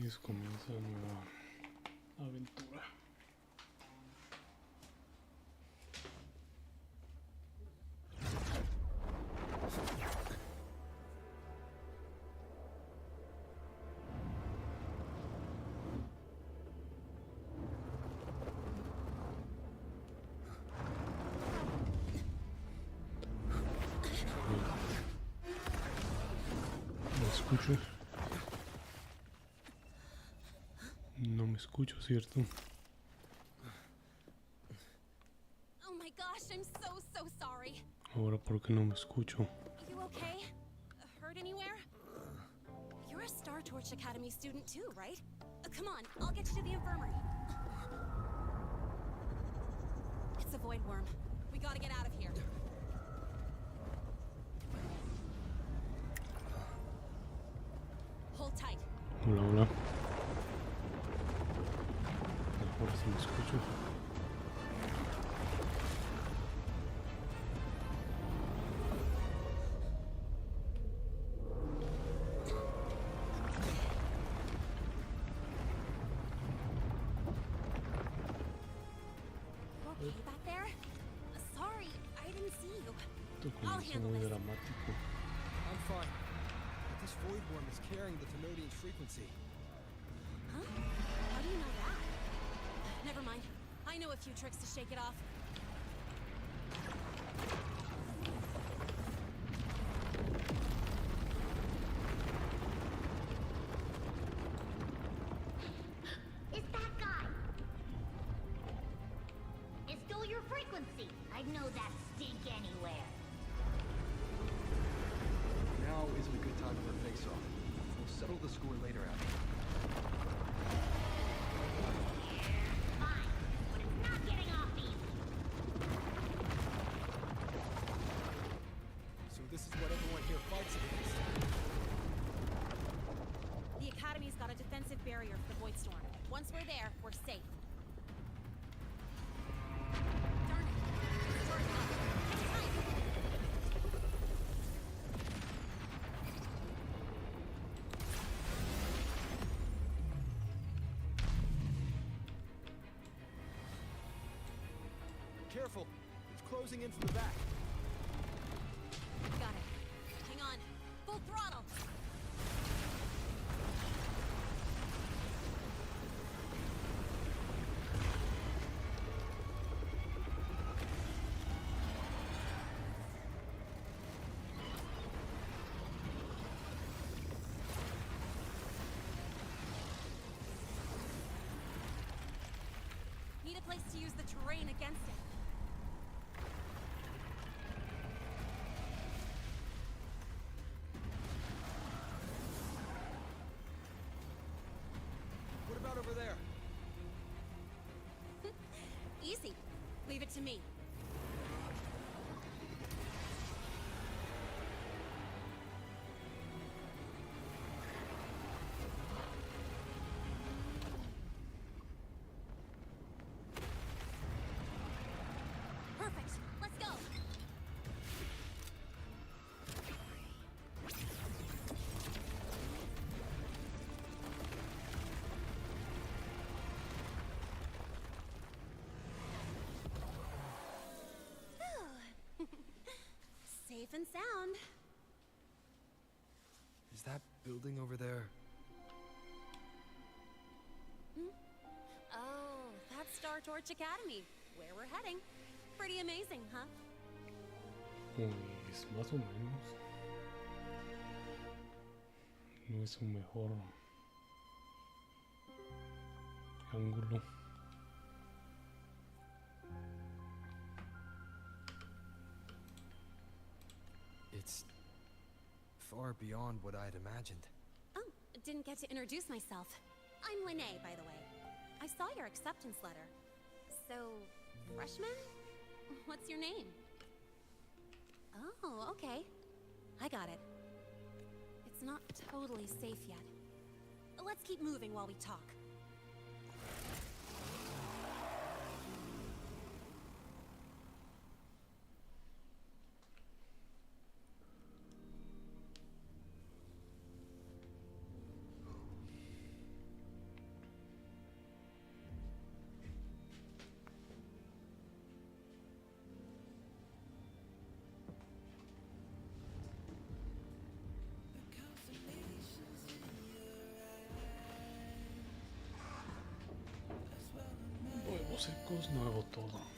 eso comienza una nueva aventura. ¿Me escucho? No me escucho, ¿cierto? Oh my gosh, I'm so sorry. Ahora, ¿por qué no me escucho? You okay? Hurt anywhere? You're a Star Torch Academy student too, right? Come on, I'll get you to the infirmary. It's a void worm. We gotta get out of here. Hold tight. Hola, hola. Ahora sí me escucho. You okay back there? Sorry, I didn't see you. Esto comienza muy dramático. I'm fine. But this void worm is carrying the Thenodian's frequency. Huh? How do you know that? Never mind. I know a few tricks to shake it off. It's that guy. It stole your frequency. I'd know that stink anywhere. Now isn't a good time for a face-off. We'll settle the score later out. Fine, but it's not getting off easy. So this is what everyone here fights against. The Academy's got a defensive barrier for the Void Storm. Once we're there, we're safe. Darn it. Start up. It's time. Careful! It's closing in from the back. Got it. Hang on. Full throttle. Need a place to use the terrain against it. What about over there? Easy. Leave it to me. Perfect. Let's go. Safe and sound. Is that building over there? Oh, that's Star Torch Academy, where we're heading. Pretty amazing, huh? Pues más o menos. No es un mejor ángulo. It's far beyond what I'd imagined. Oh, didn't get to introduce myself. I'm Lene, by the way. I saw your acceptance letter. So, freshman? What's your name? Oh, okay. I got it. It's not totally safe yet. Let's keep moving while we talk. Frutos secos, no hago todo.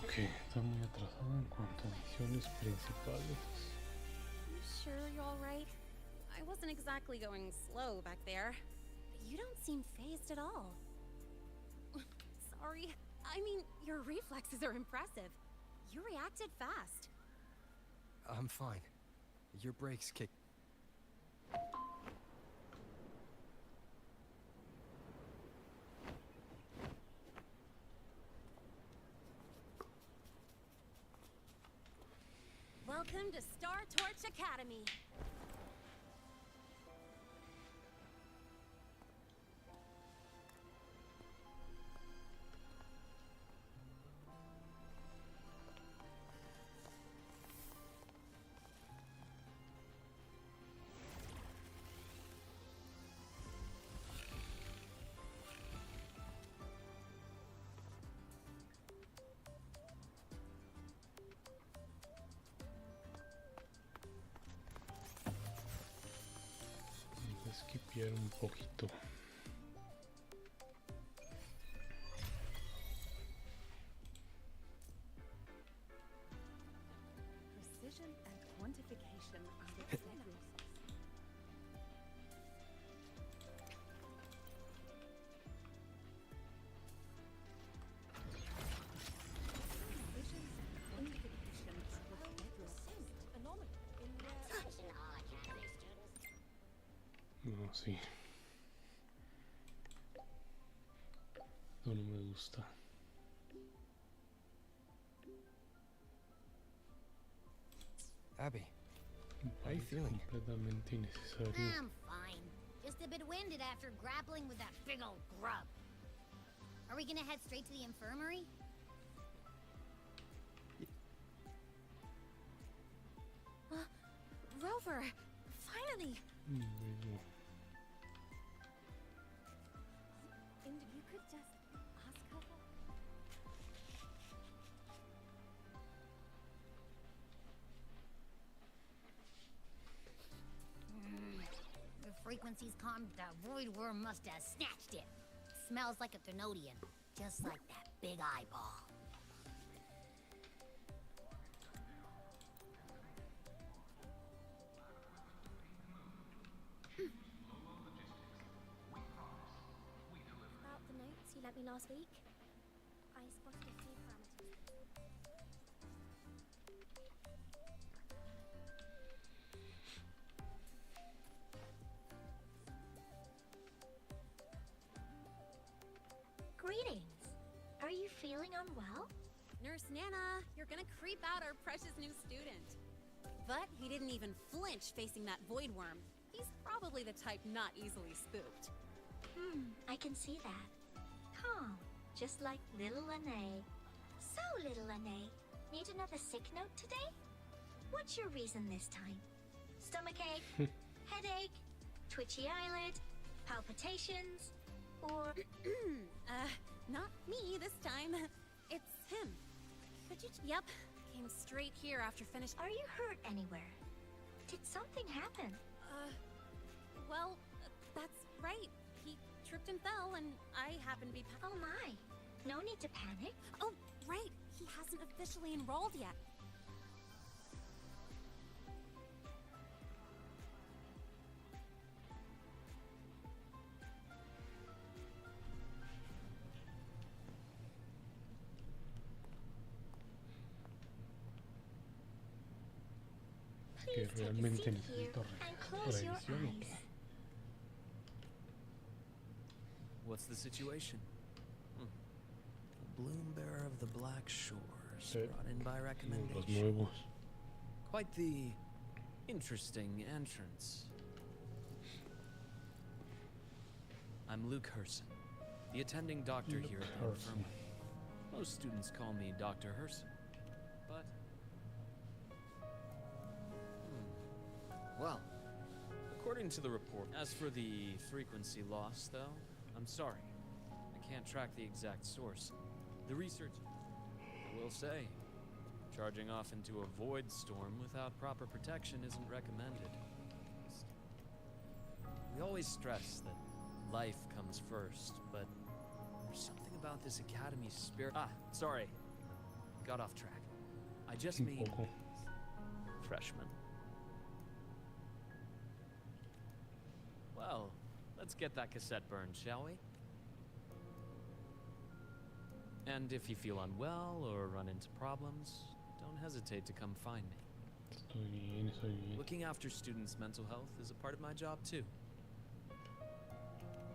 Ok, está muy atrasado en cuanto a misiones principales. You sure you're all right? I wasn't exactly going slow back there. You don't seem phased at all. Sorry. I mean, your reflexes are impressive. You reacted fast. I'm fine. Your brakes kick. Welcome to Star Torch Academy. Esquipear un poquito. Precision and quantification are the secrets. Precision and quantification are the bedrock. Anomaly in Attention all Academy students. No, sí. Esto no me gusta. Abby, Me how are you parece feeling? completamente innecesario. I'm fine. Just a bit winded after grappling with that big old grub. Are we gonna head straight to the infirmary? Rover, finally! Mismo. And you could just ask her. The frequency's calmed. The void worm must have snatched it. Smells like a Thenodian, just like that big eyeball. About the notes you lent me last week? I spotted a few parameters. Greetings. Are you feeling unwell? Nurse Nana, you're gonna creep out our precious new student. But he didn't even flinch facing that void worm. He's probably the type not easily spooked. I can see that. Calm, just like little Lene. So, little Lene, need another sick note today? What's your reason this time? Stomachache? Headache? Twitchy eyelid? Palpitations? Or... Not me this time. It's him. Could you... Yep, came straight here after finishing... Are you hurt anywhere? Did something happen? Well, that's right. He tripped and fell, and I happened to be. Oh my. No need to panic. Oh, right. He hasn't officially enrolled yet. Que Please take a realmente seat here necesito and close your revisión o eyes. qué. What's the situation? A bloom bearer of the Black Shores, Sí. brought in by Los recommendation. nuevos. Quite the interesting entrance. I'm Luke Herson, the attending doctor here at the Herson. infirmary. Most students call me Dr. Herson, but... Well, according to the report, as for the frequency loss, though, I'm sorry. I can't track the exact source. The research, I will say, charging off into a void storm without proper protection isn't recommended. We always stress that life comes first, but there's something about this academy's spirit. Sorry. Got off track. I just Un mean poco. freshmen. Well, let's get that cassette burned, shall we? And if you feel unwell or run into problems, don't hesitate to come find me. Estoy bien, estoy bien. Looking after students' mental health is a part of my job too.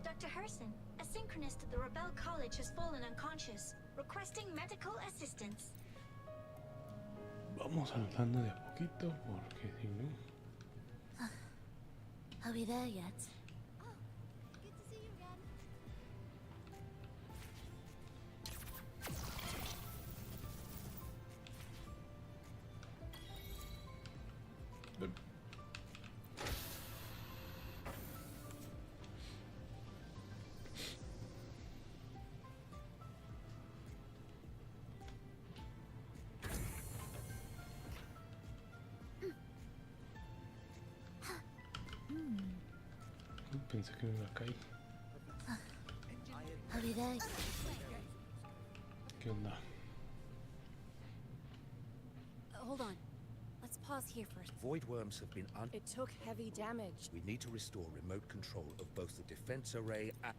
Dr. Herson, a synchronist at the Rebel College has fallen unconscious, requesting medical assistance. Vamos anotando de a poquito porque si no. Are we there yet? Oh, good to see you again. Pensé que me iba a caer. Are we there? ¿Qué onda? Hold on. Let's pause here first. Void worms have been It took heavy damage. We need to restore remote control of both the defense array and...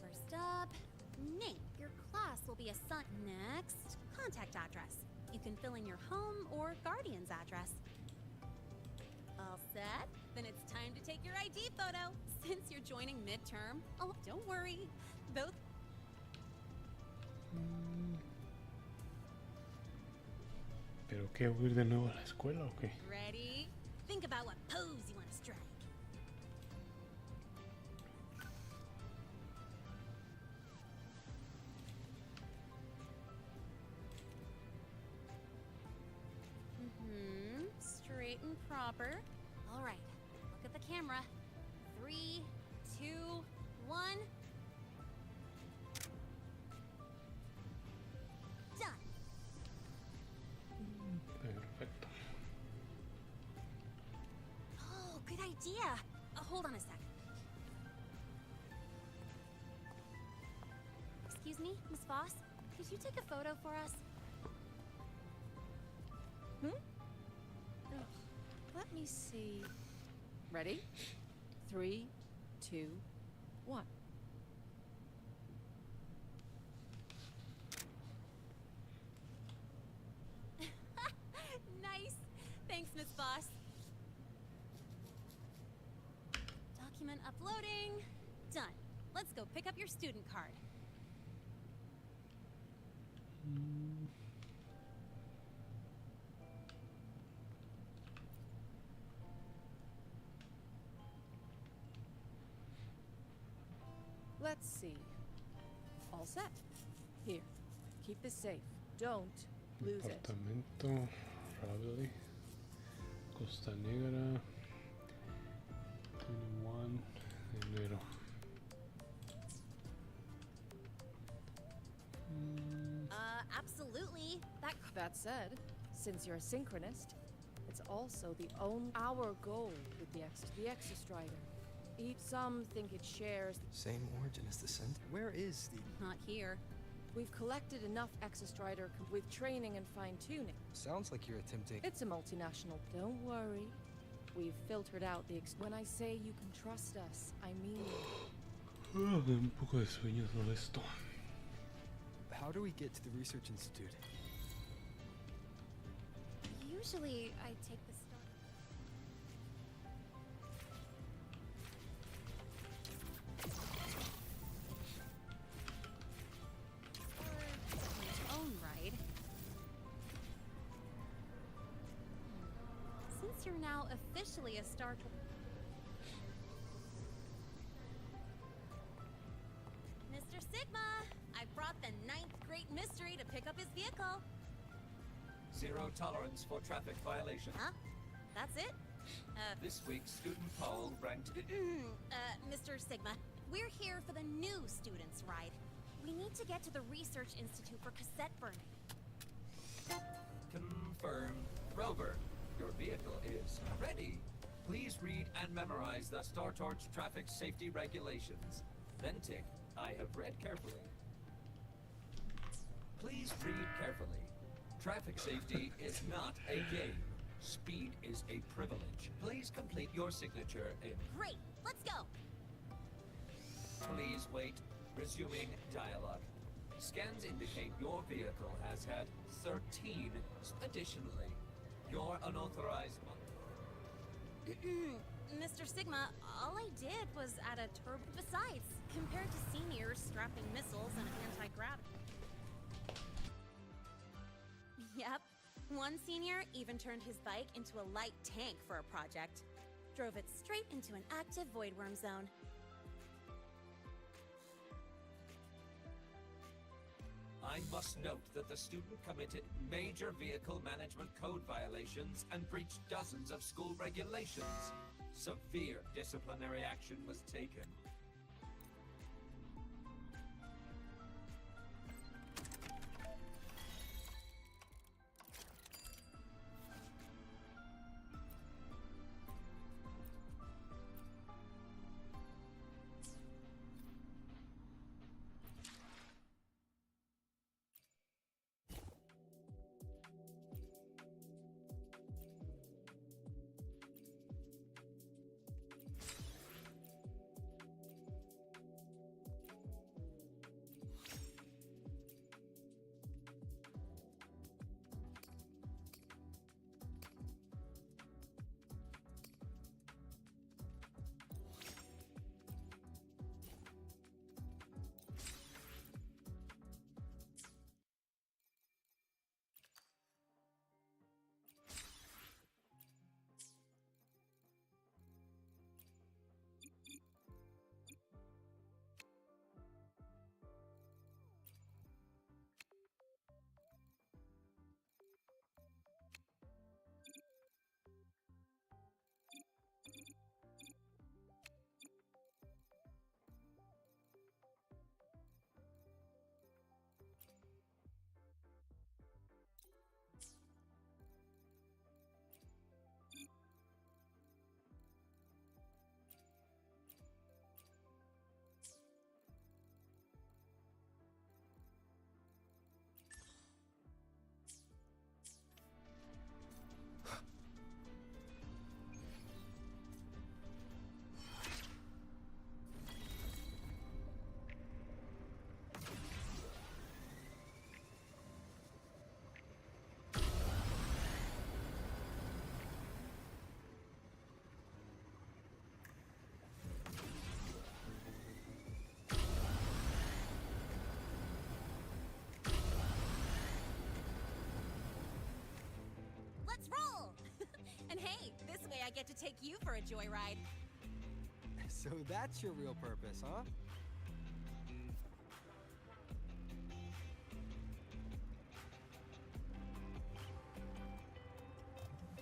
First up, name. Your class will be assigned. Next, contact address. You can fill in your home or guardian's address. All set? Then it's time to take your ID photo. Since you're joining midterm, oh, don't worry. Those. ¿Pero qué? ¿Voy a ir de nuevo a la escuela o qué? Ready? Think about what pose you want to strike. Straight and proper. All right. Look at the camera. 3, 2, 1. Done. Perfecto. Oh, good idea. Hold on a sec. Excuse me, Miss Voss. Could you take a photo for us? Let me see. Ready? 3, 2, 1. Nice. Thanks, Miss Voss. Document uploading. Done. Let's go pick up your student card. Let's see. All set. Here. Keep this safe. Don't lose it. Departamento Ravelry. Costa Negra. 21 de enero. Absolutely. That said, since you're a synchronist, it's also our goal with the Exostrider. Some think it shares. Same origin as the scent. Where is the... Not here. We've collected enough Exostrider with training and fine-tuning. Sounds like you're attempting... It's a multinational. Don't worry. We've filtered out when I say you can trust us, I mean it. Un poco de sueño todo esto. How do we get to the research institute? Usually, I take the start. Or my own ride. Since you're now officially a Star Tour. Mr. Sigma, I brought the 9th Great Mystery to pick up his vehicle. Zero tolerance for traffic violation. Huh? That's it? This week's student poll ranked... Mr. Sigma, we're here for the new students' ride. We need to get to the Research Institute for cassette burning. Confirmed. Rover, your vehicle is ready. Please read and memorize the Star Torch traffic safety regulations. Then tick, I have read carefully. Please read carefully. Traffic safety is not a game. Speed is a privilege. Please complete your signature in... Great, let's go. Please wait. Resuming dialogue. Scans indicate your vehicle has had 13. Additionally, your unauthorized... Mr. Sigma, all I did was add a turbo. Besides, compared to seniors strapping missiles and anti-gravity. Yep. One senior even turned his bike into a light tank for a project. Drove it straight into an active voidworm zone. I must note that the student committed major vehicle management code violations and breached dozens of school regulations. Severe disciplinary action was taken. Let's roll! And hey, this way I get to take you for a joyride. So that's your real purpose, huh?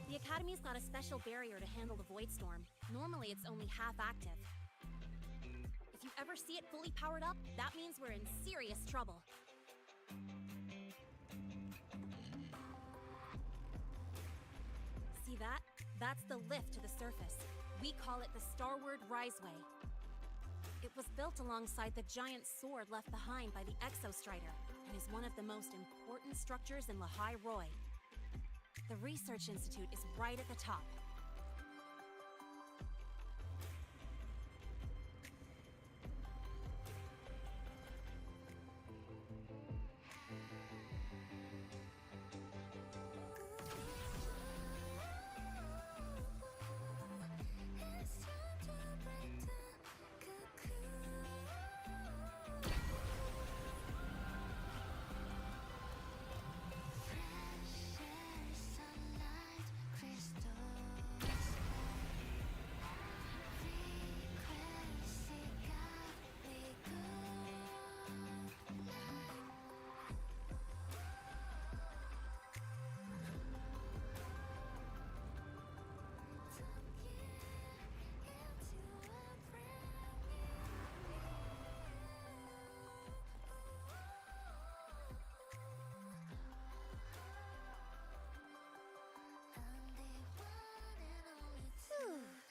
The Academy's got a special barrier to handle the Void Storm. Normally, it's only half active. If you ever see it fully powered up, that means we're in serious trouble. See that? That's the lift to the surface. We call it the Starward Riseway. It was built alongside the giant sword left behind by the Exostrider, and is one of the most important structures in Lehigh Roy. The Research Institute is right at the top.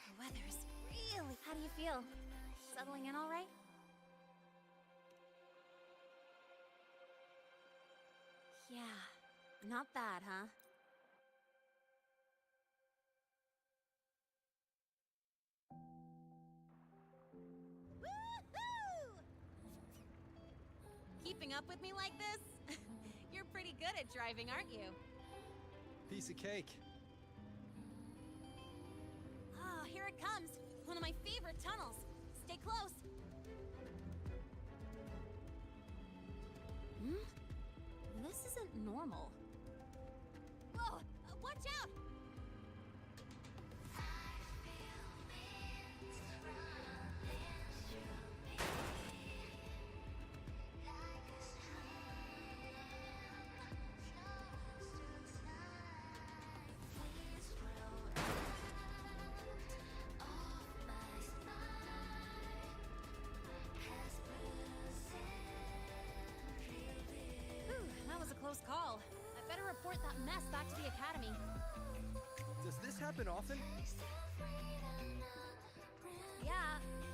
The weather's really... How do you feel? Settling in all right? Yeah, not bad, huh? Woohoo! Keeping up with me like this? You're pretty good at driving, aren't you? Piece of cake. Ah, here it comes. One of my favorite tunnels. Stay close. This isn't normal. Whoa! Watch out! That was a close call. I better report that mess back to the academy. Does this happen often? Yeah,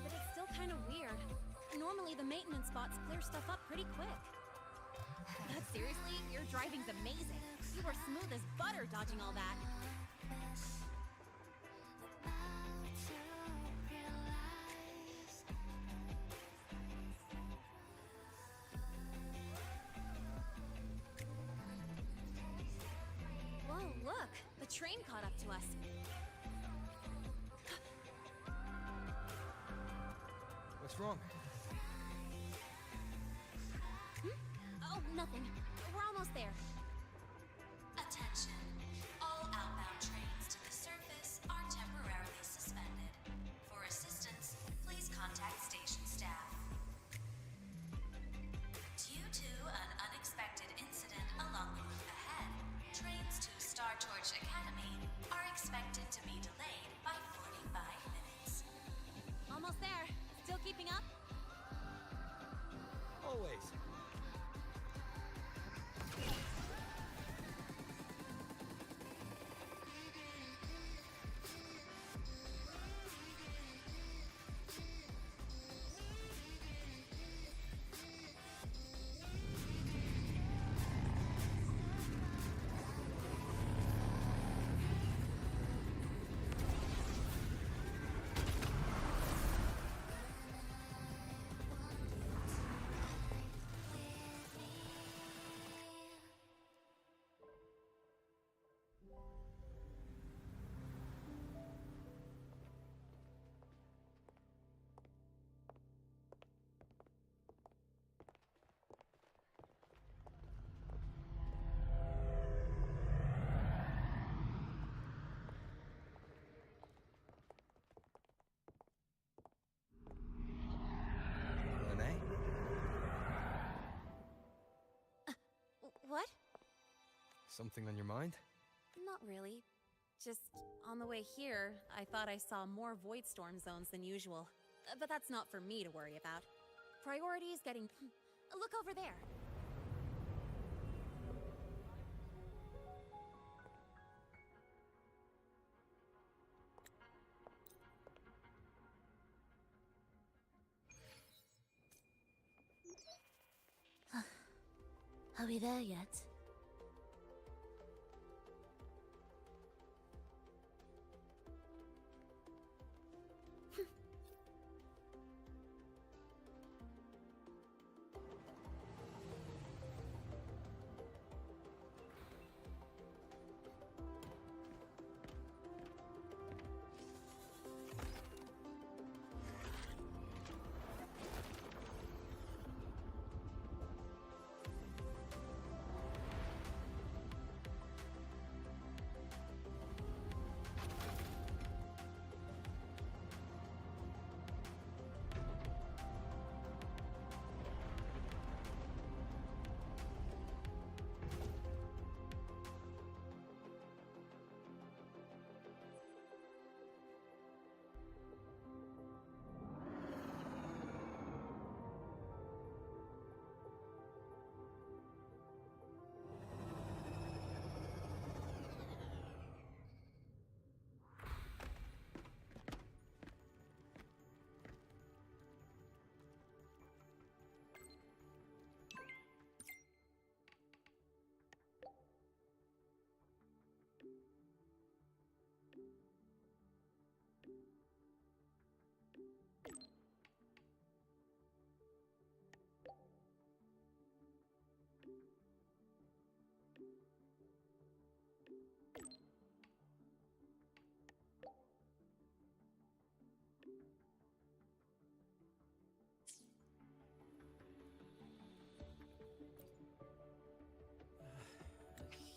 but it's still kind of weird. Normally the maintenance bots clear stuff up pretty quick. But seriously, your driving's amazing. You were smooth as butter dodging all that. Whoa, look! The train caught up to us. What's wrong? Oh, nothing. We're almost there. Attention. All outbound trains to the surface are temporarily suspended. For assistance, please contact station staff. Due to an unexpected incident along the route ahead, trains to Star Torch Academy are expected to be delayed by 45 minutes. Almost there. Still keeping up? Always. Renee? What? Something on your mind? Not really. Just on the way here, I thought I saw more void storm zones than usual. But that's not for me to worry about. Priority is getting... Look over there. Are we there yet?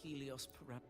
Helios param...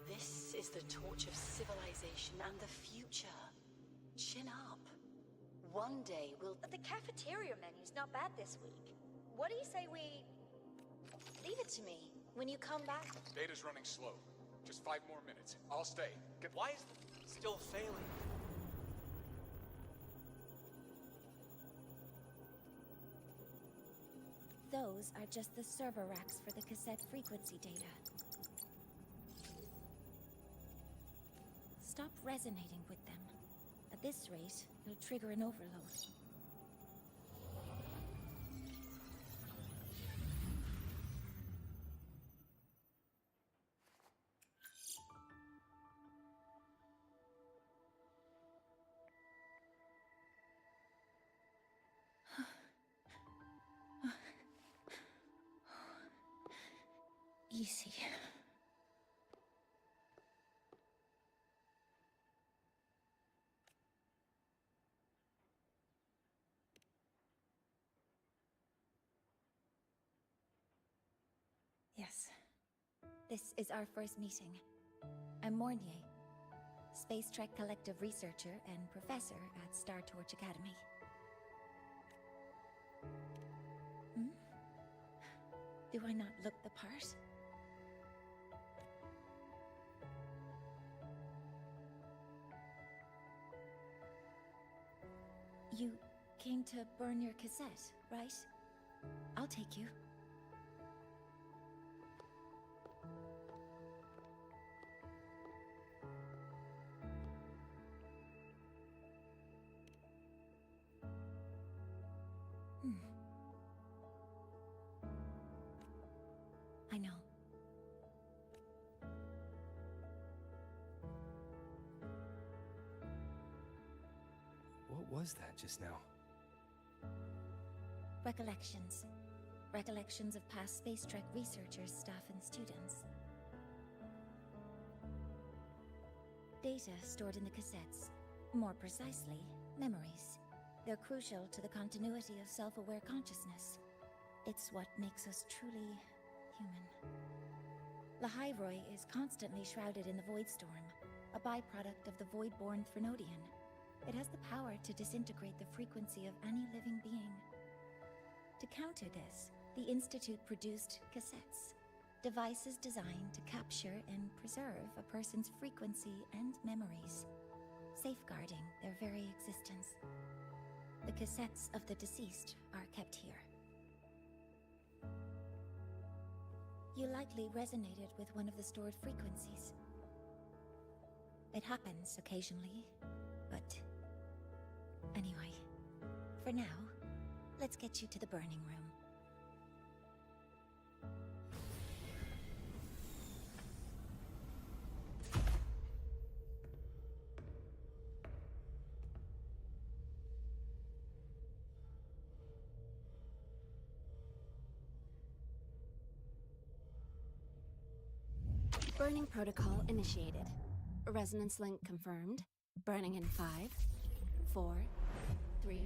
This is the torch of civilization and the future. Chin up. One day we'll... But the cafeteria menu's not bad this week. What do you say we... Leave it to me. When you come back... Data's running slow. Just 5 more minutes. I'll stay. Why is it still failing? Those are just the server racks for the cassette frequency data. Stop resonating with them. At this rate, it'll trigger an overload. Easy. Yes. This is our first meeting. I'm Mornier, Space Trek Collective researcher and professor at Star Torch Academy. Hmm? Do I not look the part? You came to burn your cassette, right? I'll take you. was that just now? Recollections. Recollections of past Space Trek researchers, staff, and students. Data stored in the cassettes. More precisely, memories. They're crucial to the continuity of self-aware consciousness. It's what makes us truly human. Lahairoi is constantly shrouded in the Void Storm, a byproduct of the Void-born Threnodian. It has the power to disintegrate the frequency of any living being. To counter this, the Institute produced cassettes, devices designed to capture and preserve a person's frequency and memories, safeguarding their very existence. The cassettes of the deceased are kept here. You likely resonated with one of the stored frequencies. It happens occasionally, but anyway, for now, let's get you to the burning room. Burning protocol initiated. Resonance link confirmed. Burning in 5, 4, 3.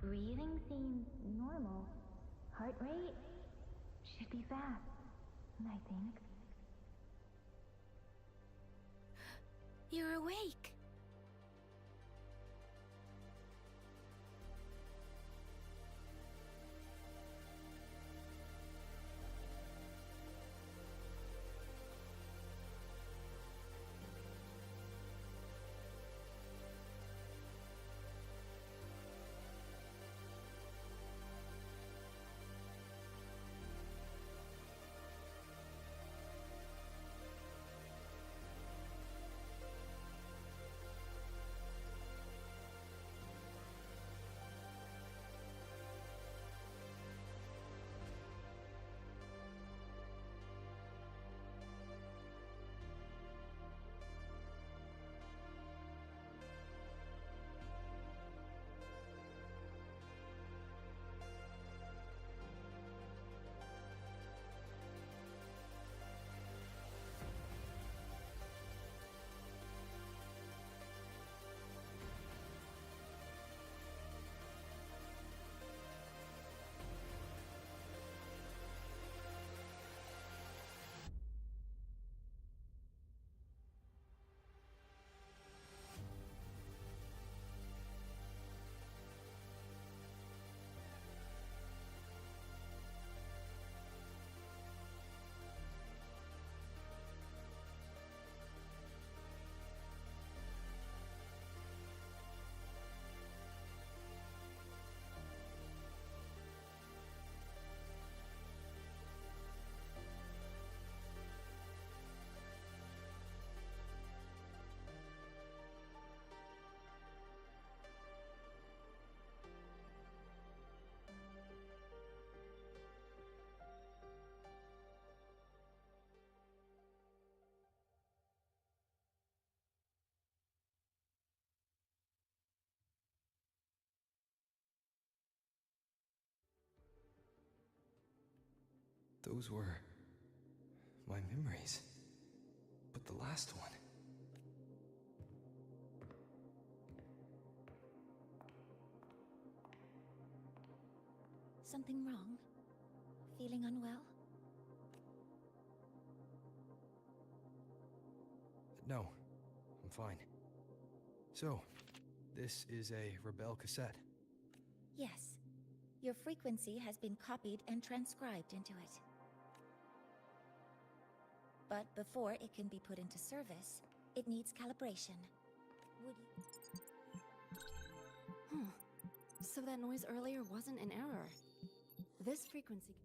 Breathing seems normal. Heart rate should be fast, I think. You're awake. Those were my memories. But the last one... Something wrong? Feeling unwell? No, I'm fine. So, this is a Rebel cassette. Yes. Your frequency has been copied and transcribed into it. But before it can be put into service, it needs calibration. Would you... So that noise earlier wasn't an error. This frequency...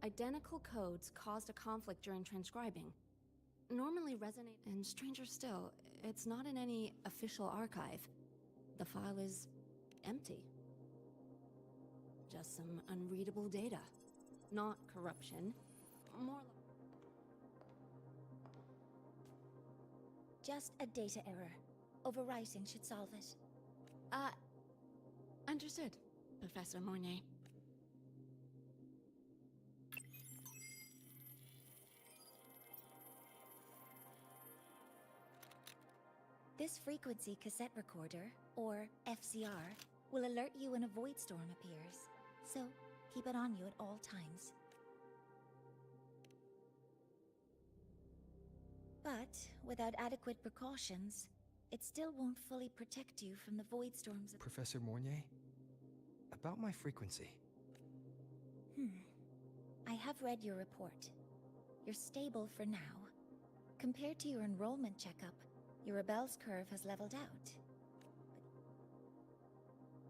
Identical codes caused a conflict during transcribing. normally resonate, and stranger still, it's not in any official archive. The file is empty. Just some unreadable data. Not corruption. More like... Just a data error. Overwriting should solve it. Understood, Professor Mornay. This frequency cassette recorder, or FCR, will alert you when a void storm appears. So, keep it on you at all times. But, without adequate precautions, it still won't fully protect you from the void storms. Professor Mornay? About my frequency. I have read your report. You're stable for now. Compared to your enrollment checkup, your rebel's curve has leveled out.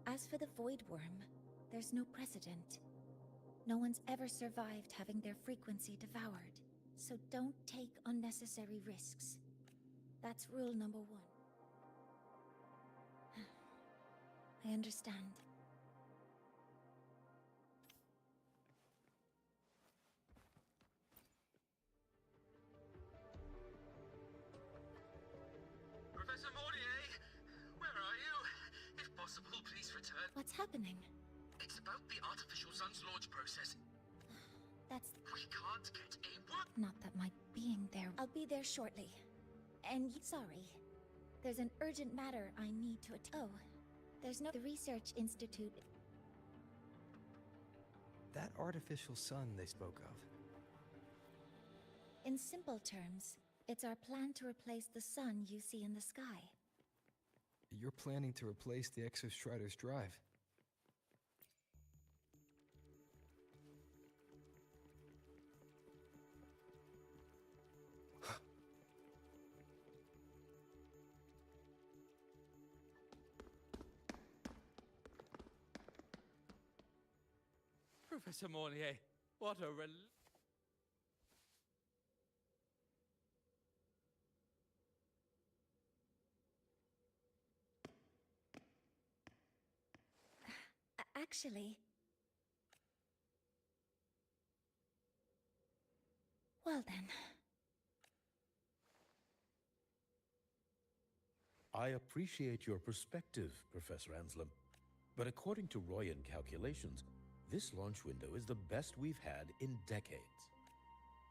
As for the void worm, there's no precedent. No one's ever survived having their frequency devoured, so don't take unnecessary risks. That's rule number 1. I understand. Professor Mortier, where are you? If possible, please return. What's happening? It's about the artificial sun's launch process. That's... We can't get a word. Not that my being there... I'll be there shortly. And sorry. There's an urgent matter I need to attend. Oh, there's no... The Research Institute... That artificial sun they spoke of. In simple terms, it's our plan to replace the sun you see in the sky. You're planning to replace the Exostrider's drive. Professor Mornier, what a Actually... Well then... I appreciate your perspective, Professor Anslem. But according to Royan calculations, this launch window is the best we've had in decades.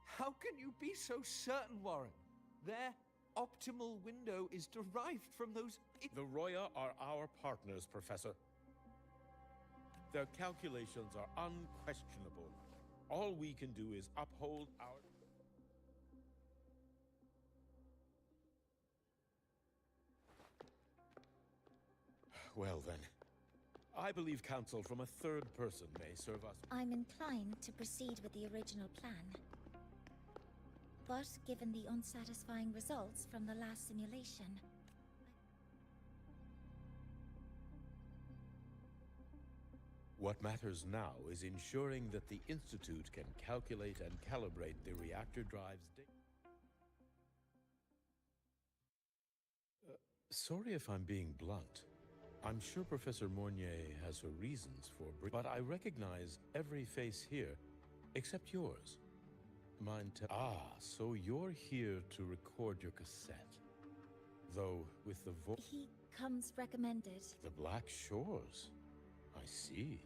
How can you be so certain, Warren? Their optimal window is derived from those... The Roya are our partners, Professor. Their calculations are unquestionable. All we can do is uphold our... Well then, I believe counsel from a third person may serve us. I'm inclined to proceed with the original plan. But given the unsatisfying results from the last simulation... What matters now is ensuring that the Institute can calculate and calibrate the reactor drive's data. Sorry if I'm being blunt. I'm sure Professor Mornier has her reasons for... But I recognize every face here, except yours. Mine so you're here to record your cassette. Though, with the He comes recommended. The Black Shores. I see.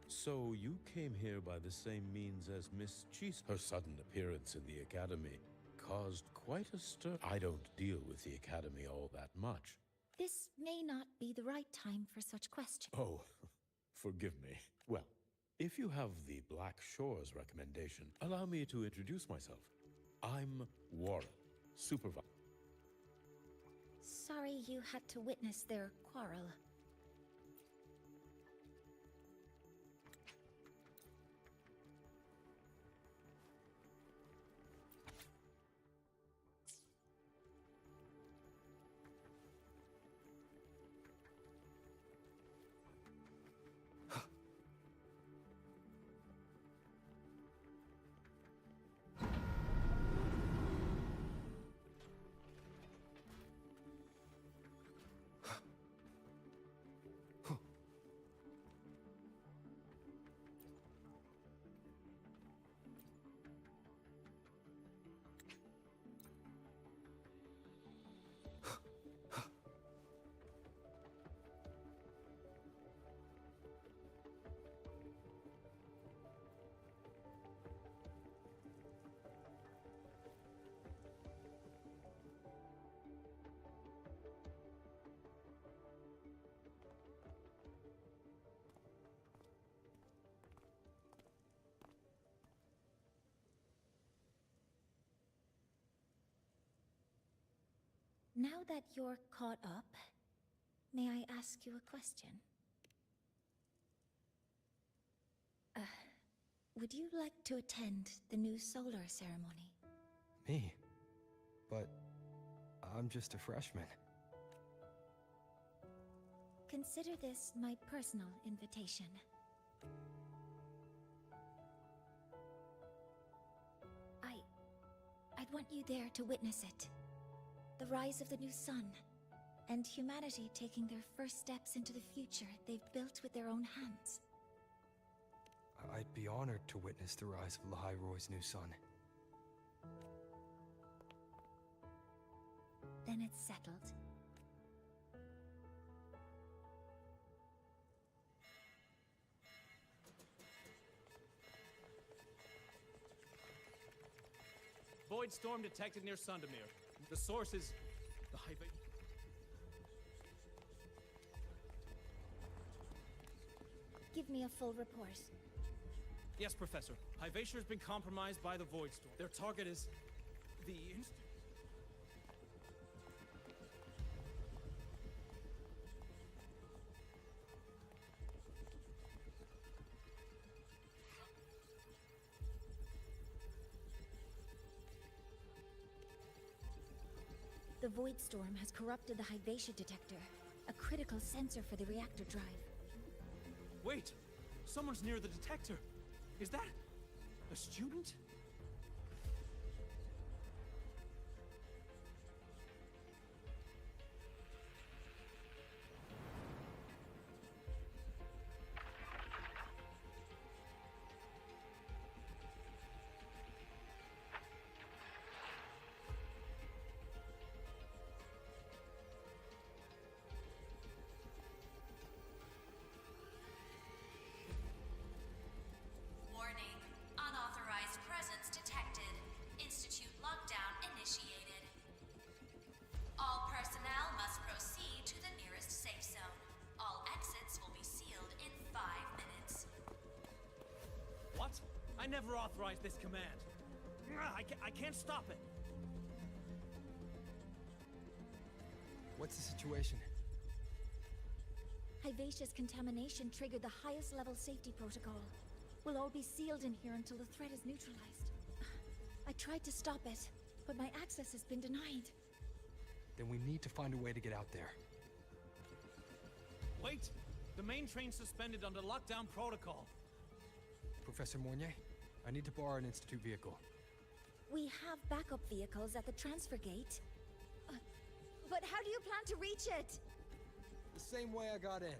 So you came here by the same means as Miss Cheese. Her sudden appearance in the Academy caused quite a stir. I don't deal with the Academy all that much. This may not be the right time for such questions. Oh, forgive me. Well, if you have the Black Shores recommendation, allow me to introduce myself. I'm Warren, supervisor. Sorry you had to witness their quarrel. Now that you're caught up, may I ask you a question? Would you like to attend the new solar ceremony? Me? But I'm just a freshman. Consider this my personal invitation. I'd want you there to witness it. The rise of the new sun, and humanity taking their first steps into the future they've built with their own hands. I'd be honored to witness the rise of Lahiroy's new sun. Then it's settled. Void storm detected near Sundermere. The source is the Hive. Give me a full report. Yes, Professor. Hivacia's been compromised by the Void storm. Their target is the The Void Storm has corrupted the Hivacia detector, a critical sensor for the reactor drive. Wait! Someone's near the detector! Is that a student? Warning. Unauthorized presence detected. Institute lockdown initiated. All personnel must proceed to the nearest safe zone. All exits will be sealed in 5 minutes. What? I never authorized this command. I can't stop it. What's the situation? Hivacia's contamination triggered the highest level safety protocol. We'll all be sealed in here until the threat is neutralized. I tried to stop it, but my access has been denied. Then we need to find a way to get out there. Wait! The main train's suspended under lockdown protocol. Professor Mornier, I need to borrow an Institute vehicle. We have backup vehicles at the transfer gate. But how do you plan to reach it? The same way I got in.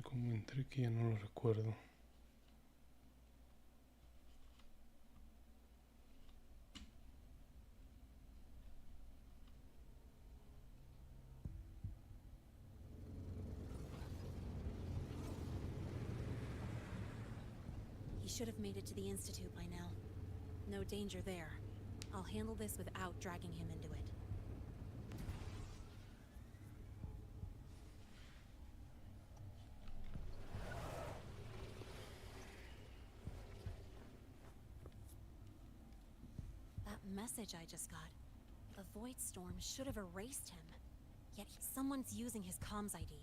¿Cómo entré que ya no lo recuerdo? He should have made it to the Institute by now. No danger there. I'll handle this without dragging him into it. That message I just got. The Void Storm should have erased him. Yet someone's using his comms ID.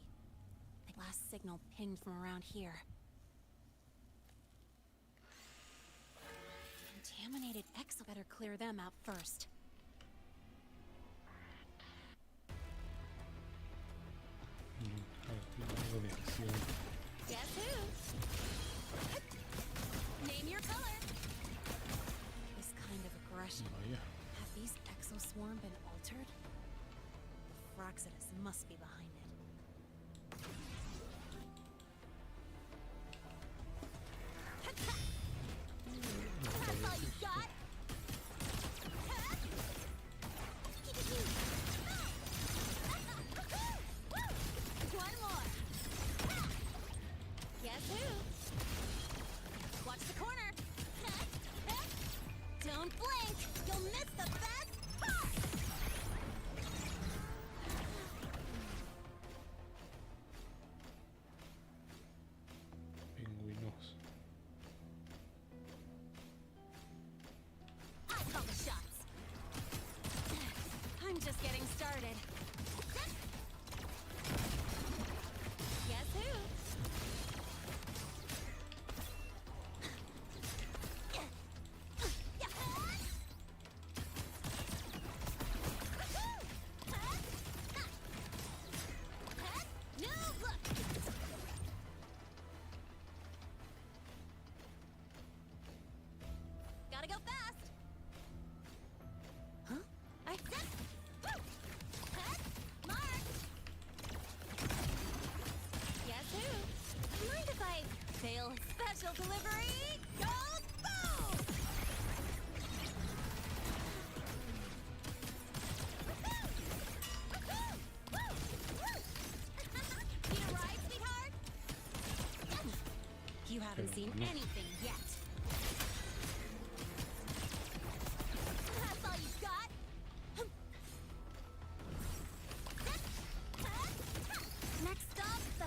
The last signal pinged from around here. Contaminated exo. Better clear them out first. Algo de acción. Guess who? Name your color. This kind of aggression. Vaya. Have these exoswarm been altered? The Froxidus must be behind it. That's all you got? One more. Guess who? Watch the corner. Don't blink. You'll miss the best part. just getting started. Guess who? Gotta go fast. Huh? I said. Mark. Guess who? Mind if I fail special delivery? Goes boom! Need a ride, sweetheart? You haven't seen anything yet. That's all you got? Next stop, the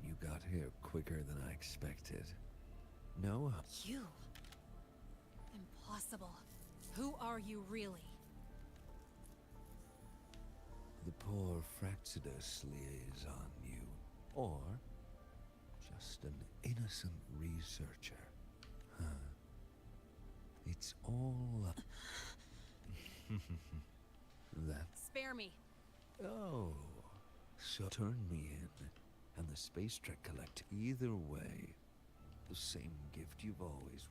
You got here quicker than I expected. No? You? Impossible. Who are you really? The poor Fraxidus liaison, you. Or just an innocent researcher. Huh. It's all... That's... Spare me. Oh. So turn me in, and the space trek collect either way. The same gift you've always...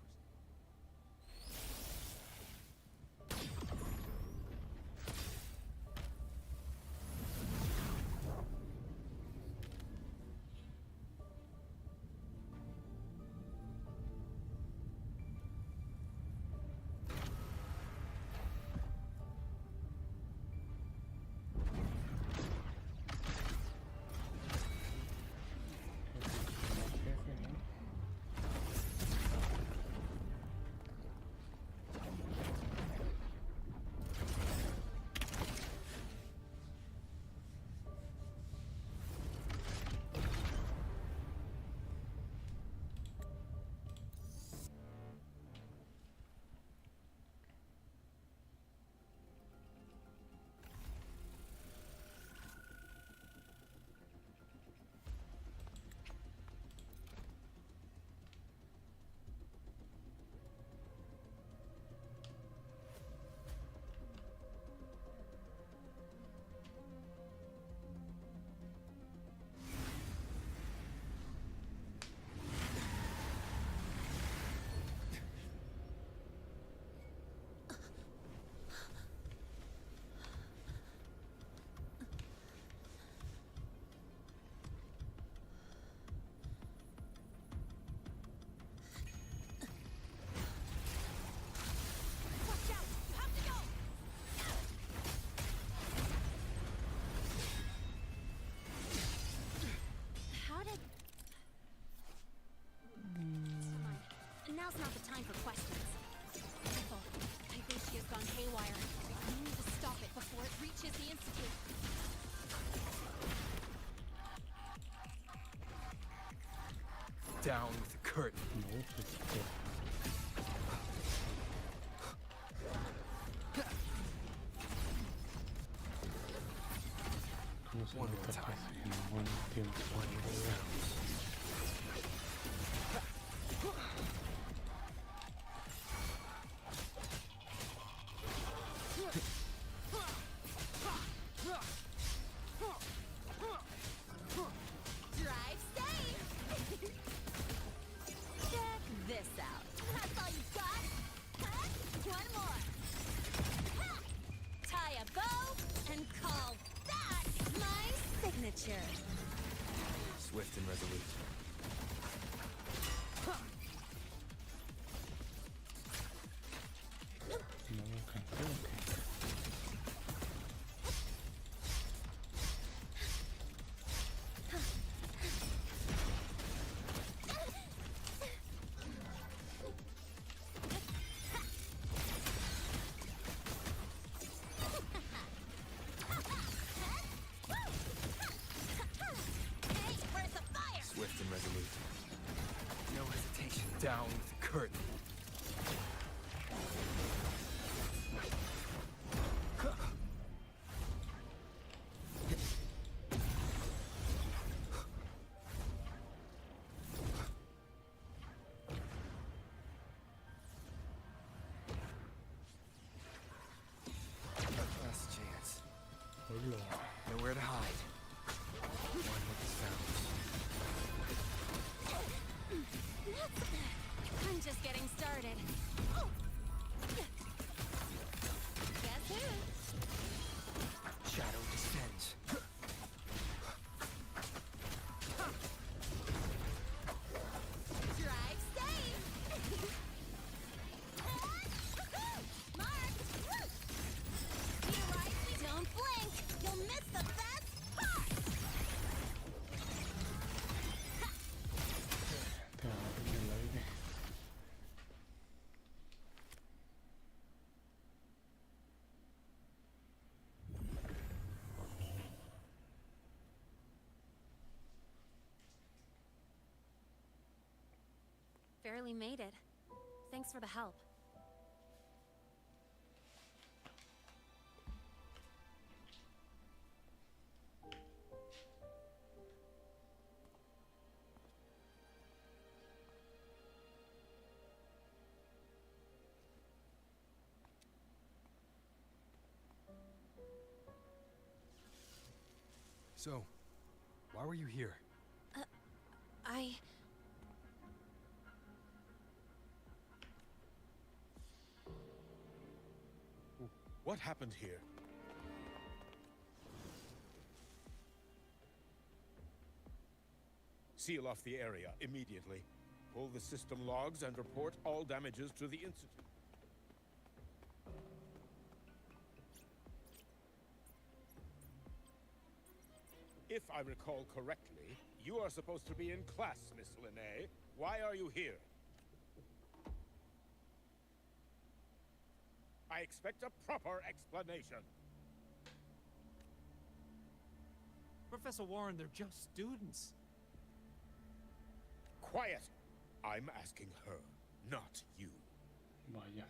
Now's not the time for questions. Careful. I think she has gone haywire. We need to stop it before it reaches the Institute. Down with the curtain. One more time. One more round. Drive safe! Check this out. That's all you got? One more. Tie a bow and call that my signature. Swift and resolute. down with the curtain. Last chance. Nowhere to hide. One with the sounds. I'm just getting started. Oh! Guess who? Shadow descends. Drive safe! Mark! Be lively, don't blink! You'll miss the best part! Te agarro en el aire. Barely made it. Thanks for the help. So, why were you here? What happened here? Seal off the area immediately. Pull the system logs and report all damages to the Institute. If I recall correctly, you are supposed to be in class, Miss Linnae. Why are you here? I expect a proper explanation. Professor Warren, they're just students. Quiet! I'm asking her, not you. Vaya.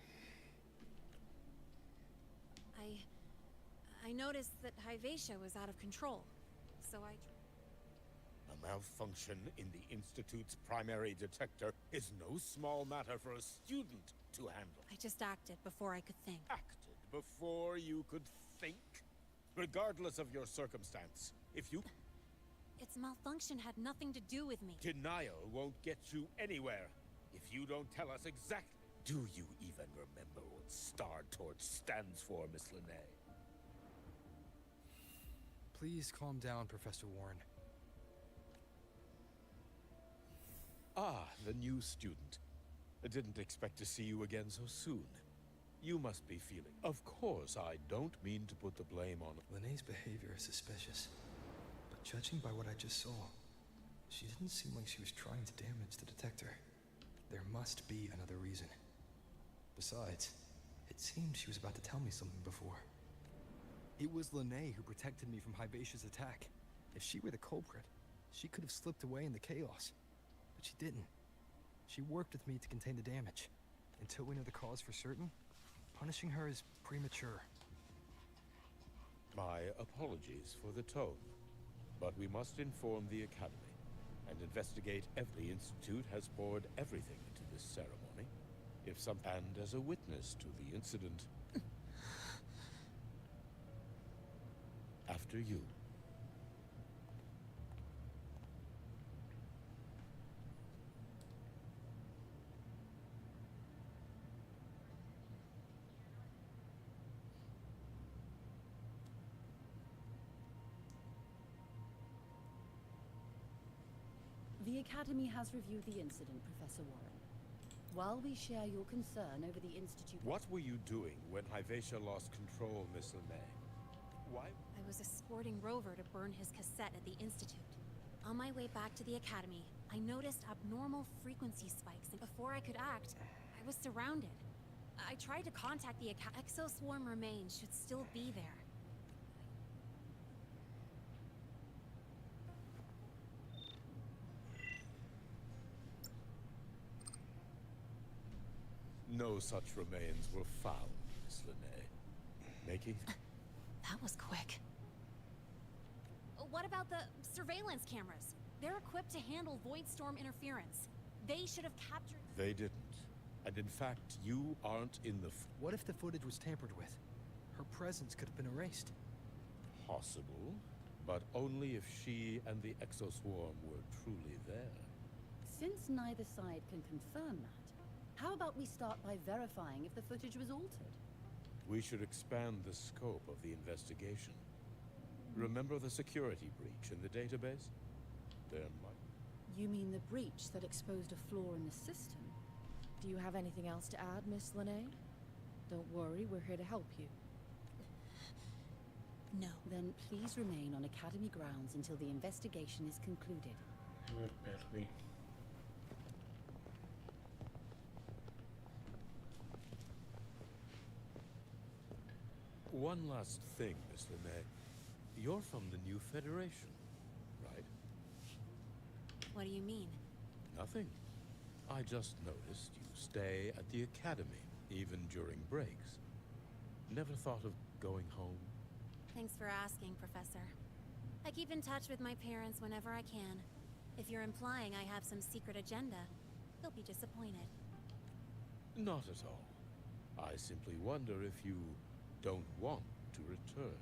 I noticed that Hyvatia was out of control, so I... A malfunction in the Institute's primary detector is no small matter for a student to handle. I just acted before I could think. Acted before you could think? Regardless of your circumstance, if you... Its malfunction had nothing to do with me. Denial won't get you anywhere if you don't tell us exactly. Do you even remember what Star Torch stands for, Miss Linnae? Please calm down, Professor Warren. Ah, the new student. I didn't expect to see you again so soon. You must be feeling... Of course, I don't mean to put the blame on... Linnae's behavior is suspicious. But judging by what I just saw, she didn't seem like she was trying to damage the detector. There must be another reason. Besides, it seemed she was about to tell me something before. It was Linnae who protected me from Hybatia's attack. If she were the culprit, she could have slipped away in the chaos. But she didn't. She worked with me to contain the damage. Until we know the cause for certain, punishing her is premature. My apologies for the tone, but we must inform the Academy and investigate if the Institute has poured everything into this ceremony. If some... And as a witness to the incident... After you. The Academy has reviewed the incident, Professor Warren. While we share your concern over the Institute... What were you doing when Hyvatia lost control, Miss Linnae? Why? I was escorting Rover to burn his cassette at the Institute. On my way back to the Academy, I noticed abnormal frequency spikes, and before I could act, I was surrounded. I tried to contact the Exoswarm remains should still be there. No such remains were found, Miss Linnae. Makey? That was quick. What about the surveillance cameras? They're equipped to handle void storm interference. They should have captured... They didn't. And in fact, you aren't in the... What if the footage was tampered with? Her presence could have been erased. Possible, but only if she and the exoswarm were truly there. Since neither side can confirm that, how about we start by verifying if the footage was altered? We should expand the scope of the investigation. Remember the security breach in the database? There might... You mean the breach that exposed a flaw in the system? Do you have anything else to add, Miss Linnae? Don't worry, we're here to help you. No. Then please remain on Academy grounds until the investigation is concluded. Me perdí. One last thing, Miss Linnae. You're from the new Federation, right? What do you mean? Nothing. I just noticed you stay at the Academy, even during breaks. Never thought of going home? Thanks for asking, Professor. I keep in touch with my parents whenever I can. If you're implying I have some secret agenda, they'll be disappointed. Not at all. I simply wonder if you don't want to return.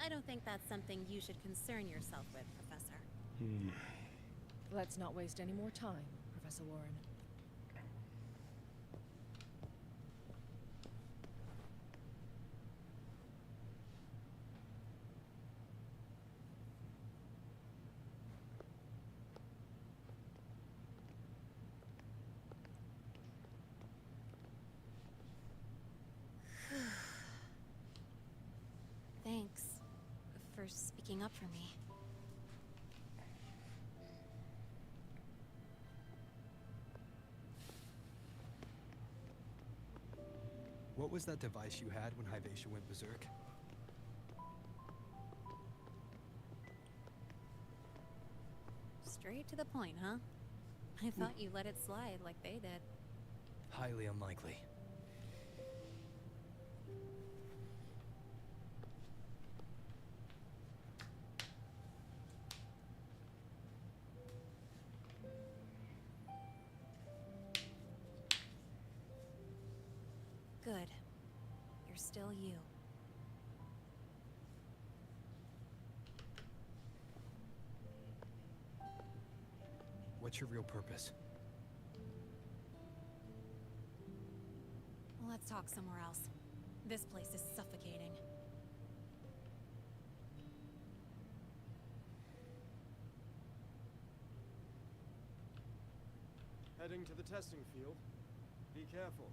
I don't think that's something you should concern yourself with, Professor. Let's not waste any more time, Professor Warren. Thanks for speaking up for me. What was that device you had when Hyvatia went berserk? Straight to the point, huh? I thought you let it slide like they did. Highly unlikely. Good. You're still you. What's your real purpose? Let's talk somewhere else. This place is suffocating. Heading to the testing field. Be careful.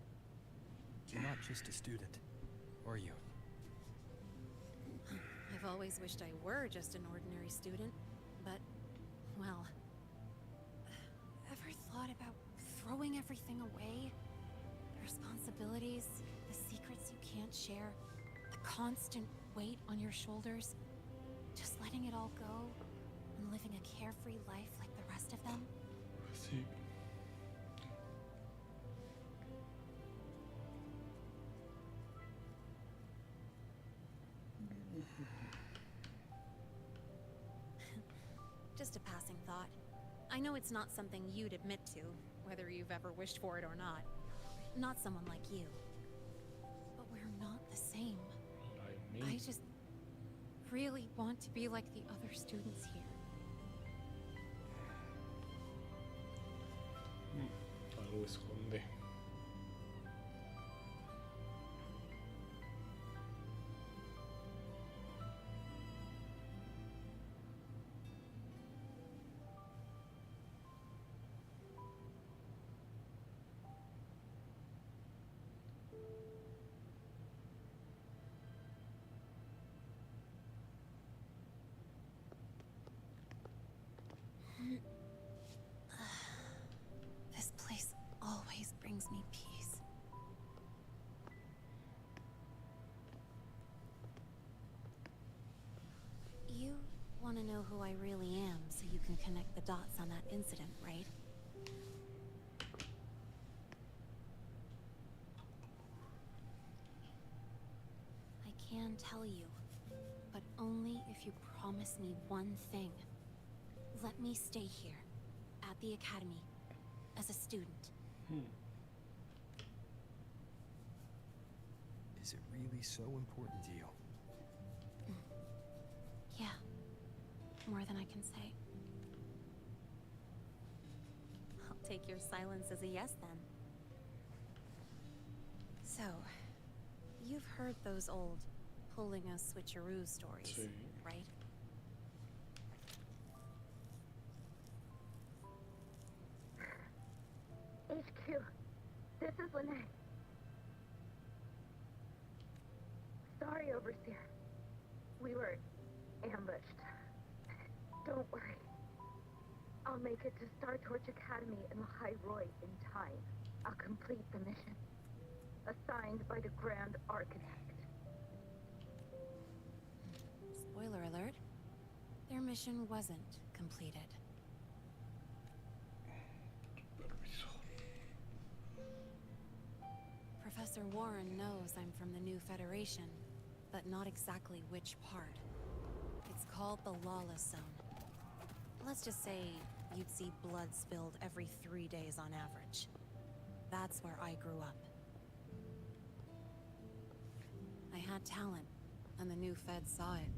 You're not just a student, are you? I've always wished I were just an ordinary student, but, well... Ever thought about throwing everything away? The responsibilities, the secrets you can't share, the constant weight on your shoulders? Just letting it all go and living a carefree life like the rest of them? Sí. Just a passing thought. I know it's not something you'd admit to, whether you've ever wished for it or not. Not someone like you. But we're not the same. Like me. I just really want to be like the other students here. Algo esconde. This place always brings me peace. You want to know who I really am so you can connect the dots on that incident, right? can tell you, but only if you promise me one thing. Let me stay here, at the academy, as a student. Is it really so important to you? Yeah, more than I can say. I'll take your silence as a yes then. So, you've heard those old pulling a switcheroo stories, Sí. right? HQ, this is Lene. Sorry, Overseer. We were ambushed. Don't worry. I'll make it to Star Torch Academy in Lahai Roy in time. I'll complete the mission. Assigned by the Grand Architect. Spoiler alert, their mission wasn't completed. Professor Warren knows I'm from the New Federation, but not exactly which part. It's called the Lawless Zone. Let's just say you'd see blood spilled every 3 days on average. That's where I grew up. I had talent, and the new feds saw it.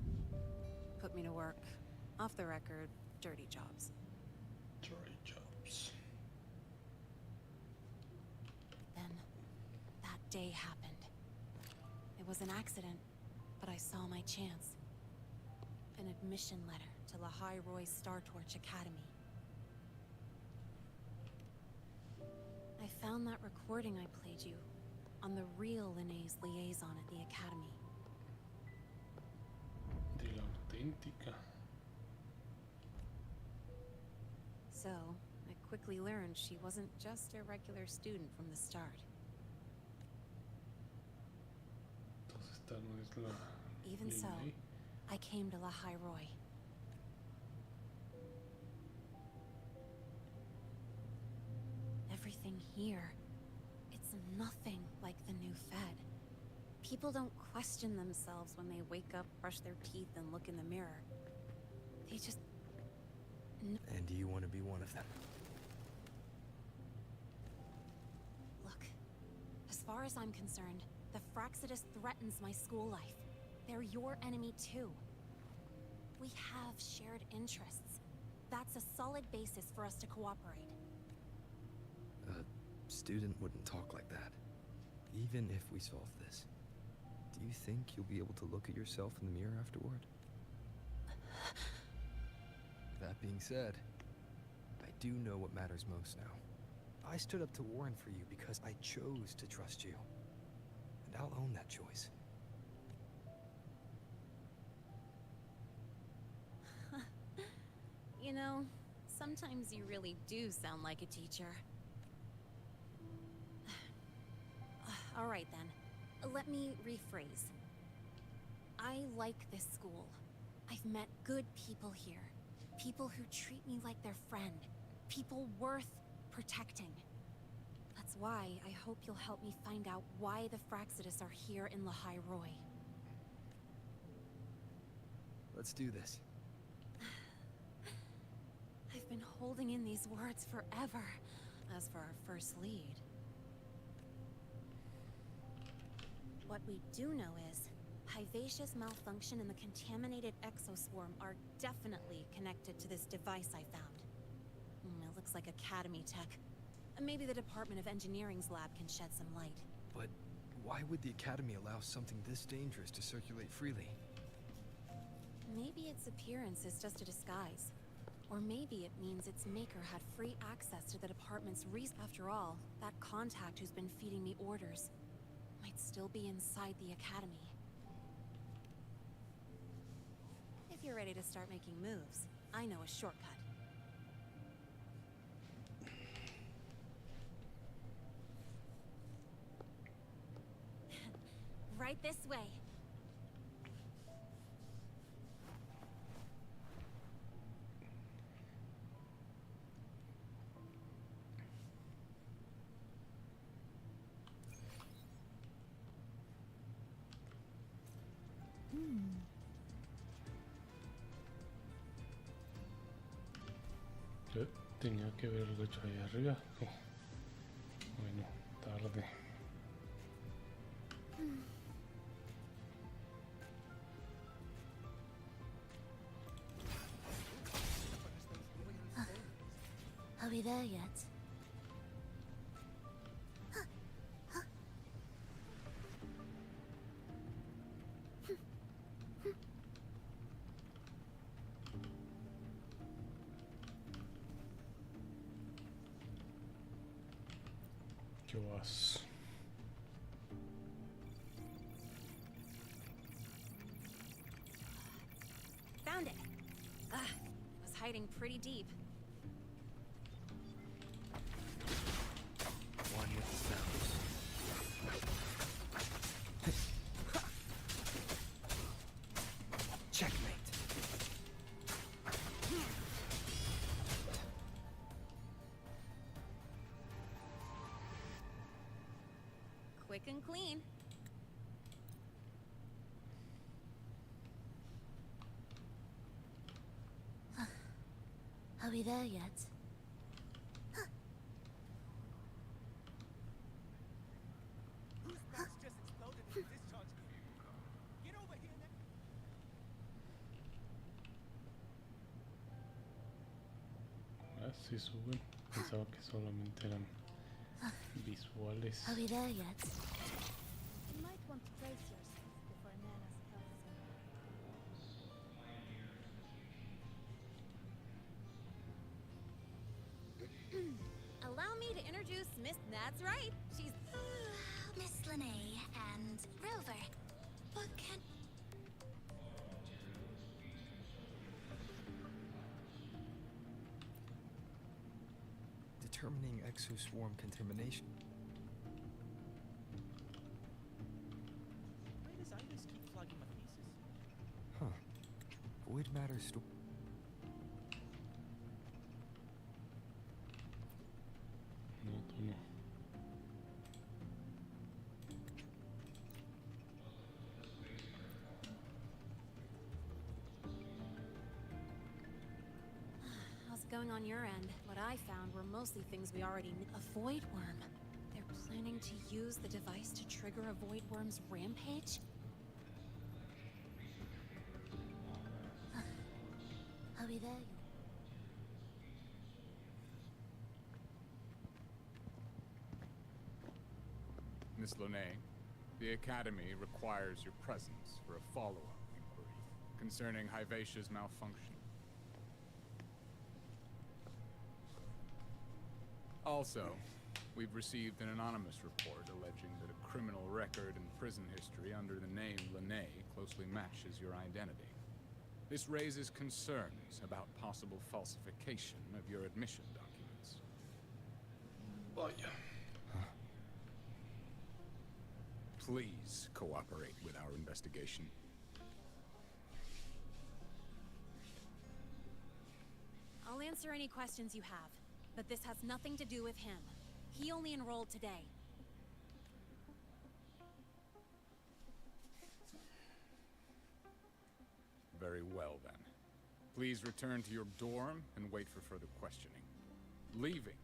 Put me to work, off the record, dirty jobs. Dirty jobs. Then, that day happened. It was an accident, but I saw my chance. An admission letter to Lahai Roy's Star Torch Academy. I found that recording I played you on the real Lene's liaison at the Academy. De la auténtica. So, I quickly learned she wasn't just a regular student from the start. Entonces esta no es la Even so, Lene. I came to Lahai Roy. Everything here, it's nothing like the new Fed. People don't question themselves when they wake up, brush their teeth, and look in the mirror. They just... And do you want to be one of them? Look, as far as I'm concerned, the Fraxidus threatens my school life. They're your enemy too. We have shared interests. That's a solid basis for us to cooperate. A student wouldn't talk like that. Even if we solve this. Do you think you'll be able to look at yourself in the mirror afterward? That being said, I do know what matters most now. I stood up to Warren for you because I chose to trust you. And I'll own that choice. You know, sometimes you really do sound like a teacher. All right then, let me rephrase. I like this school. I've met good people here. People who treat me like their friend. People worth protecting. That's why I hope you'll help me find out why the Fraxidus are here in Lahai Roy. Let's do this. I've been holding in these words forever. As for our first lead... What we do know is, Hyvatia's malfunction and the contaminated exoswarm are definitely connected to this device I found. It looks like Academy tech. Maybe the Department of Engineering's lab can shed some light. But why would the Academy allow something this dangerous to circulate freely? Maybe its appearance is just a disguise. Or maybe it means its maker had free access to the department's After all, that contact who's been feeding me orders might still be inside the Academy. If you're ready to start making moves, I know a shortcut. Right this way. Tenía que ver el gacho ahí arriba. Ok. Bueno, tarde. Are we there yet? ¿Qué vas? Found it. Was hiding pretty deep. One with the sounds. Checkmate. Quick and clean. Are we there yet? Whose box just exploded in the discharge gate? Get over here now. Así suben. Pensaba que solamente eran visuales. Are we there yet? You might want to brace yourself before Nana's health Allow me to introduce Miss That's Right. She's Miss Lene and Rover. What can... Determining exoswarm contamination. Why does Iris keep flagging my thesis? Huh. Void matter No, tú no. How's it going on your end? What I found were mostly things we already knew. A void worm. They're planning to use the device to trigger a void worm's rampage? Are we there? Miss Lene, the Academy requires your presence for a follow-up inquiry concerning Hivacia's malfunction. Also, we've received an anonymous report alleging that a criminal record and prison history under the name Lene closely matches your identity. This raises concerns about possible falsification of your admission documents. Vaya. Please cooperate with our investigation. I'll answer any questions you have, but this has nothing to do with him. He only enrolled today. Very well, then. Please return to your dorm and wait for further questioning. Leaving.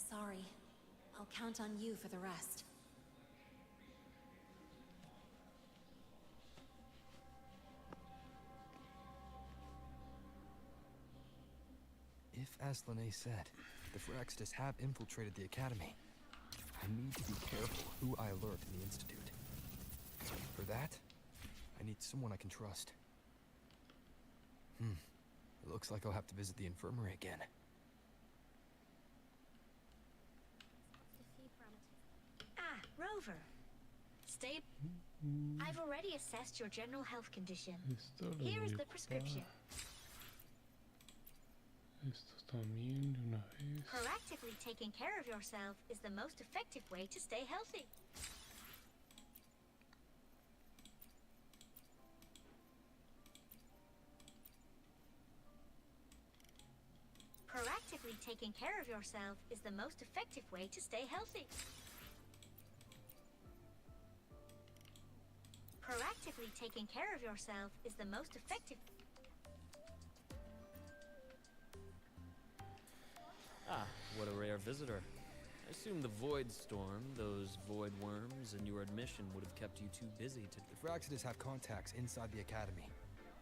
Sorry. I'll count on you for the rest. If, as Lene said, the Phyrexis have infiltrated the Academy, I need to be careful who I alert in the Institute. For that, I need someone I can trust. It looks like I'll have to visit the infirmary again. Ah, Rover. Stay... I've already assessed your general health condition. Here is the prescription. Esto también de una vez. Proactively taking care of yourself is the most effective way to stay healthy. Proactively taking care of yourself is the most effective way to stay healthy. Proactively taking care of yourself is the most effective. Ah, what a rare visitor. I assume the void storm, those void worms, and your admission would have kept you too busy to... The Fraxidas have contacts inside the Academy.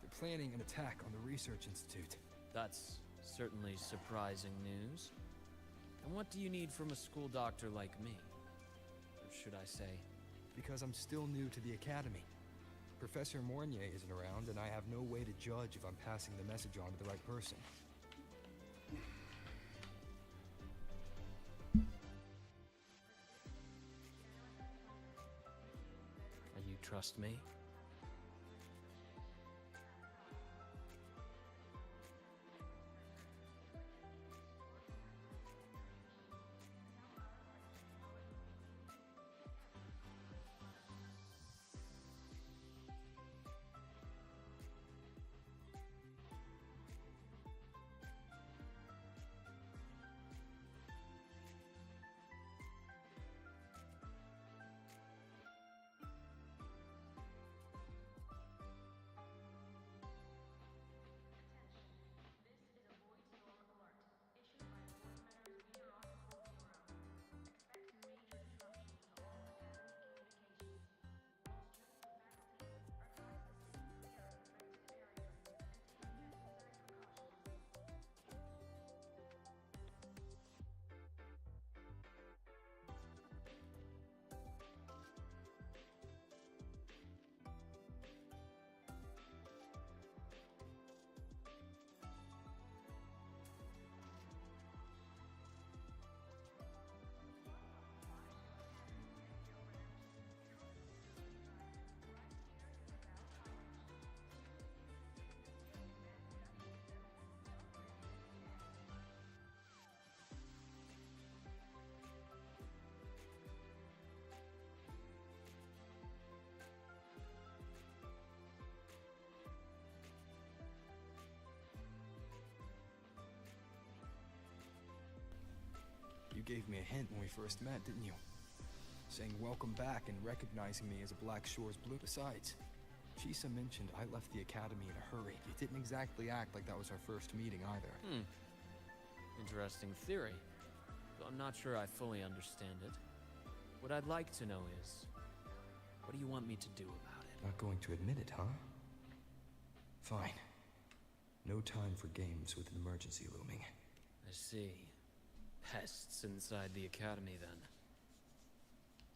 They're planning an attack on the Research Institute. That's certainly surprising news. And what do you need from a school doctor like me? Or should I say... Because I'm still new to the Academy. Professor Mornier isn't around, and I have no way to judge if I'm passing the message on to the right person. And you trust me? You gave me a hint when we first met, didn't you? Saying welcome back and recognizing me as a Black Shore's Blue. Besides, Chisa mentioned I left the Academy in a hurry. You didn't exactly act like that was our first meeting either. Interesting theory. Though I'm not sure I fully understand it. What I'd like to know is, what do you want me to do about it? Not going to admit it, huh? Fine. No time for games with an emergency looming. I see. Pests inside the Academy, then.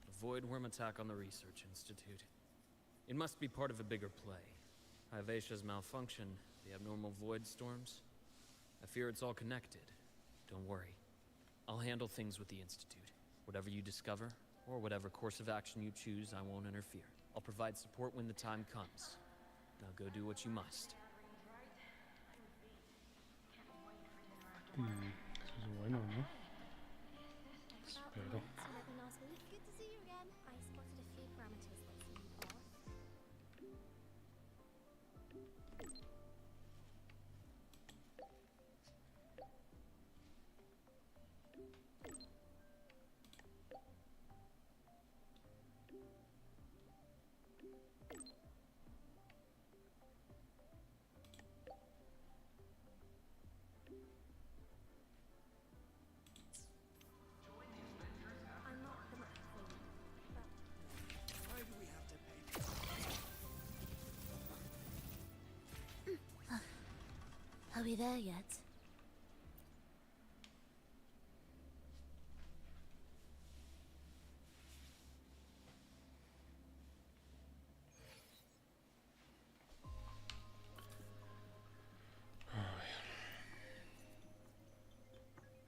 A void worm attack on the Research Institute. It must be part of a bigger play. Hyvatia's malfunction, the abnormal void storms. I fear it's all connected. Don't worry. I'll handle things with the Institute. Whatever you discover, or whatever course of action you choose, I won't interfere. I'll provide support when the time comes. Now go do what you must. Eso es bueno, ¿no? Espero. Good to see you again. I spotted a few parameters that seem off. Are we there yet?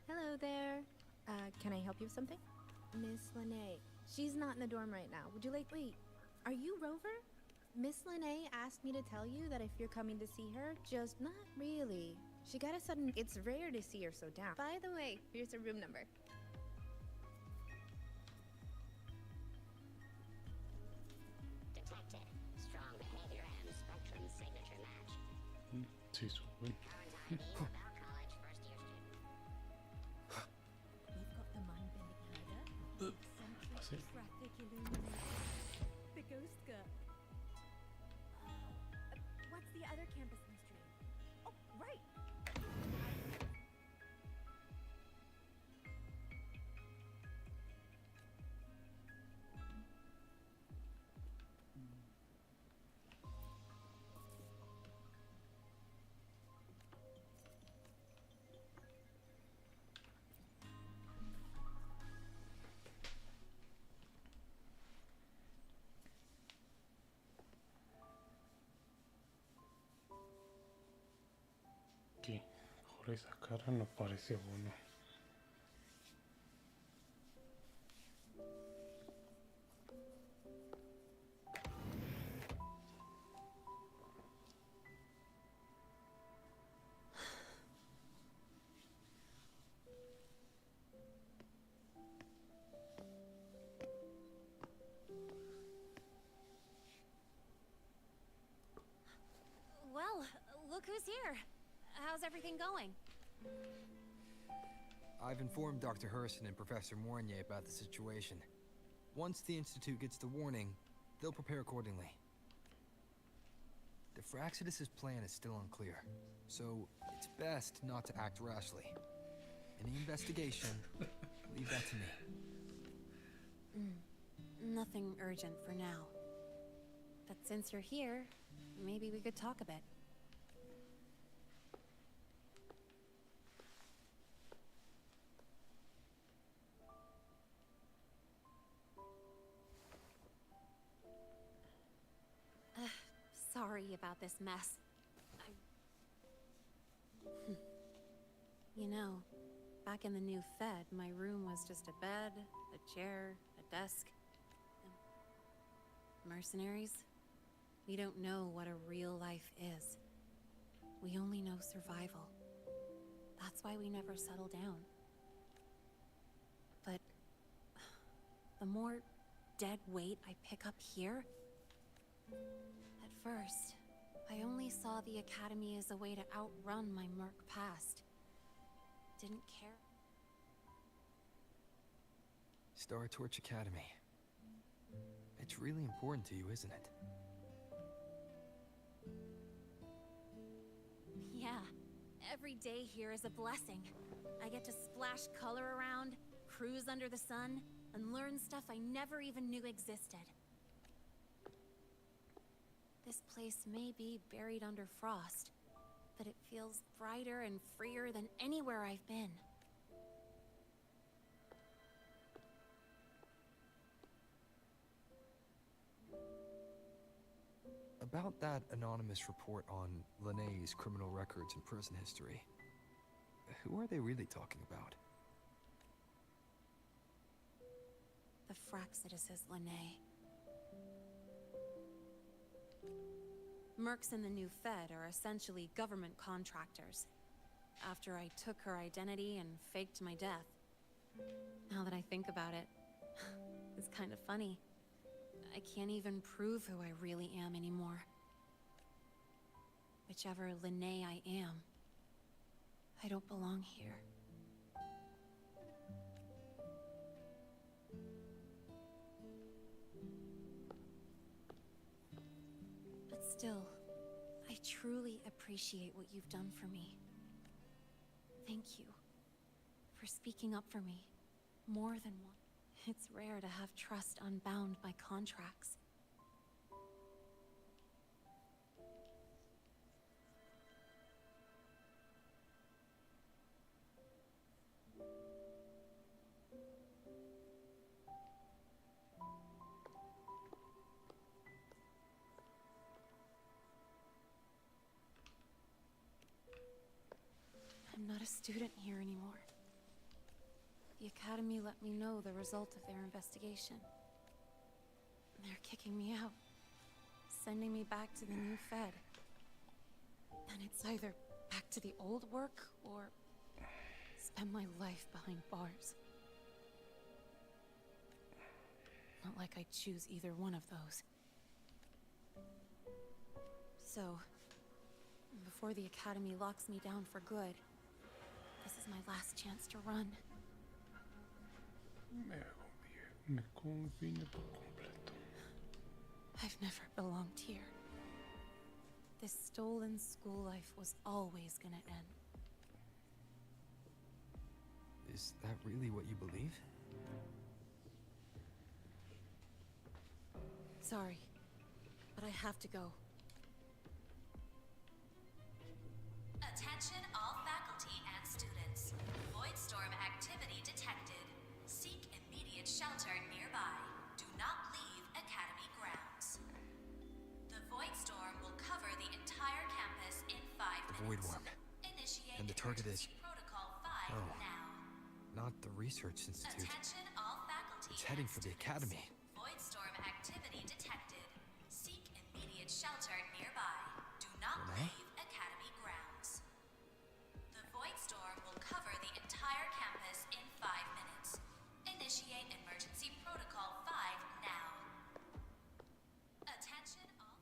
Hello there. Can I help you with something? Miss Lene. She's not in the dorm right now. Would you like... Wait, are you Rover? Miss Lene asked me to tell you that if you're coming to see her, just not really. She got a sudden. It's rare to see her so down. By the way, here's her room number. Detected. Strong behavior and spectrum signature match. Sí, sube. College first year student. We've got the mind-bending herder, Así. eccentric traffic illuminator, the ghost girl. What's the other campus mystery? Oh, right. Aquí, por esa cara no parece bueno. Well, look who's here. How's everything going? I've informed Dr. Hurston and Professor Mornier about the situation. Once the Institute gets the warning, they'll prepare accordingly. The Fraxidus' plan is still unclear, so it's best not to act rashly. Any investigation, leave that to me. Nothing urgent for now. But since you're here, maybe we could talk a bit. Sorry about this mess. You know, back in the new Fed, my room was just a bed, a chair, a desk. Mercenaries? We don't know what a real life is. We only know survival. That's why we never settle down. But the more dead weight I pick up here, at first, I only saw the Academy as a way to outrun my merc past. Didn't care. Star Torch Academy. It's really important to you, isn't it? Yeah, every day here is a blessing. I get to splash color around, cruise under the sun, and learn stuff I never even knew existed. This place may be buried under frost, but it feels brighter and freer than anywhere I've been. About that anonymous report on Linnéa's criminal records and prison history, who are they really talking about? The Fraxidus' Linné. Mercs in the new Fed are essentially government contractors. After I took her identity and faked my death. Now that I think about it, it's kind of funny. I can't even prove who I really am anymore. Whichever Linné I am, I don't belong here. But still, I truly appreciate what you've done for me. Thank you for speaking up for me more than once. It's rare to have trust unbound by contracts. I'm not a student here anymore. The Academy let me know the result of their investigation. They're kicking me out, sending me back to the new Fed. And it's either back to the old work or spend my life behind bars. Not like I choose either one of those. So, before the Academy locks me down for good, this is my last chance to run. Me conviene por completo. I've never belonged here. This stolen school life was always gonna end. Is that really what you believe? Sorry, but I have to go. Attention all faculty and students. Voidstorm activity detected. Seek immediate shelter nearby. Do not leave Academy grounds. The Voidstorm will cover the entire campus in 5 minutes. Void worm. Initiate And the target is... Protocol 5 now. Not the Research Institute. Attention all faculty. It's heading for the Academy. Voidstorm activity detected. Seek immediate shelter nearby. Do not Renee? leave Academy grounds. The Voidstorm will cover the entire campus in 5 minutes. Initiate emergency protocol 5 now. Attention all.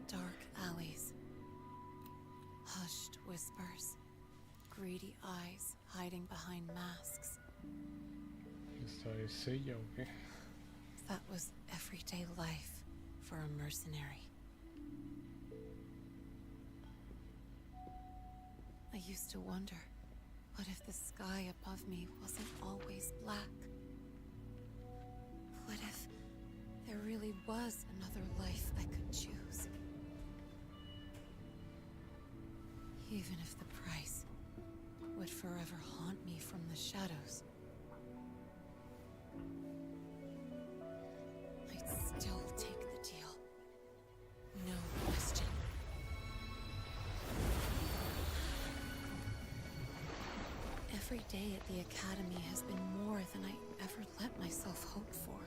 Dark alleys. Hushed whispers. Greedy eyes hiding behind masks. ¿Esta es ella o qué? That was everyday life for a mercenary. I used to wonder, what if the sky above me wasn't always black? What if there really was another life I could choose? Even if the price would forever haunt me from the shadows, I'd still take the deal. No question. Every day at the Academy has been more than I ever let myself hope for.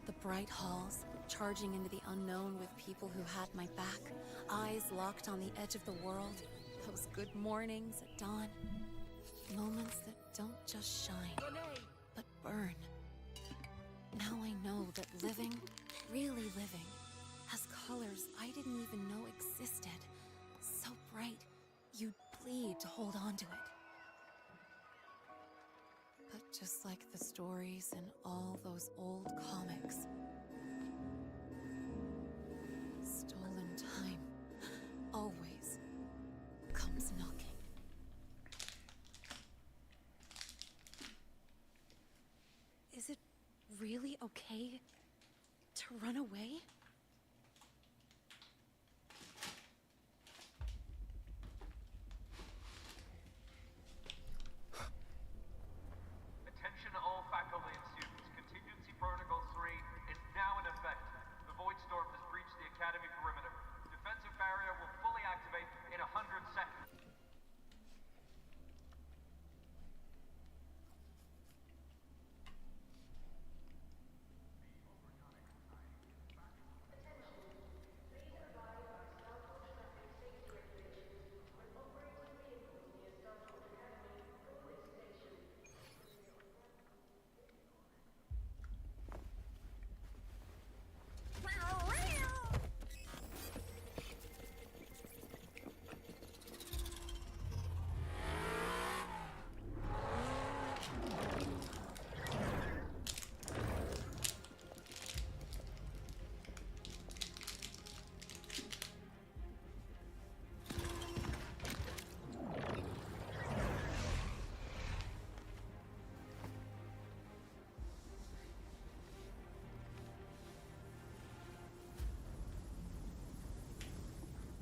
The bright halls, charging into the unknown with people who had my back, eyes locked on the edge of the world, those good mornings at dawn. Moments that don't just shine, but burn. Now I know that living, really living, has colors I didn't even know existed. So bright, you'd bleed to hold on to it. But just like the stories in all those old comics, stolen time always comes knocking. Is it really okay to run away? Attention all faculty and students. Contingency Protocol 3 is now in effect. The Voidstorm has breached the Academy perimeter. Defensive barrier will fully activate in 100 seconds.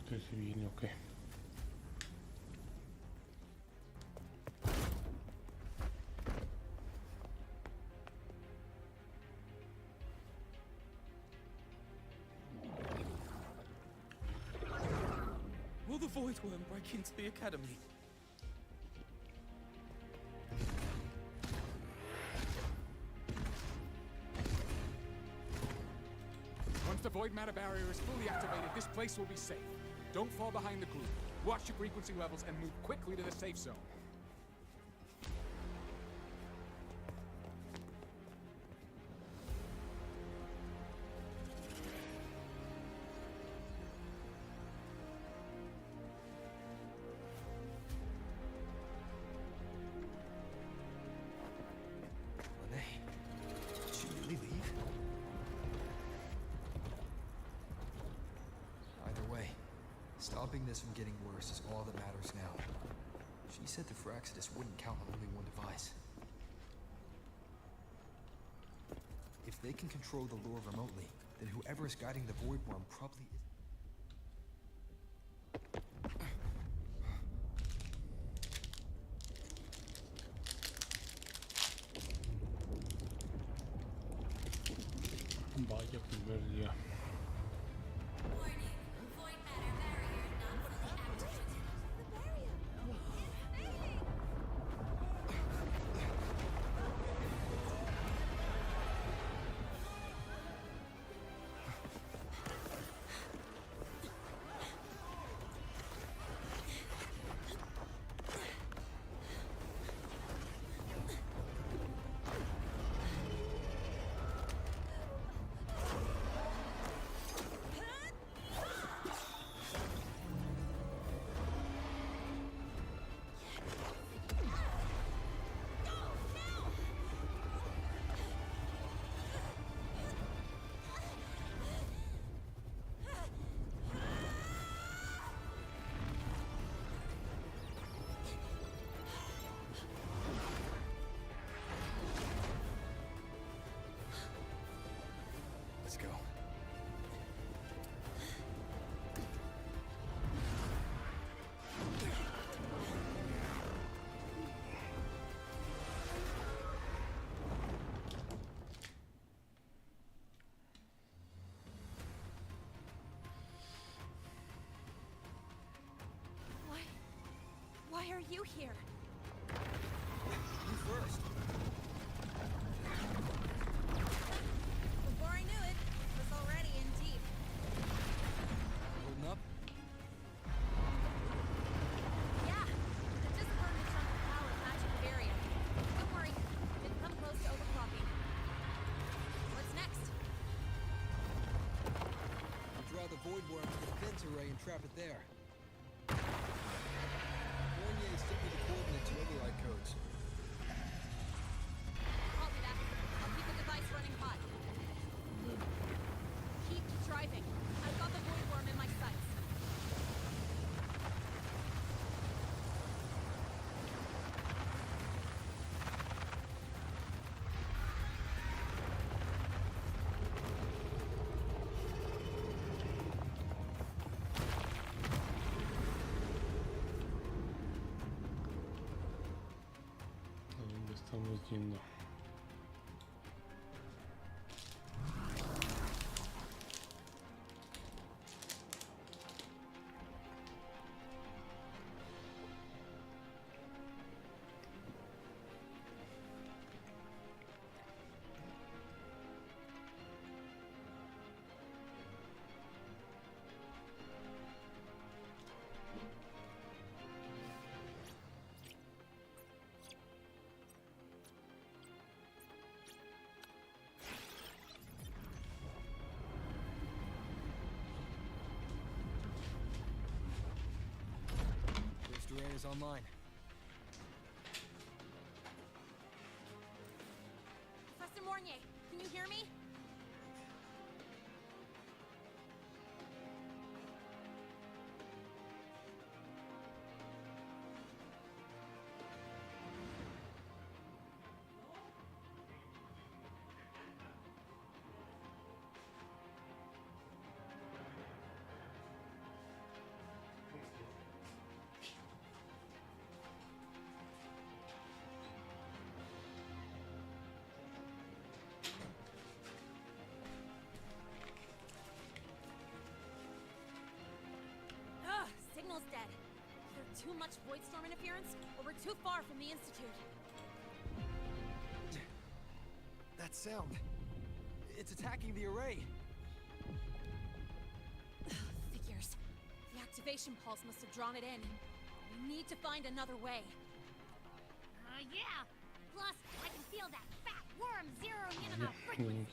Entonces si viene o qué. Will the Voidworm break into the Academy? the void matter barrier is fully activated, this place will be safe. Don't fall behind the group. Watch your frequency levels and move quickly to the safe zone. Lene, did she really leave? Either way, stopping this from getting worse is all that matters now. She said the Fraxidus wouldn't count on only one device. If they can control the lure remotely, then whoever is guiding the Void Worm probably is. Vaya primer día. Let's go. Why are you here? You first. Before I knew it, I was already in deep. Holding up? Yeah, I just burned a chunk of power in magic area. Don't worry, didn't come close to overclocking. What's next? We draw the Void Worm to the defense array and trap it there. Sent me the coordinates and override codes. Copy that. I'll keep the device running hot. Keep driving. I've got the Void Worm in my sights. ¿A dónde estamos yendo? First array is online. Professor Mornier, can you hear me? Signal's dead. Either too much void storm interference, or we're too far from the Institute. That sound. It's attacking the array. activation pulse must have drawn it in. We need to find another way. Yeah. Plus, I can feel that fat worm zeroing in on the frequency.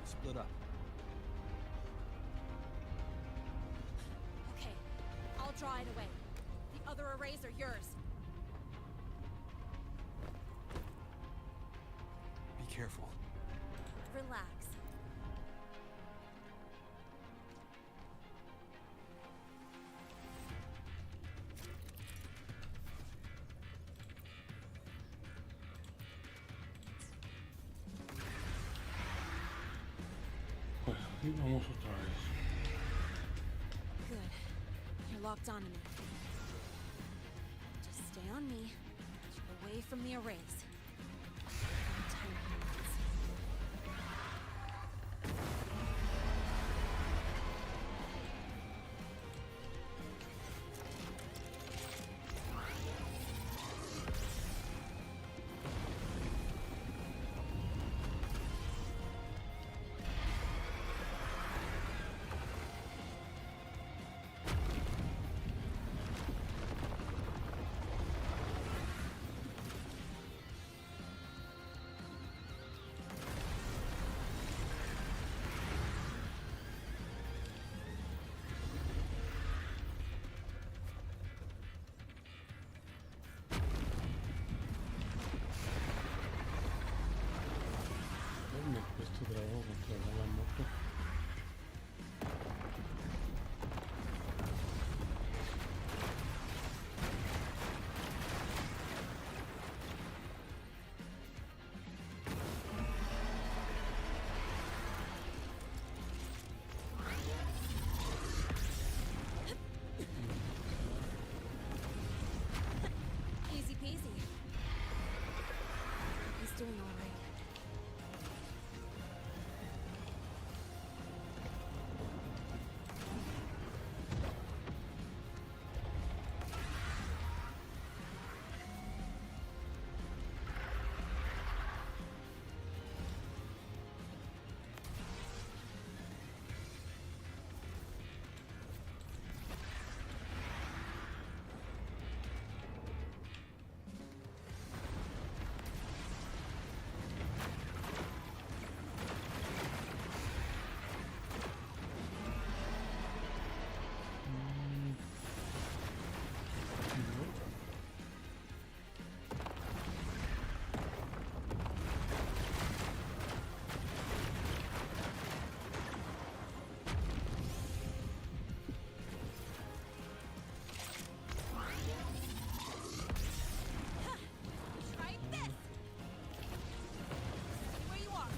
Split up. Okay, I'll draw it away. The other arrays are yours. Be careful. Relax. Pues aquí vamos otra vez. Good. You're locked onto me. Just stay on me. Keep away from the arrays. Tiny hands. Me cuesta trabajo controlar la moto. Easy peasy. He's doing all right. Try this! Where you are.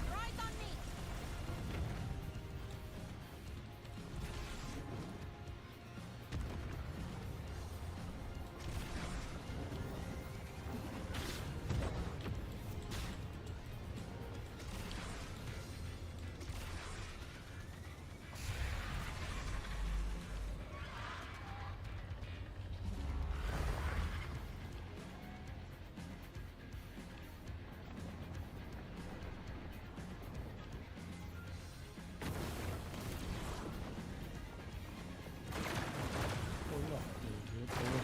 Your eyes on me! Hola, y otra vez.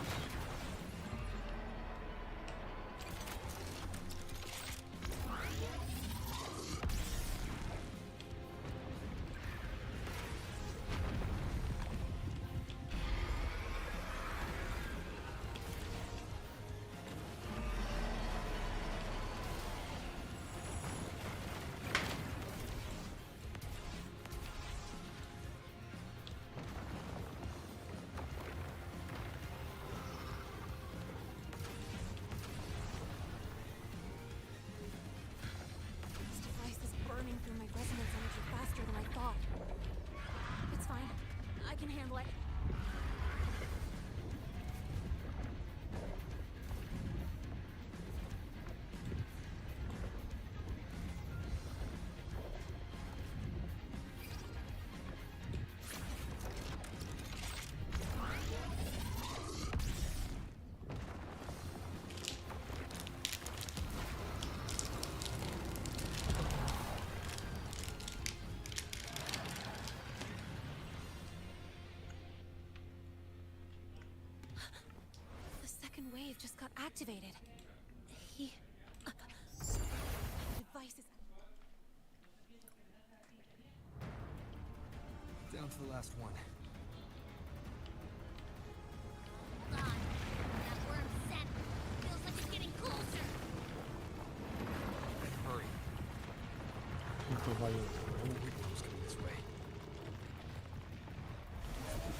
This device is burning through my resonance energy faster than I thought. It's fine. I can handle it. second wave just got activated. He... the device is... Down to the last one. Hold on. That worm scent feels like it's getting closer. Hurry. Who's coming this way?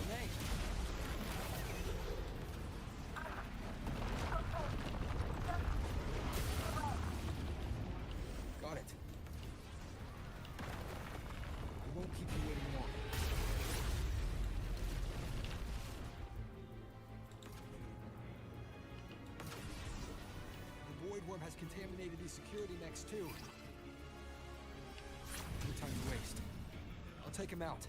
Renee! Got it. I won't keep you waiting long. The void worm has contaminated these security mechs too. No time to waste. I'll take him out.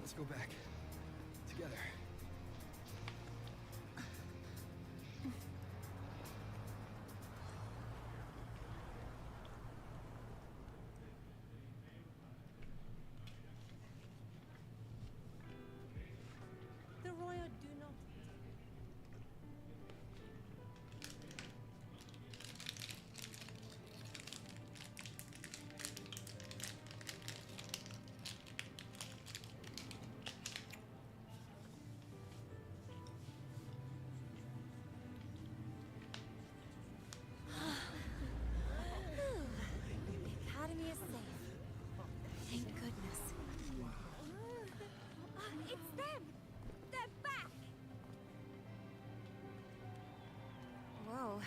Let's go back. Together. The Royal do not. The Academy is safe. Thank goodness. It's them! They're back! Whoa.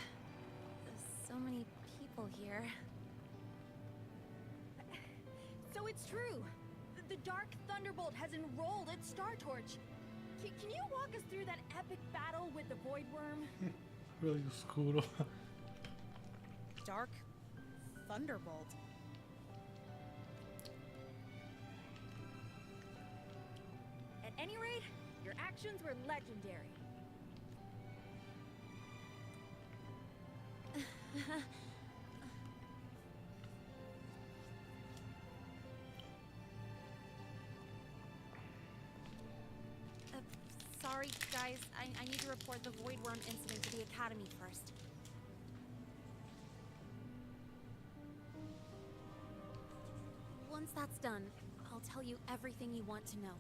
There's so many people here. So it's true. The Dark Thunderbolt has enrolled at Star Torch. Can you walk us through that epic battle with the Void Worm? Really oscuro. Dark Thunderbolt. At any rate, your actions were legendary. Sorry, guys. I need to report the void worm incident to the Academy first. Once that's done, I'll tell you everything you want to know.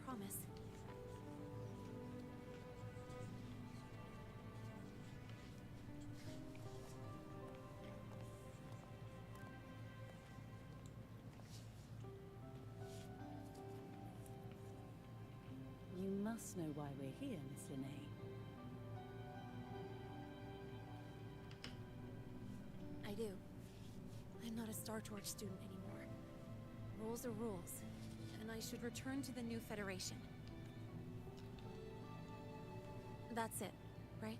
Promise. You must know why we're here, Miss Linnae. I do. I'm not a Star Torch student anymore. Rules are rules, and I should return to the new Federation. That's it, right?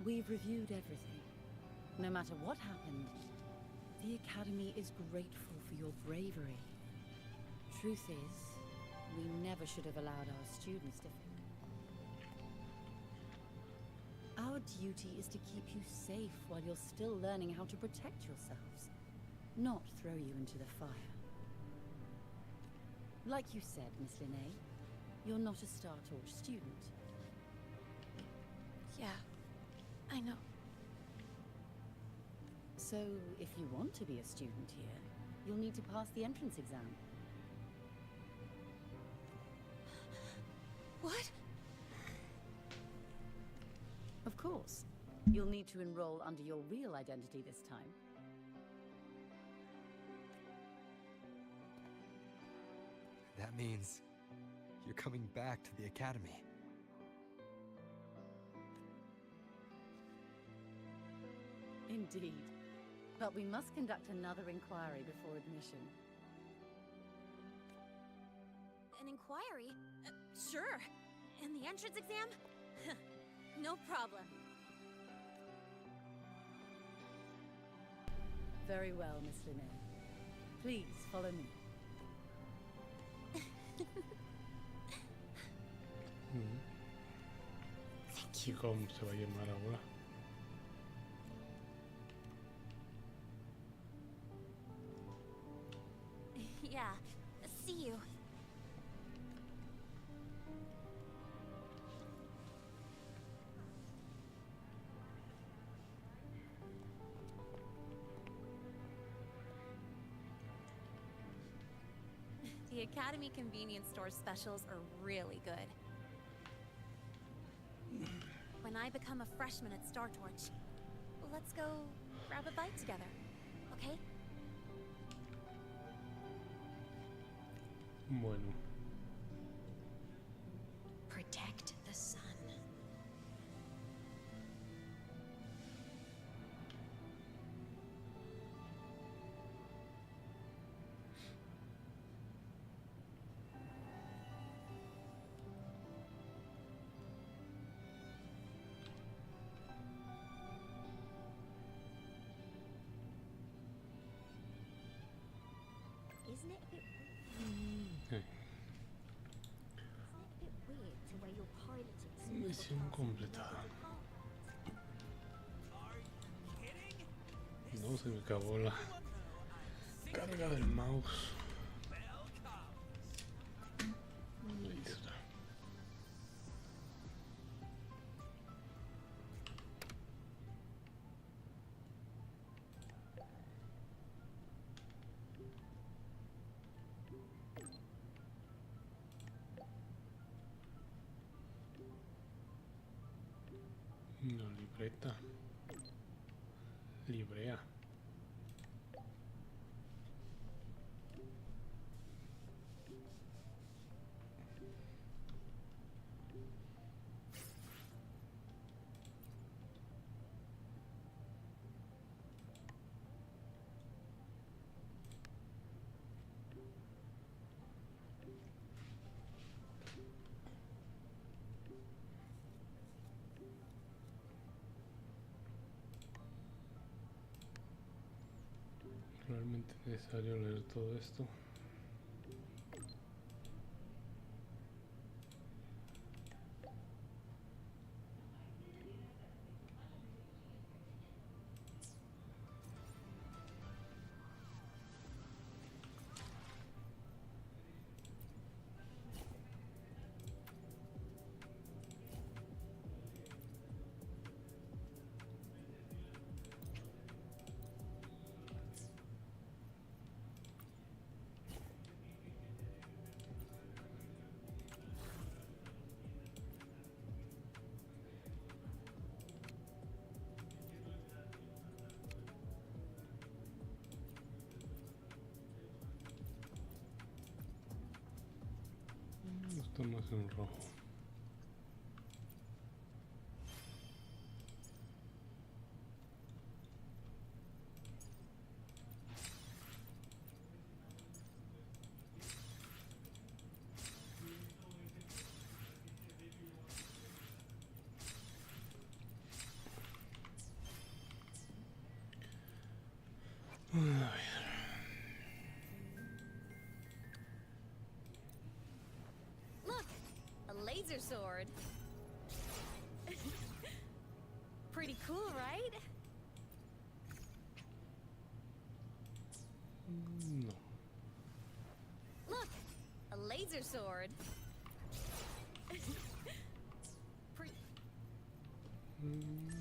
We've reviewed everything. No matter what happened, the Academy is grateful for your bravery. Truth is, we never should have allowed our students to... Our duty is to keep you safe while you're still learning how to protect yourselves, not throw you into the fire. Like you said, Miss Linnae, you're not a Star Torch student. Yeah, I know. So, if you want to be a student here, you'll need to pass the entrance exam. What? Of course. You'll need to enroll under your real identity this time. That means you're coming back to the Academy. Indeed. But we must conduct another inquiry before admission. An inquiry? Sure. And the entrance exam? No problem. Very well, Miss Linnae. Please, follow me. ¿Y cómo se va a llamar ahora? Yeah. See you. The Academy convenience store specials are really good. When I become a freshman at Star Torch, let's go grab a bite together, okay? Bueno. Protect the sun. Isn't it a bit Okay. weird to wear your piloting suit? Misión completada. No, se me acabó la carga del mouse. Ahí está. No, libreta. Librea. Realmente necesario leer todo esto. Esto no es un rojo. A ver. Look! A laser sword. Pretty cool, right? No. Look! A laser sword. Pretty... A ver.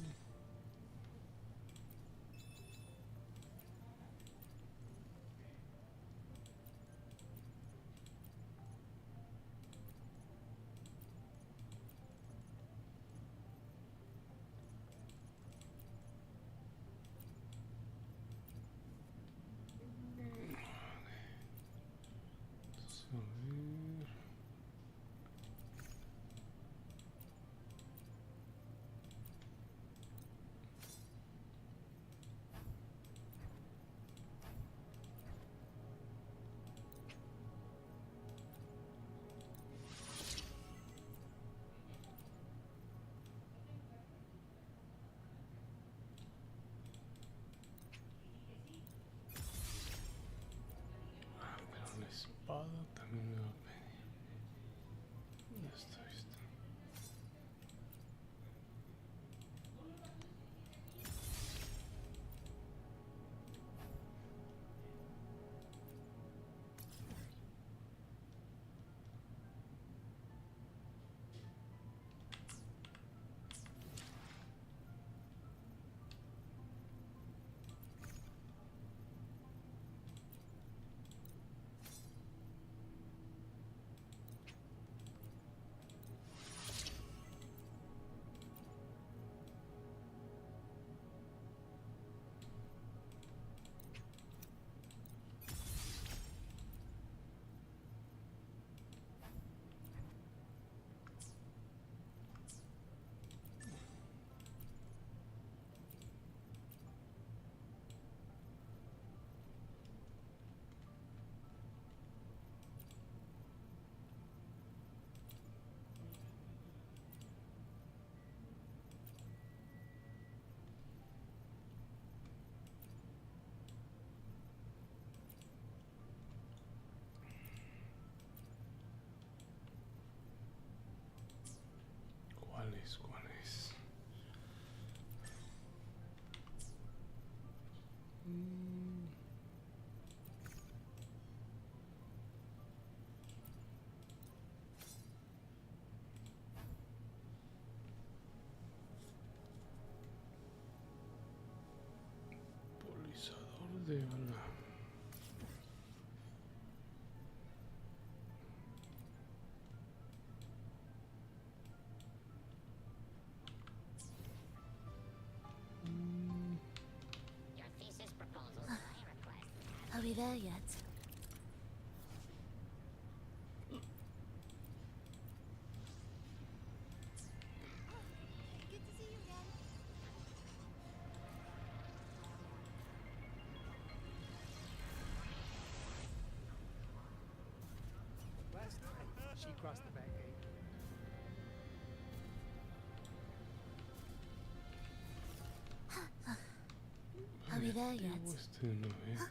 Ah, pero la espada también me va a pedir. Ya está, ya está. ¿Cuál es? ¿Cuál es? Polizador de ala. Your thesis proposals at my request. Are we there yet? Good to see you again. Last night, she crossed the back gate. Are we there yet? Este no es.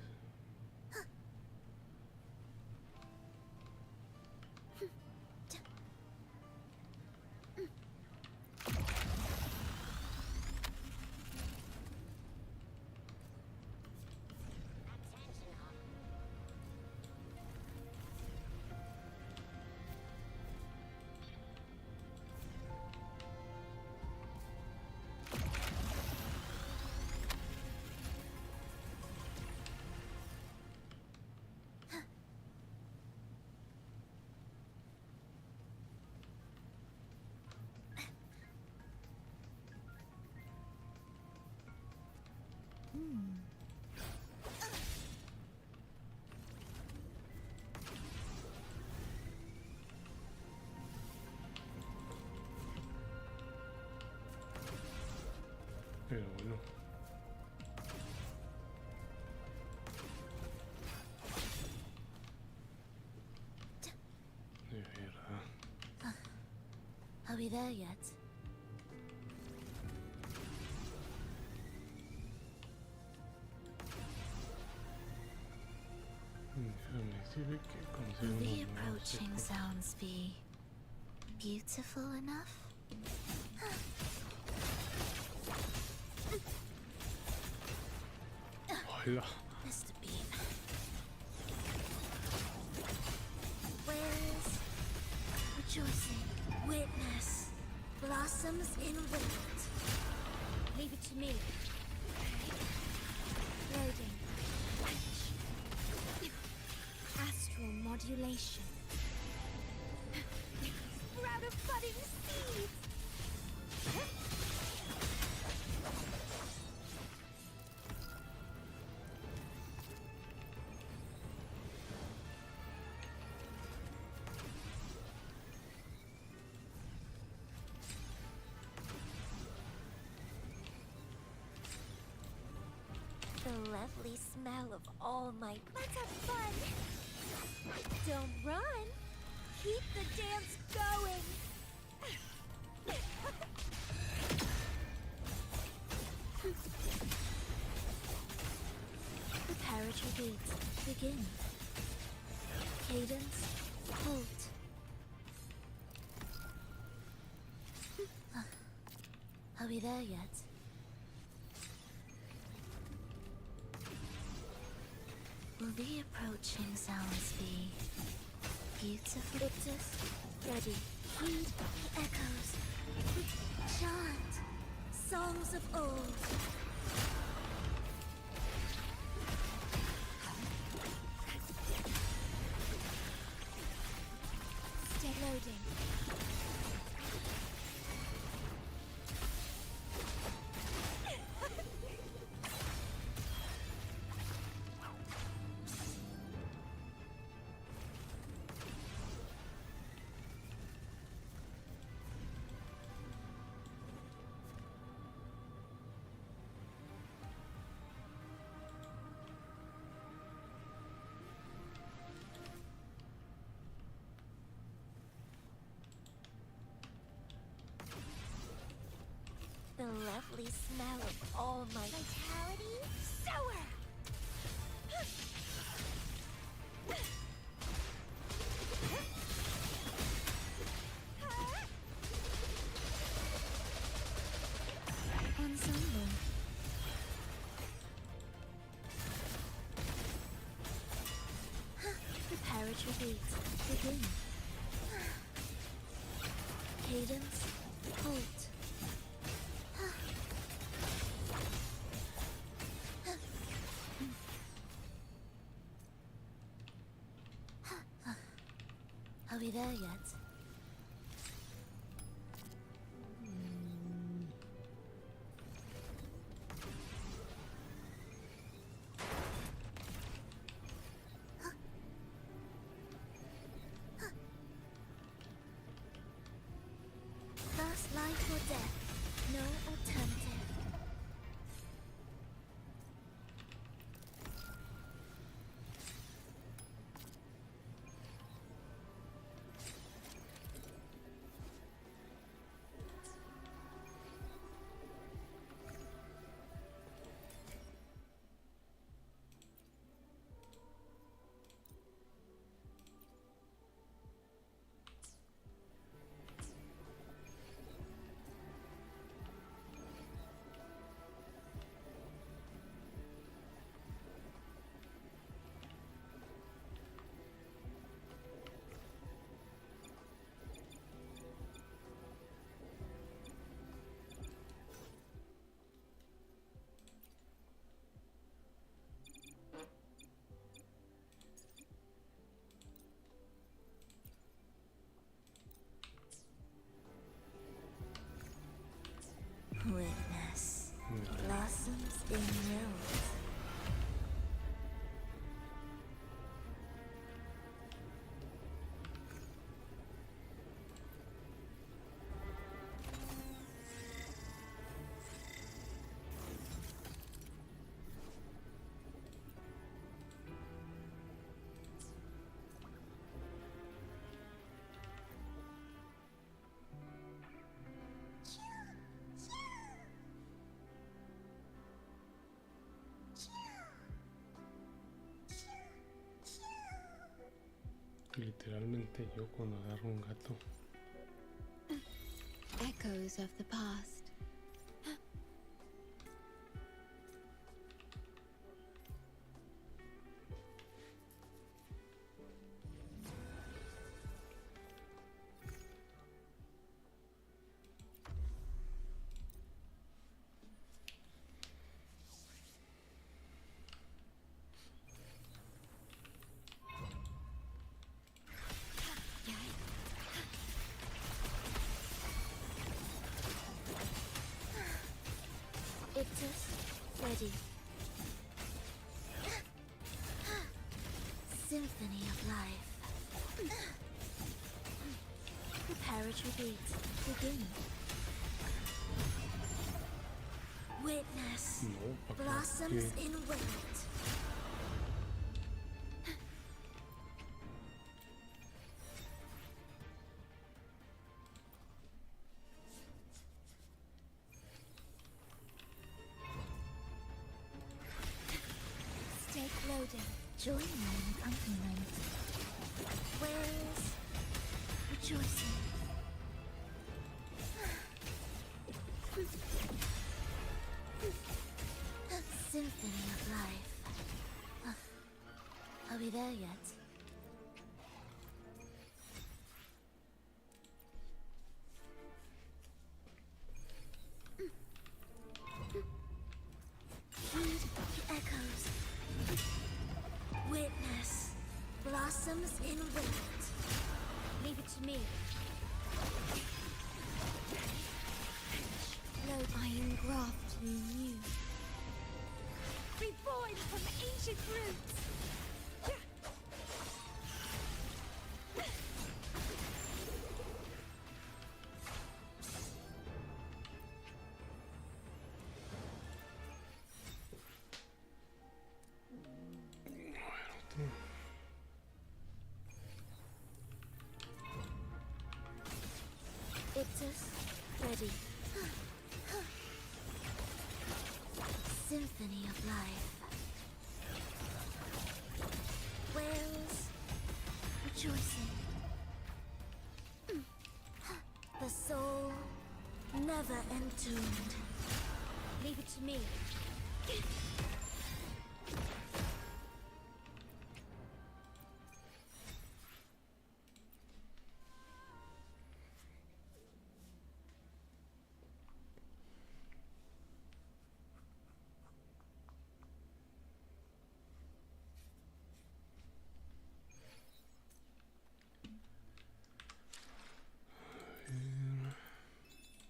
Pero bueno. De verdad. Are we there yet? Déjame decirle que Will the consigo approaching sounds be beautiful enough? Hola. Mr. Bean. Where's rejoicing? Witness. Blossoms in wind. Leave it to me. Loading. Astral modulation. Sprout of budding seeds! The lovely smell of all my... Let's have fun! Don't run! Keep the dance going! Preparatory beats begin. Cadence, halt. Are we there yet? Will the approaching sounds be beautiful? Victus, ready. Heed the echoes. Chant songs of old. Stay loading. The lovely smell of all my vitality. Sour! Ensemble. Preparatory beats begin. Cadence, halt. Are we there yet? First life or death, no alternative. Literalmente yo cuando agarro un gato. Echoes of the past. Ictus, ready. Symphony of life. Prepare a tribute. Begin. Witness. No, Blossoms ¿qué? in wilt. Stake loading. Join me in accompaniment. Where's rejoicing? Symphony of life. Are we there yet? Heed the echoes. Witness. Blossoms in wind. Leave it to me. Load. I engraft you new. Reborn from ancient roots. Ictus, ready. Symphony of life. Whales rejoicing. The soul never entombed. Leave it to me.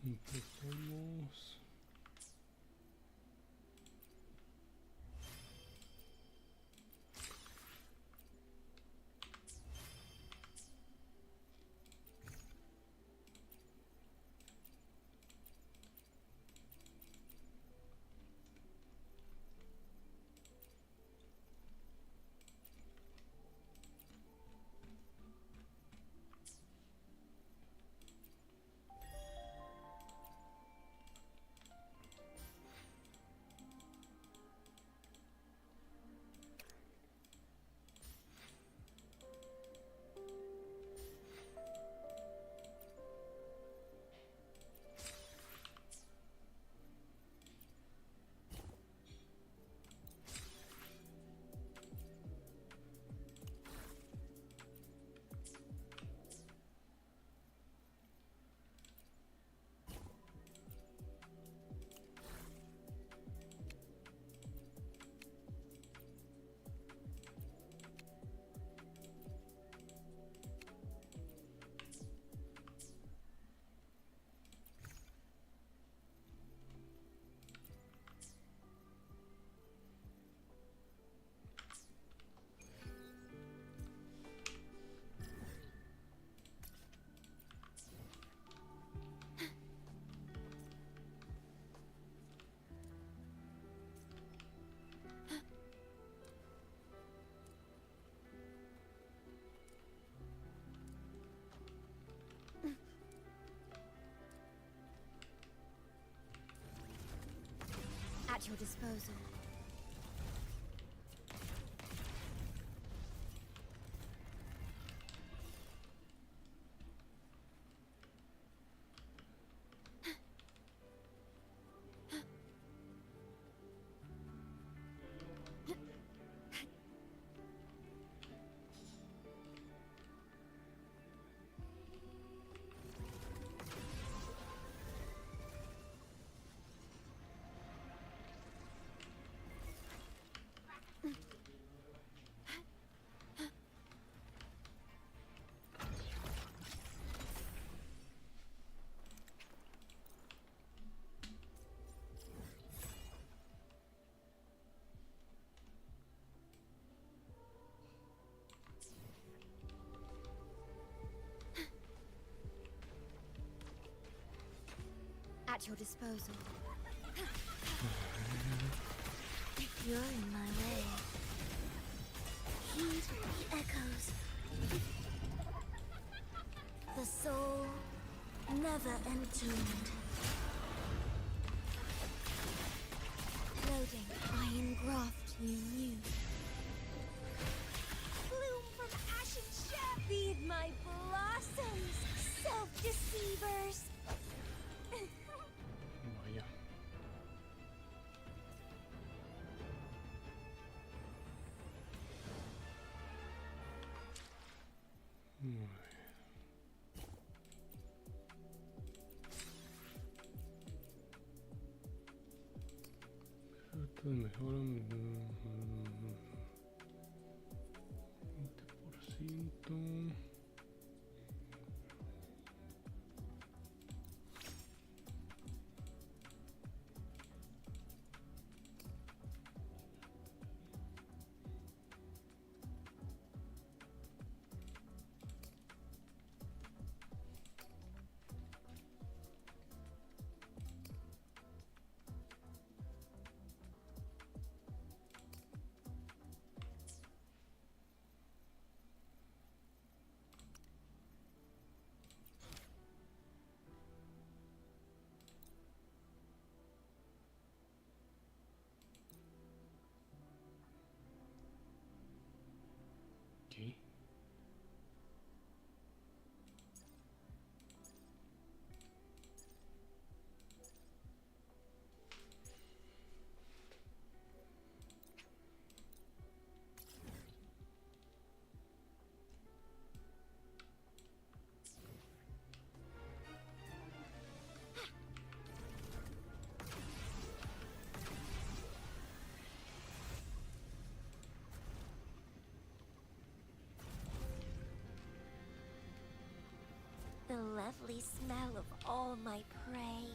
Empezamos. At your disposal. at your disposal. You're in my way. Heed the echoes. The soul never entombed. Loading, I engraft you new. Bloom from ashen shaft. Feed my blossoms, self-deceivers. Vaya. Muy bien. Esto mejora 20%. Okay. The lovely smell of all my prey.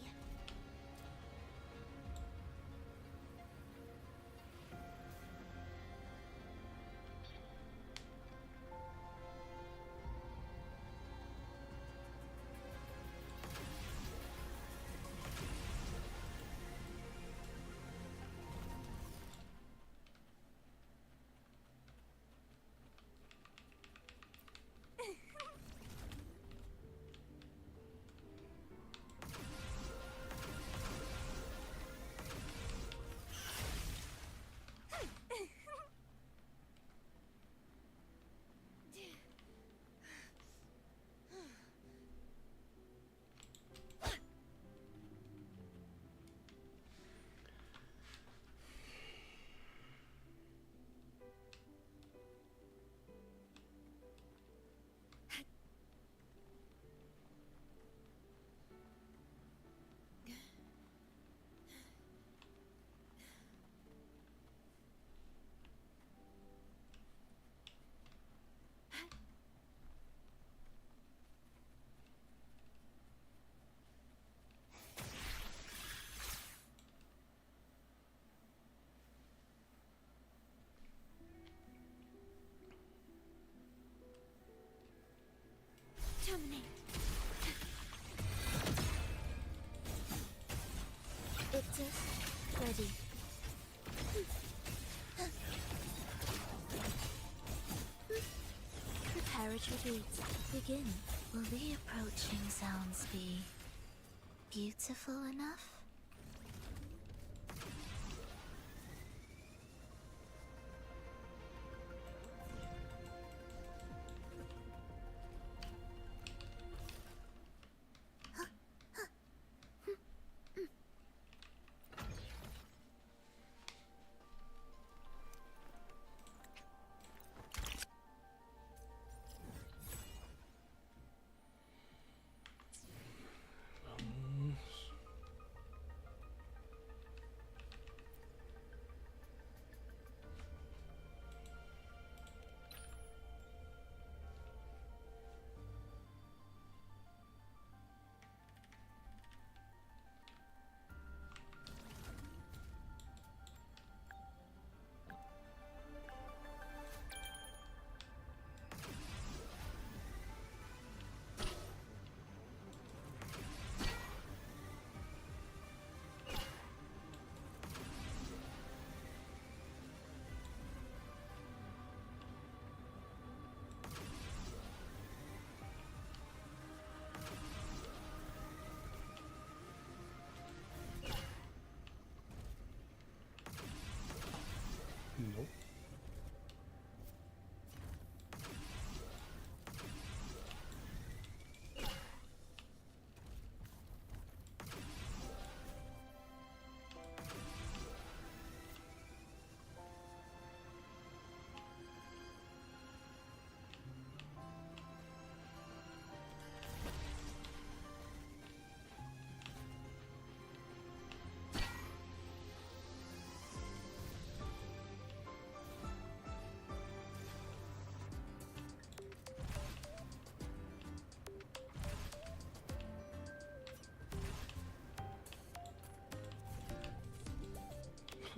Terminate. Ictus, ready. Preparatory beats, begin. Will the approaching sounds be beautiful enough?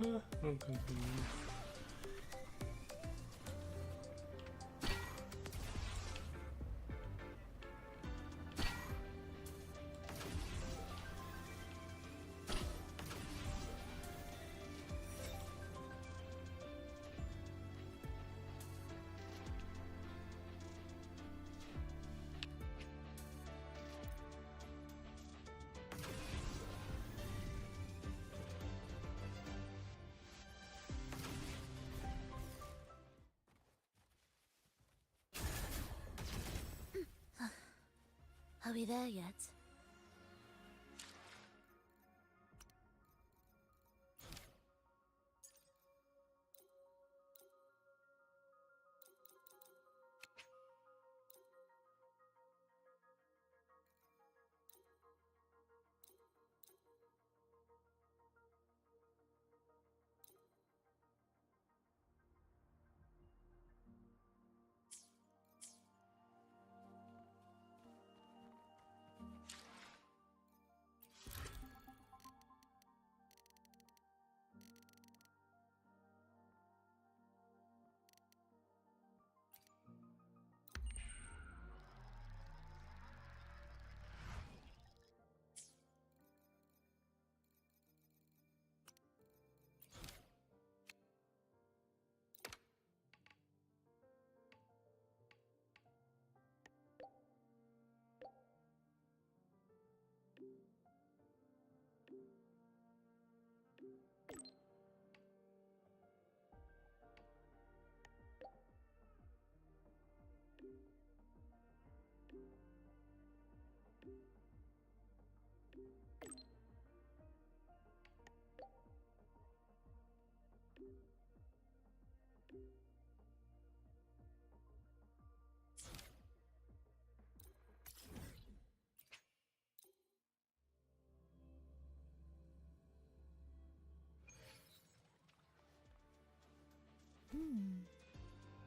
No entendí. Are we there yet?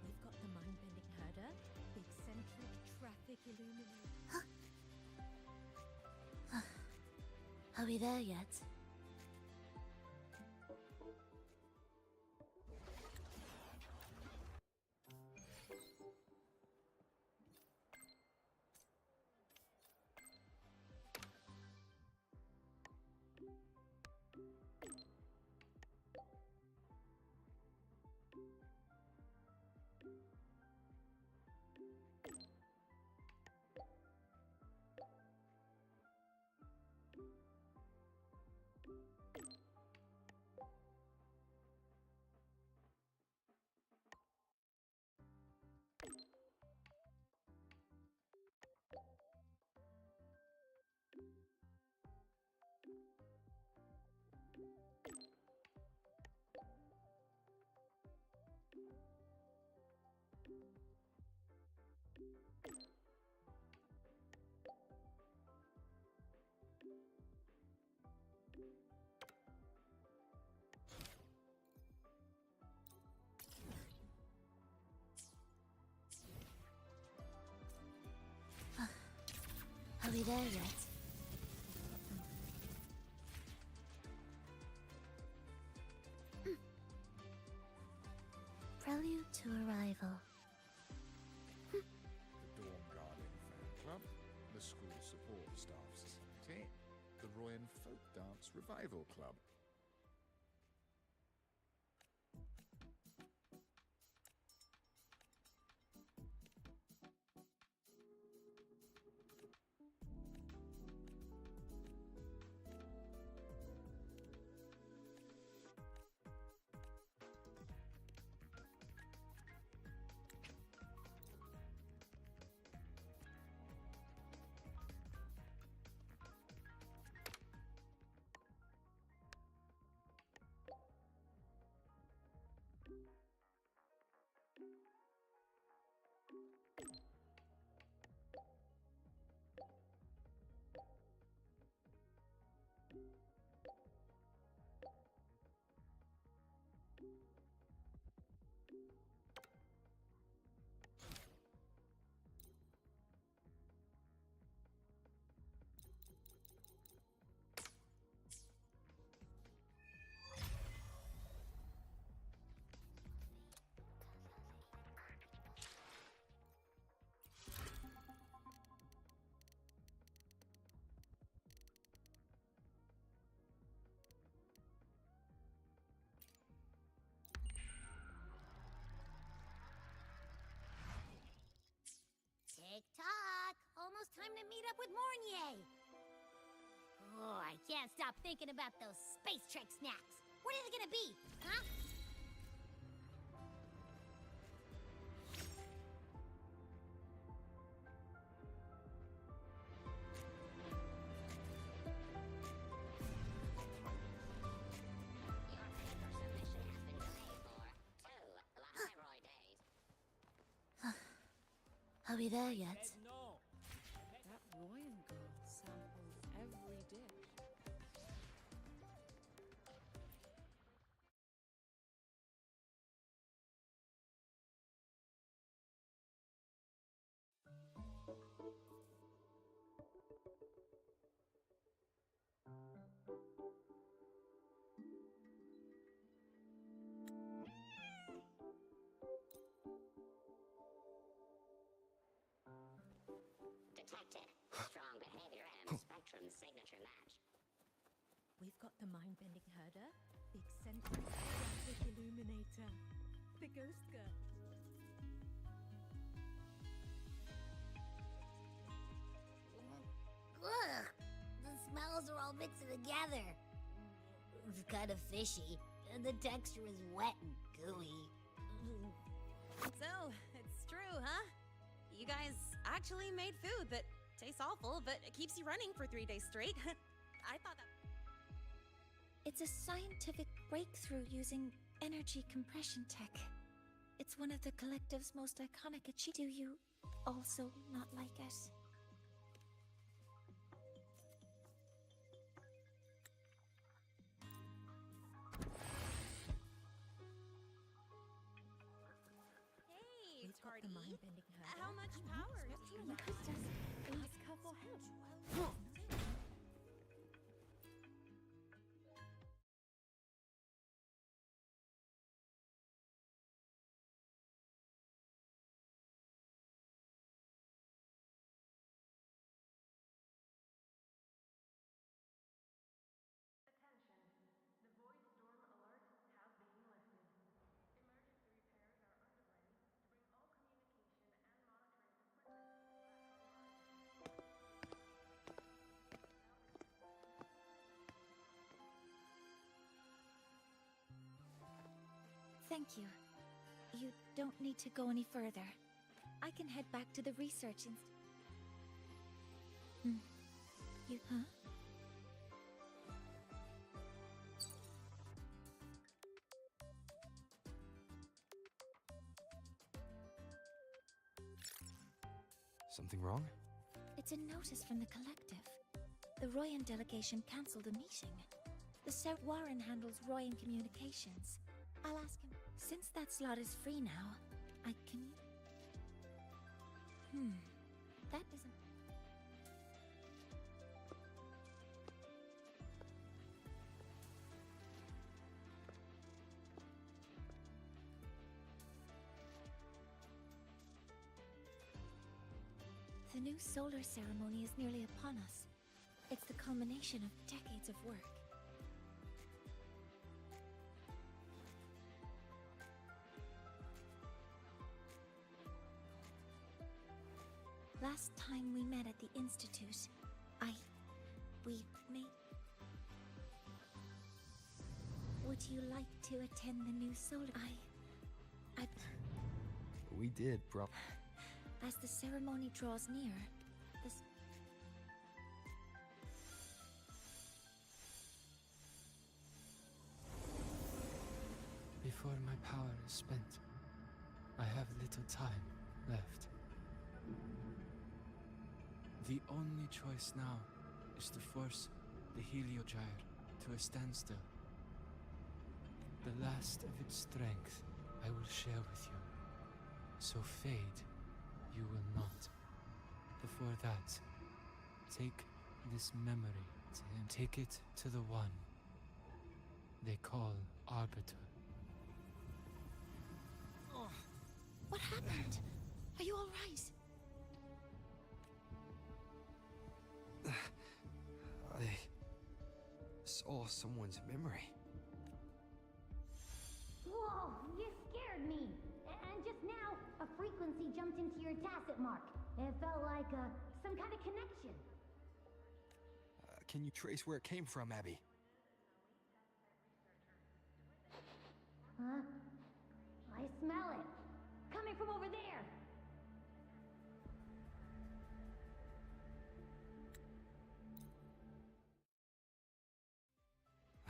We've got the mind-bending herder, eccentric traffic illuminator. Are we there yet? Are we there yet? Prelude to arrival. The Dorm Guardian Fan Club, the School Support Staff Society, the Royan Folk Dance Revival Club. up with Mornier? Oh, I can't stop thinking about those space trek snacks. What are they gonna be, huh? Are we there yet? That Royan girl sampled every dish. Detected. Strong behavior and spectrum signature match. We've got the mind-bending herder, the eccentric graphic illuminator, the ghost girl. Ugh! The smells are all mixed together. It's kind of fishy, and the texture is wet and gooey. So, it's true, huh? You guys actually made food that tastes awful, but it keeps you running for 3 days straight. I thought that... It's a scientific breakthrough using energy compression tech. It's one of the collective's most iconic achievements. Do you also not like it? Hey, We've got Tardy. the mind-bending herder. How much power do you Look have? at us. Ace couple help. Attention. The void storm alert has been lifted. Emergency repairs are underway to bring all communication and monitoring equipment back online. Thank you. You don't need to go any further. I can head back to the research You, huh? Something wrong? It's a notice from the collective. The Royan delegation cancelled a meeting. The Sir Warren handles Royan communications. I'll ask him. Since that slot is free now, I can... That isn't... The new solar ceremony is nearly upon us. It's the culmination of decades of work. Last time we met at the Institute, we made... Would you like to attend the new solar... We did, bro. As the ceremony draws near, Before my power is spent, I have little time left. The only choice now is to force the Heliogyre to a standstill. The last of its strength I will share with you. So fade you will not. Before that, take this memory to him. Take it to the one they call Arbiter. Oh, what happened? Are you all right? I saw someone's memory. Whoa, you scared me. And just now, a frequency jumped into your tacit mark. It felt like some kind of connection. Can you trace where it came from, Abby? Huh? I smell it. Coming from over there.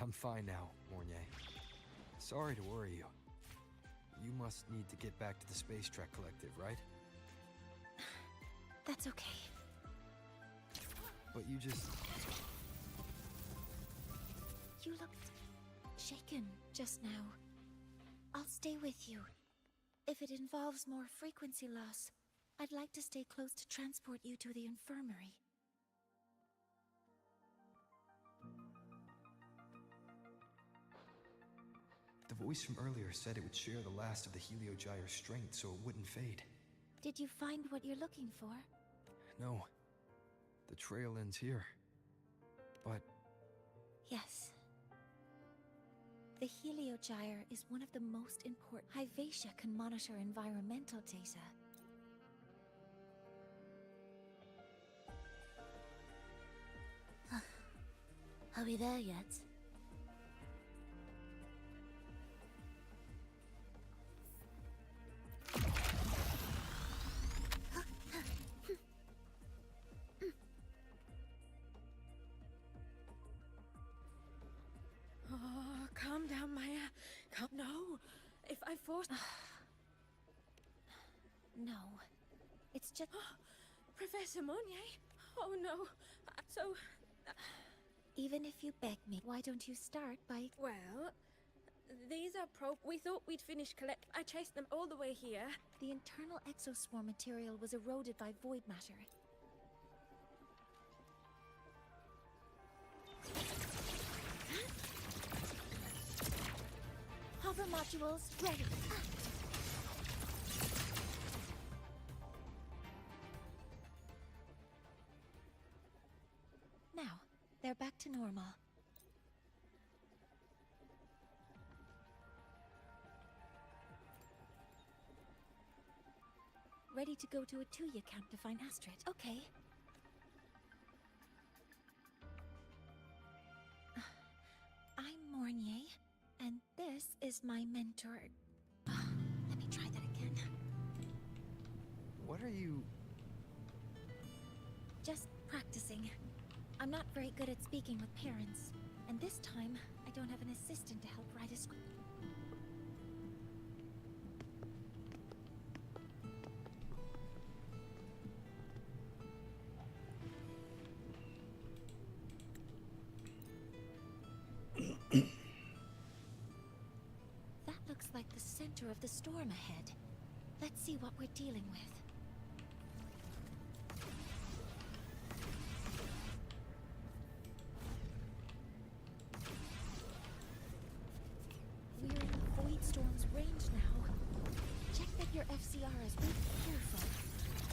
I'm fine now, Mornier. Sorry to worry you. You must need to get back to the Space Trek Collective, right? That's okay. But you just... You looked shaken just now. I'll stay with you. If it involves more frequency loss, I'd like to stay close to transport you to the infirmary. The voice from earlier said it would share the last of the Heliogyre's strength so it wouldn't fade. Did you find what you're looking for? No. The trail ends here. But... Yes. The Heliogyre is one of the most important. Hyvatia can monitor environmental data. Are we there yet? Oh, calm down, Maya. Calm. No. If I force... No. It's just... Professor Monnier? Oh, no. So... Even if you beg me, why don't you start by... Well... These are we thought we'd finish collect... I chased them all the way here. The internal exoswarm material was eroded by void matter. Hover modules ready. Now, they're back to normal. Ready to go to a Tuya camp to find Astrid. Okay. I'm Mornier, and this is my mentor. Let me try that again. What are you... Just practicing. I'm not very good at speaking with parents, and this time, I don't have an assistant to help write a script. That looks like the center of the storm ahead. Let's see what we're dealing with. We're in the Void Storm's range now. Check that your FCR is really careful.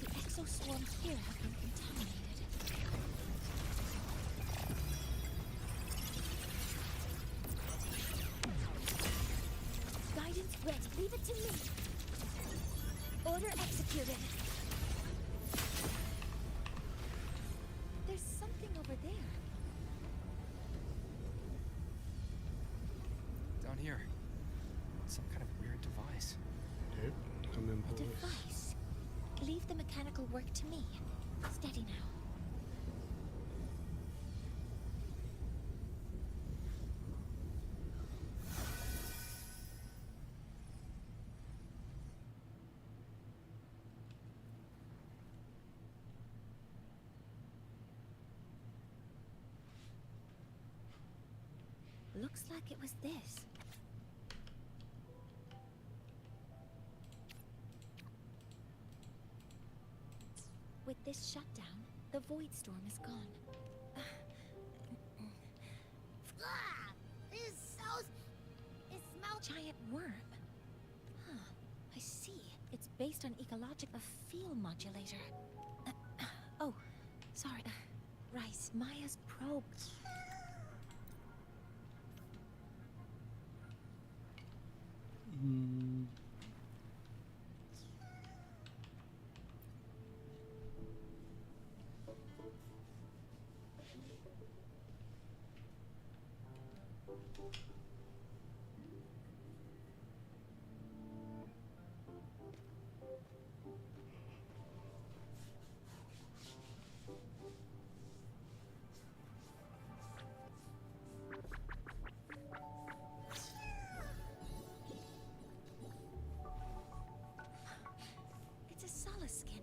The exoswarms here have been contaminated. Guidance ready. Leave it to me. Order executed. There's something over there. Down here. Some kind of weird device. A device. Leave the mechanical work to me. Steady now. Looks like it was this. With this shutdown, the Void Storm is gone. This is so... It smells... Giant worm. Huh. I see. It's based on ecological field modulator. Oh, sorry. Rice. Maya's probe. It's a solace skin.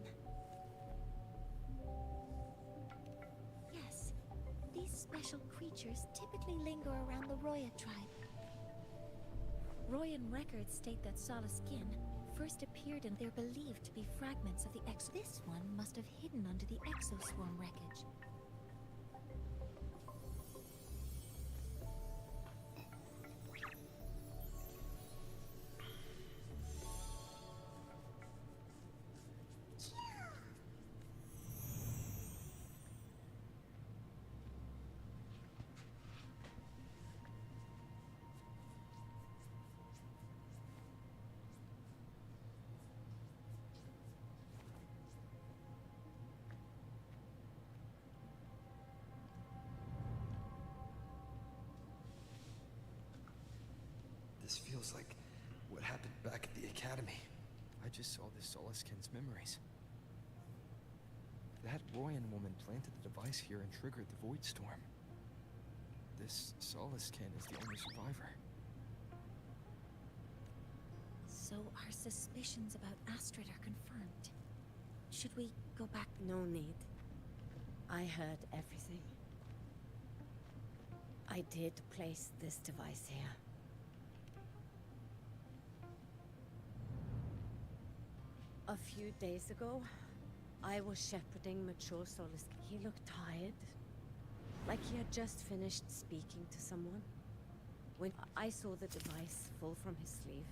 Yes, these special creatures typically linger around the Roya tribe. Royan records state that solace skin first appeared and they're believed to be fragments of the This one must have hidden under the exoswarm wreckage. This feels like what happened back at the academy. I just saw this Solaskin's memories. That Royan woman planted the device here and triggered the Void Storm. This Solaskin is the only survivor. So our suspicions about Astrid are confirmed. Should we go back? No need. I heard everything. I did place this device here. A few days ago, I was shepherding mature Solis. He looked tired, like he had just finished speaking to someone, when I saw the device fall from his sleeve.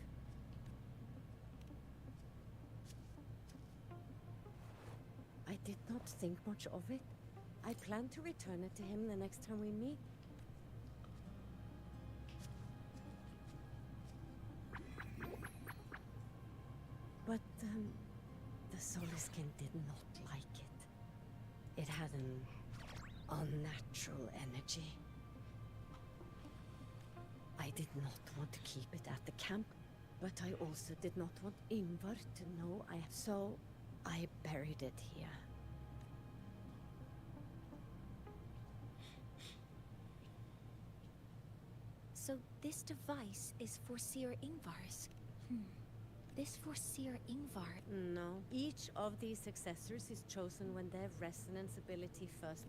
I did not think much of it. I plan to return it to him the next time we meet. But, the Soliskin did not like it. It had an unnatural energy. I did not want to keep it at the camp, but I also did not want Ingvar to know so I buried it here. So this device is for Seer Ingvar's. This for Seer Ingvar. No. Each of these successors is chosen when their resonance ability first.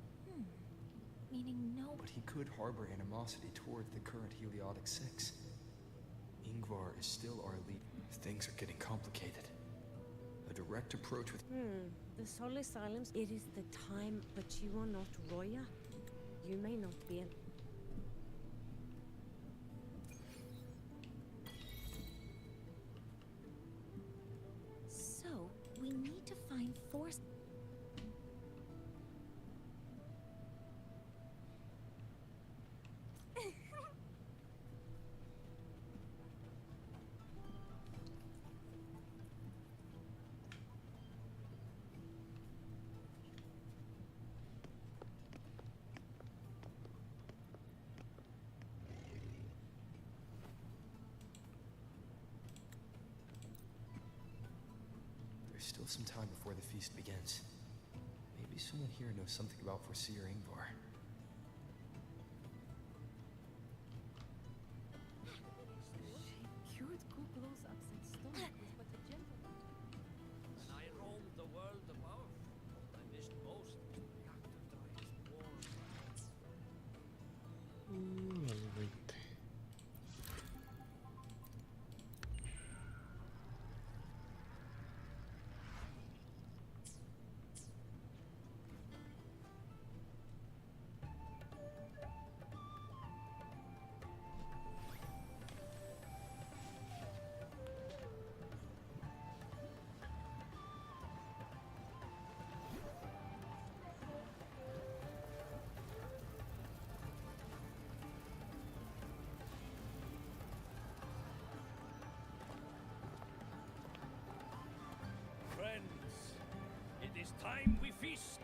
Meaning no. But he could harbor animosity toward the current Heliotic Six. Ingvar is still our lead. Things are getting complicated. A direct approach with... The Solis Islands. It is the time, but you are not Roya. You may not be an... So, we need to find force. There's still some time before the feast begins. Maybe someone here knows something about Foreseer Ingvar. She cured Kuklow's absent stomach with but a gentle. When I roamed the world above, what I missed most was the reactor drive's warm. Al 20. Friends, it is time we feast.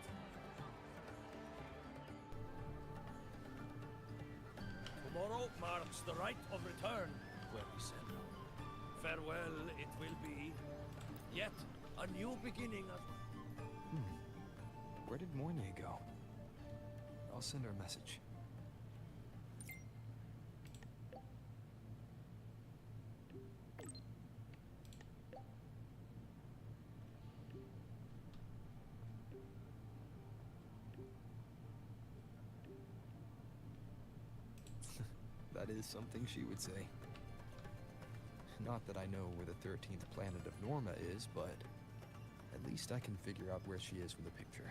Tomorrow marks the rite of return, where we said. Farewell it will be. Yet a new beginning of... Where did Moyne go? I'll send her a message. That is something she would say. Not that I know where the 13th planet of Norma is, but at least I can figure out where she is with a picture.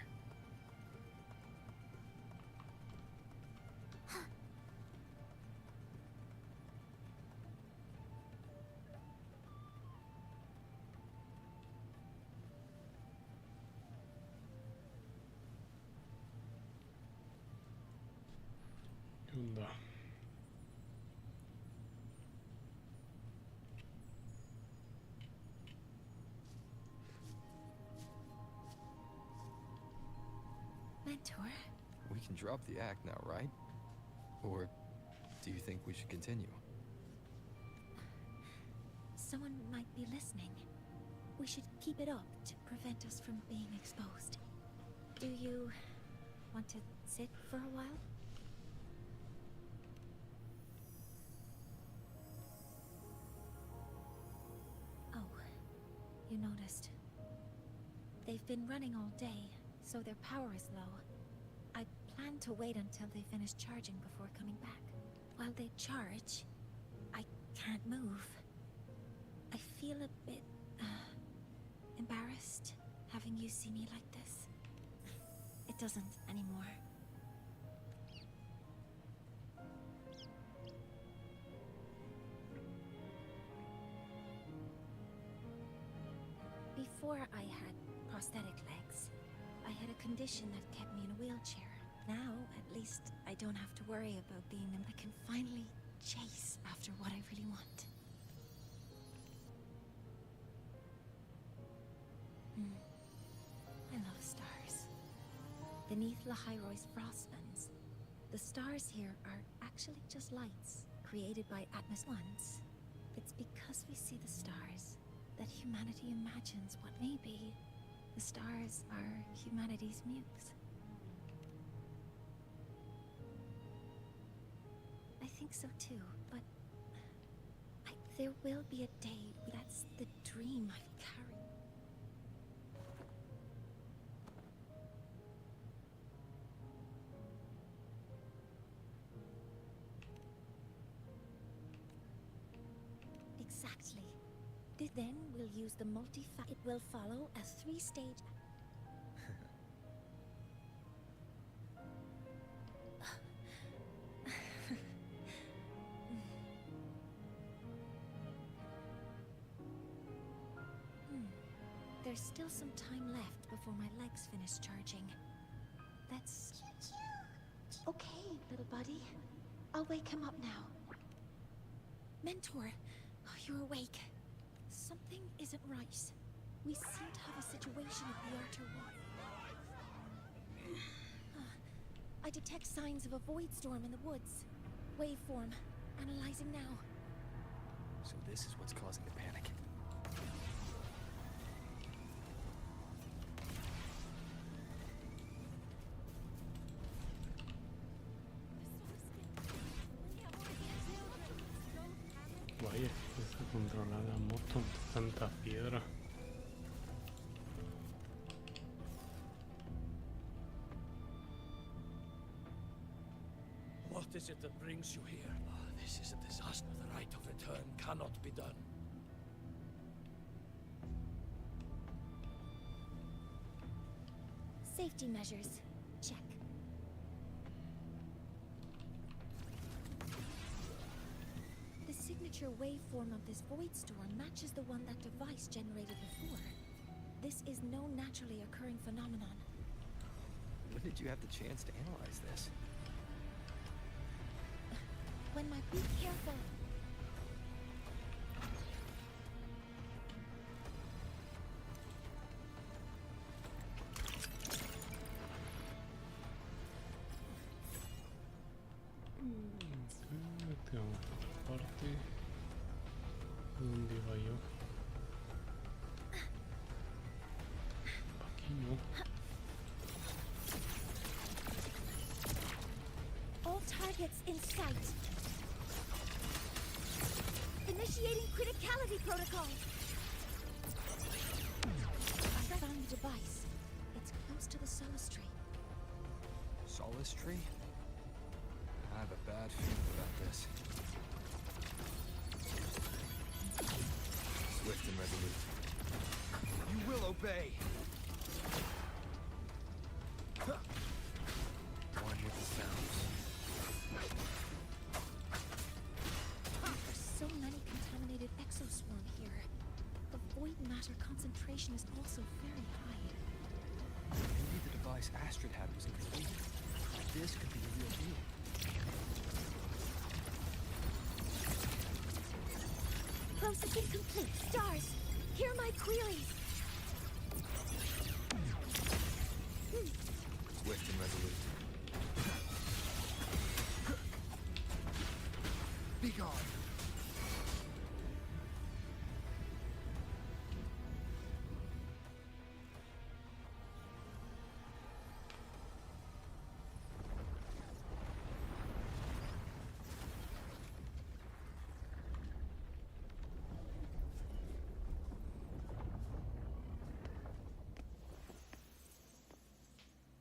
¿Qué onda? Mentor? We can drop the act now, right? Or do you think we should continue? Someone might be listening. We should keep it up to prevent us from being exposed. Do you want to sit for a while? Oh, you noticed. They've been running all day, so their power is low. I plan to wait until they finish charging before coming back. While they charge, I can't move. I feel a bit, embarrassed having you see me like this. It doesn't anymore. Before I had prosthetic legs, I had a condition that kept me in a wheelchair. Now, at least, I don't have to worry about being I can finally chase after what I really want. I love stars. Beneath Lahairoy's frostlands, the stars here are actually just lights created by Atmos once. It's because we see the stars that humanity imagines what may be. The stars are humanity's muse. I think so too, but there will be a day. That's the dream I've carried. Exactly. Then we'll use the It will follow a 3-stage... There's still some time left before my legs finish charging. That's... Okay, little buddy. I'll wake him up now. Mentor, you're awake. Something isn't right. We seem to have a situation at the outer wall. I detect signs of a void storm in the woods. Waveform. Analyzing now. So this is what's causing the panic. Vaya, esa controlada moto, tanta piedra. What is it that brings you here? This is a disaster. The rite of return cannot be done. Safety measures. Check. The signature waveform of this void storm matches the one that device generated before. This is no naturally occurring phenomenon. When did you have the chance to analyze this? When my... Be careful! Vamos por esta parte. ¿Dónde iba yo? Aquí no. All targets in sight. Initiating criticality protocol. I found the device. It's close to the solace tree. Solace tree? I have a bad feeling about this. Swift and resolute. You will obey! One with the sounds. There's so many contaminated exoswarm here. The void matter concentration is also very high. Maybe the device Astrid had was incomplete. This could be the real deal. Processing complete. Stars, hear my queries. Swift and resolute. Be gone!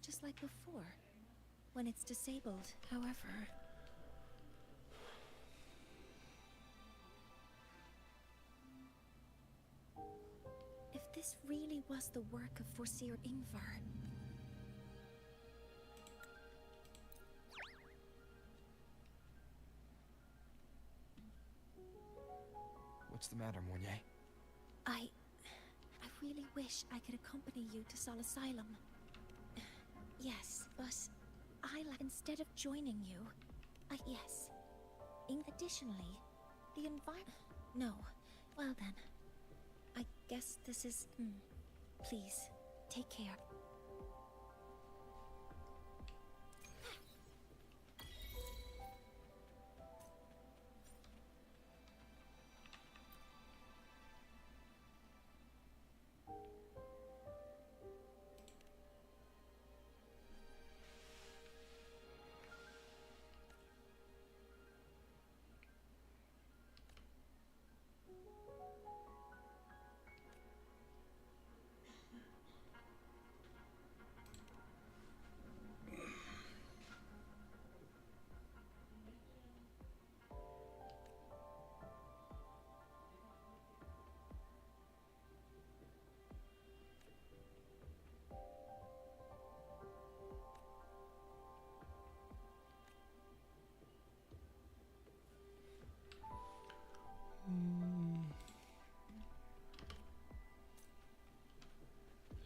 Just like before, when it's disabled, however. If this really was the work of Forseer Ingvar. What's the matter, Mornier? I really wish I could accompany you to Sol Asylum. Yes, but instead of joining you, yes. Additionally, the environment. No. Well then, I guess this is. Please, take care.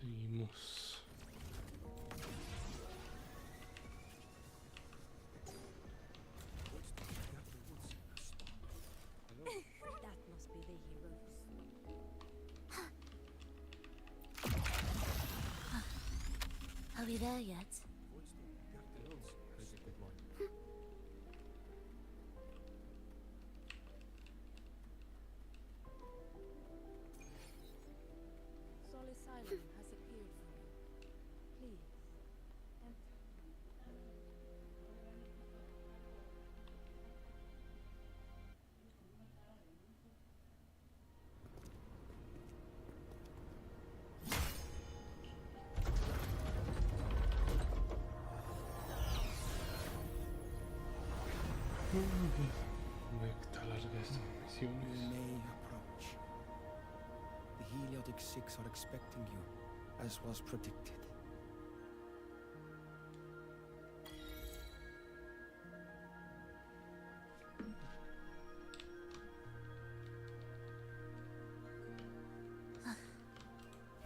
Seguimos. That must be the heroes. Are we there yet? Sol Asylum has appeared for you. Please, enter. Conecta largas misiones. You may approach. The Heliotic Six are expecting you, as was predicted.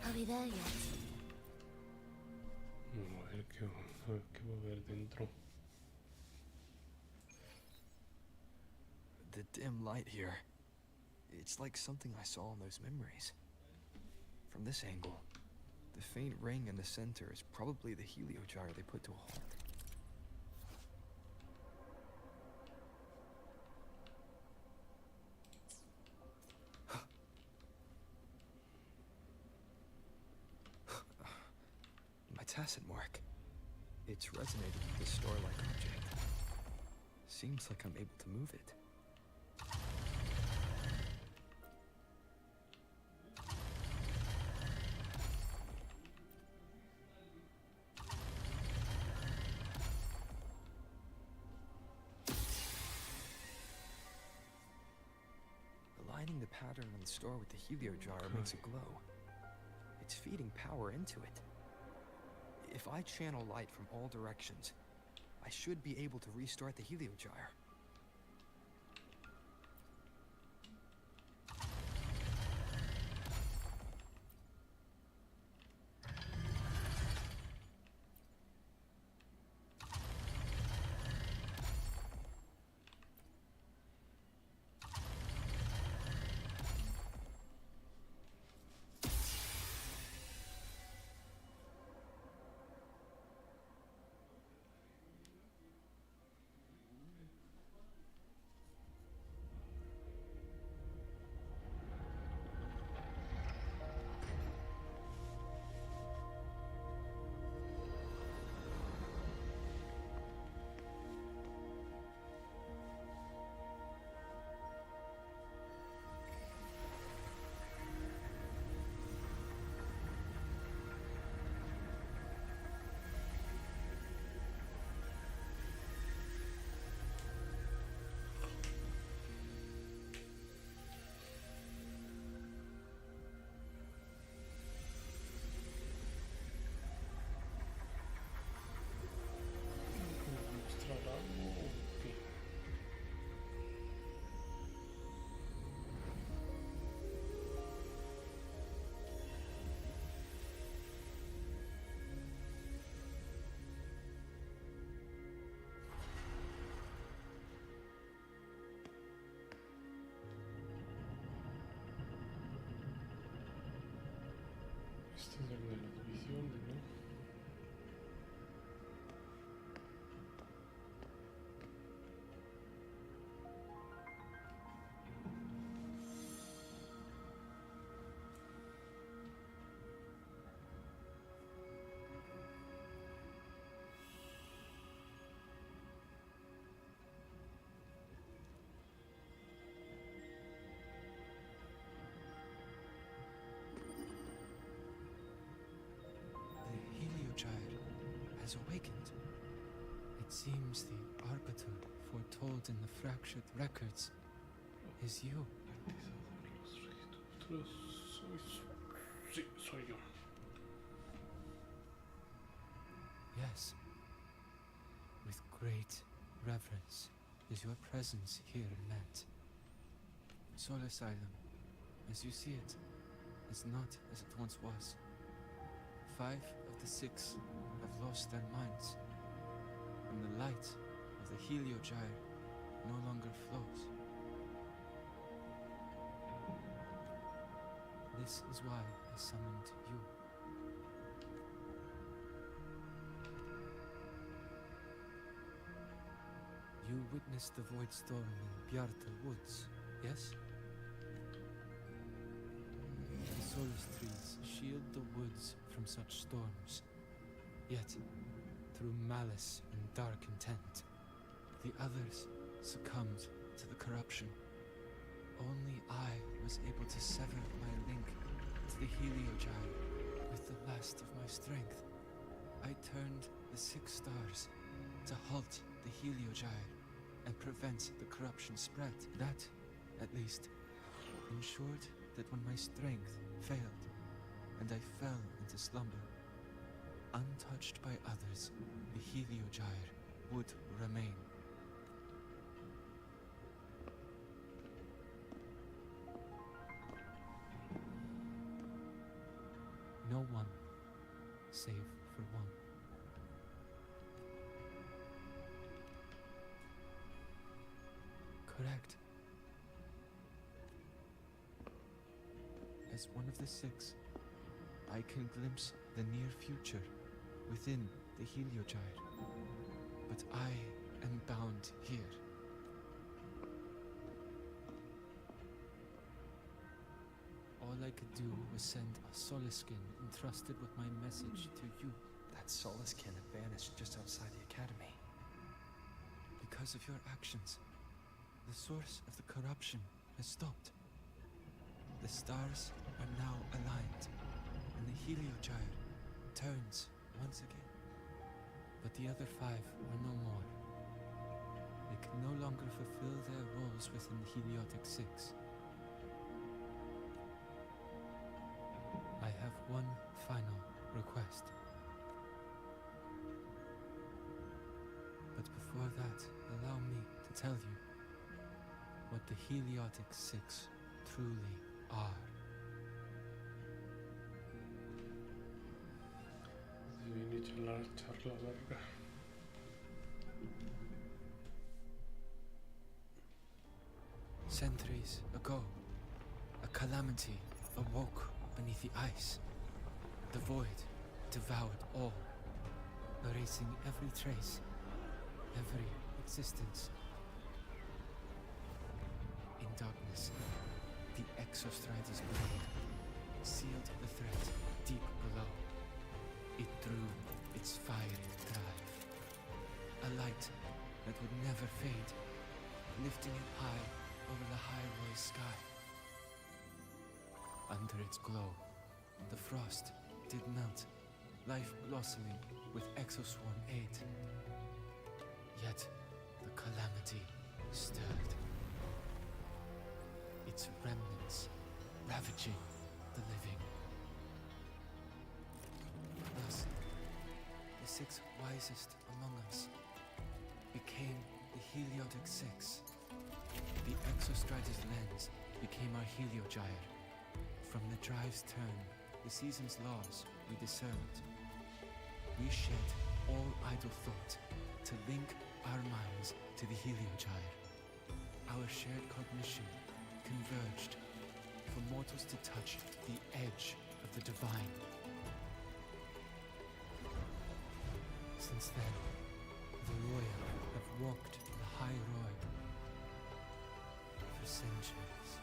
Are we there yet? A ver qué va a haber dentro. The dim light here. It's like something I saw in those memories. From this angle, the faint ring in the center is probably the heliogyre they put to a halt. tacit mark. It's resonating with the star-like object. Seems like I'm able to move it. Aligning the pattern on the star with the helio jar makes it glow. It's feeding power into it. If I channel light from all directions, I should be able to restart the helio jar. ¿Mostrar algo o qué? Este es el de las visiones, ¿no? The heliogyre has awakened. It seems the arbiter foretold in the fractured records is you. Sí, soy yo. Yes. With great reverence is your presence here met. Soul Asylum, as you see it, is not as it once was. 5 of the 6 have lost their minds, and the light of the heliogyre no longer flows. This is why I summoned you. You witnessed the void storm in Bjarta Woods, yes? The solace trees shield the woods from such storms. Yet, through malice and dark intent, the others succumbed to the corruption. Only I was able to sever my link to the heliogyre with the last of my strength. I turned the 6 stars to halt the heliogyre and prevent the corruption spread. That, at least, ensured that when my strength failed and I fell into slumber, untouched by others, the heliogyre would remain. No one, save for one. Correct. As one of the 6, I can glimpse the near future within the heliogyre. But I am bound here. All I could do was send a solaskin entrusted with my message to you. That solace can had vanished just outside the academy. Because of your actions, the source of the corruption has stopped. The stars are now aligned, and the heliogyre turns once again. But the other 5 are no more. They can no longer fulfill their roles within the Heliotic Six. I have one final request. But before that, allow me to tell you what the Heliotic Six truly are. Inizia la charla larga. Centuries ago, a calamity awoke beneath the ice. The void devoured all, erasing every trace, every existence. In darkness, the Exostrider's blade sealed the threat deep below. It drew its fiery drive, a light that would never fade, lifting it high over the highway sky. Under its glow, the frost did melt, life blossoming with Exoswarm aid. Yet the calamity stirred, its remnants ravaging the living. Thus, the 6 wisest among us became the Heliotic Six. The Exostrider's lens became our heliogyre. From the drive's turn, the season's laws we discerned. We shed all idle thought to link our minds to the heliogyre. Our shared cognition converged for mortals to touch the edge of the divine. Since then, the royal have walked the high road for centuries.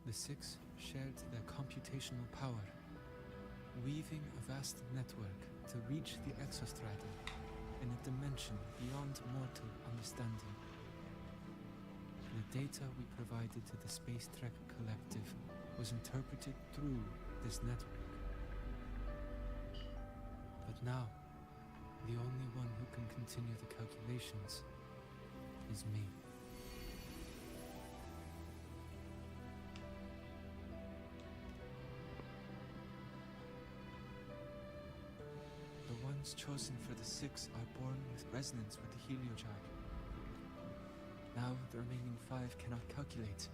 The 6 shared their computational power, weaving a vast network to reach the Exostrider in a dimension beyond mortal understanding. The data we provided to the Space Trek Collective was interpreted through this network. But now, the only one who can continue the calculations is me. The ones chosen for the 6 are born with resonance with the heliogyre. Now the remaining 5 cannot calculate,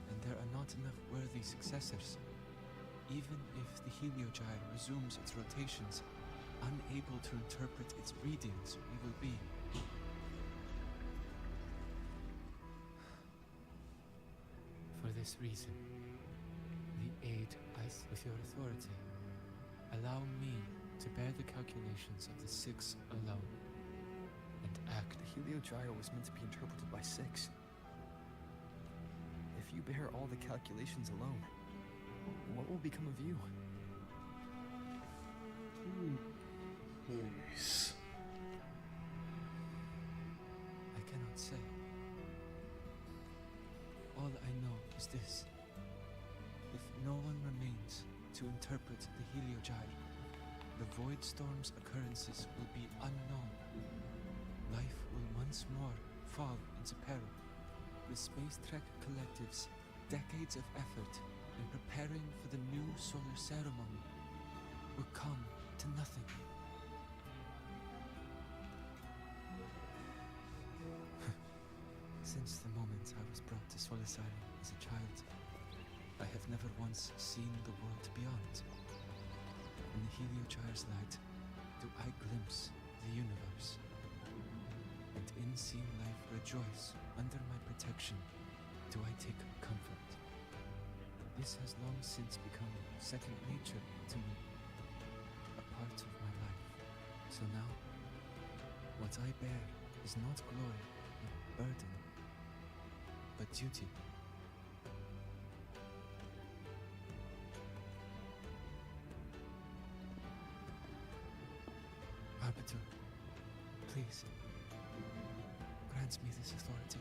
and there are not enough worthy successors. Even if the heliogyre resumes its rotations, unable to interpret its readings, we will be. For this reason, we aid us with your authority. Allow me to bear the calculations of the 6 alone, and act. The heliogyre was meant to be interpreted by 6. If you bear all the calculations alone, what will become of you? Nice. I cannot say. All I know is this. If no one remains to interpret the heliogyre, the Void Storm's occurrences will be unknown. Life will once more fall into peril. The Space Trek Collective's decades of effort in preparing for the new solar ceremony will come to nothing. Since the moment I was brought to Solace Island as a child, I have never once seen the world beyond. In the heliogyre's light, do I glimpse the universe. And in seeing life rejoice under my protection, do I take comfort. This has long since become second nature to me, a part of my life. So now, what I bear is not glory or burden, but duty. Arbiter, please, grant me this authority.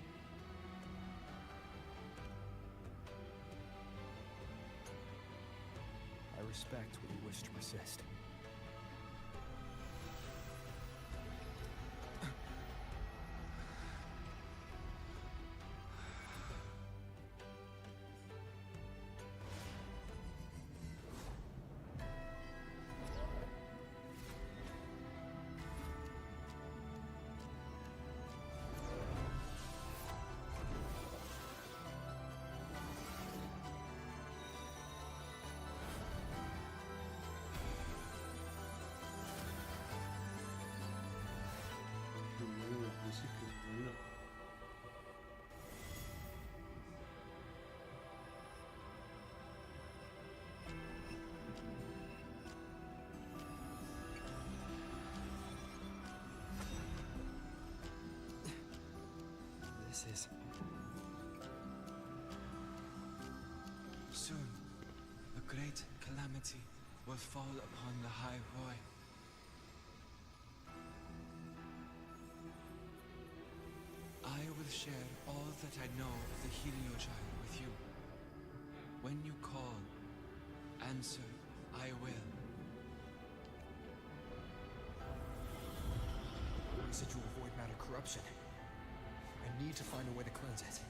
I respect what you wish to resist. La música es buena. This is... Soon, a great calamity will fall upon the High Roy. I will share all that I know of the Heliogyre with you. When you call, answer, I will. Residual void matter corruption. I need to find a way to cleanse it.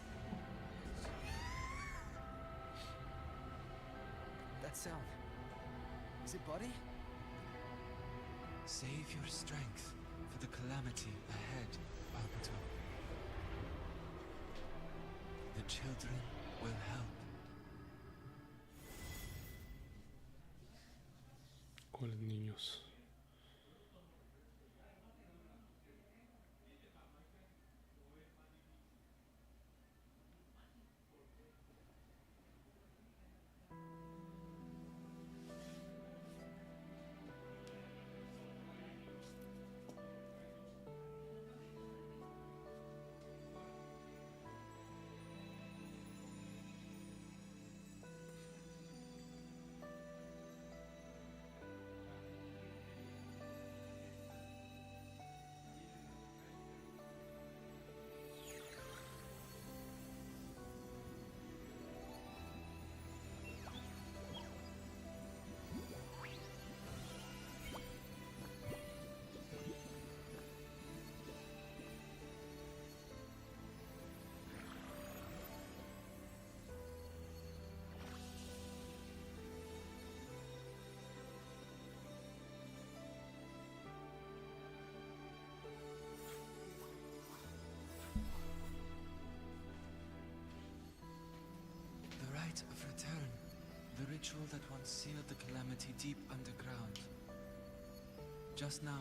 That sound. Is it Buddy? Save your strength for the calamity ahead, Arbiter. The children will help. ¿Cuáles niños? Of return, the ritual that once sealed the calamity deep underground. Just now,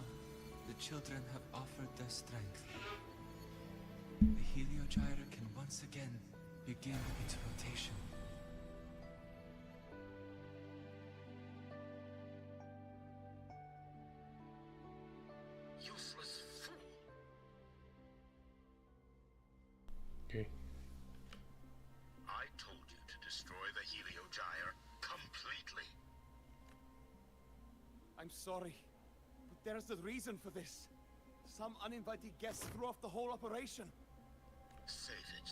the children have offered their strength. The Heliogyre can once again begin its rotation. Useless fool! Okay. I told you to destroy the Heliogyre completely. I'm sorry, but there's a reason for this. Some uninvited guests threw off the whole operation. Save it.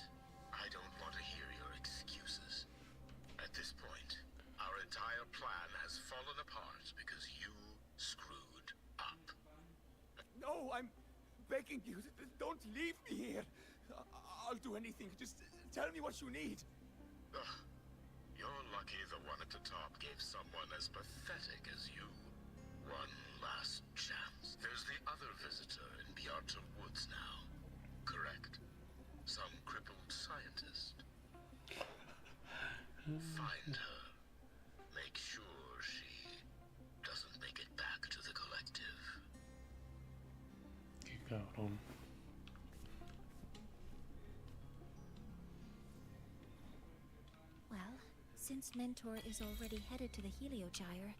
I don't want to hear your excuses. At this point, our entire plan has fallen apart because you screwed up. No, I'm begging you, don't leave me here. I'll do anything. Just tell me what you need. Ugh. You're lucky the one at the top gave someone as pathetic as you one last chance. There's the other visitor in Beyond Woods now, correct? Some crippled scientist. Find her. Make sure she doesn't make it back to the collective. Qué cabrón. Well, since Mentor is already headed to the Heliogyre,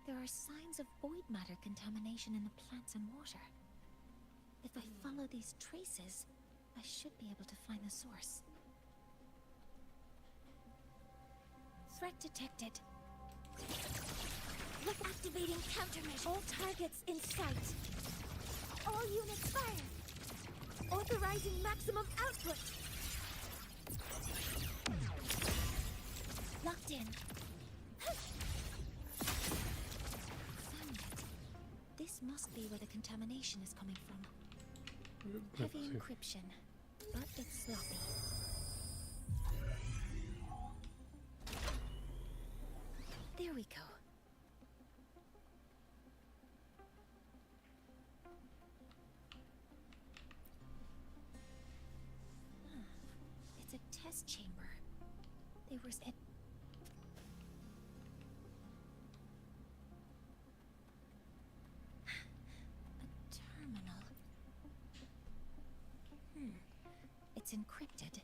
there are signs of void matter contamination in the plants and water. If I follow these traces, I should be able to find the source. Threat detected. Activating countermeasure. All targets in sight. All units fire. Authorizing maximum output. Locked in. Found it. This must be where the contamination is coming from. Heavy encryption, but it's sloppy. There we go. It's a test chamber. They were said. A terminal. It's encrypted.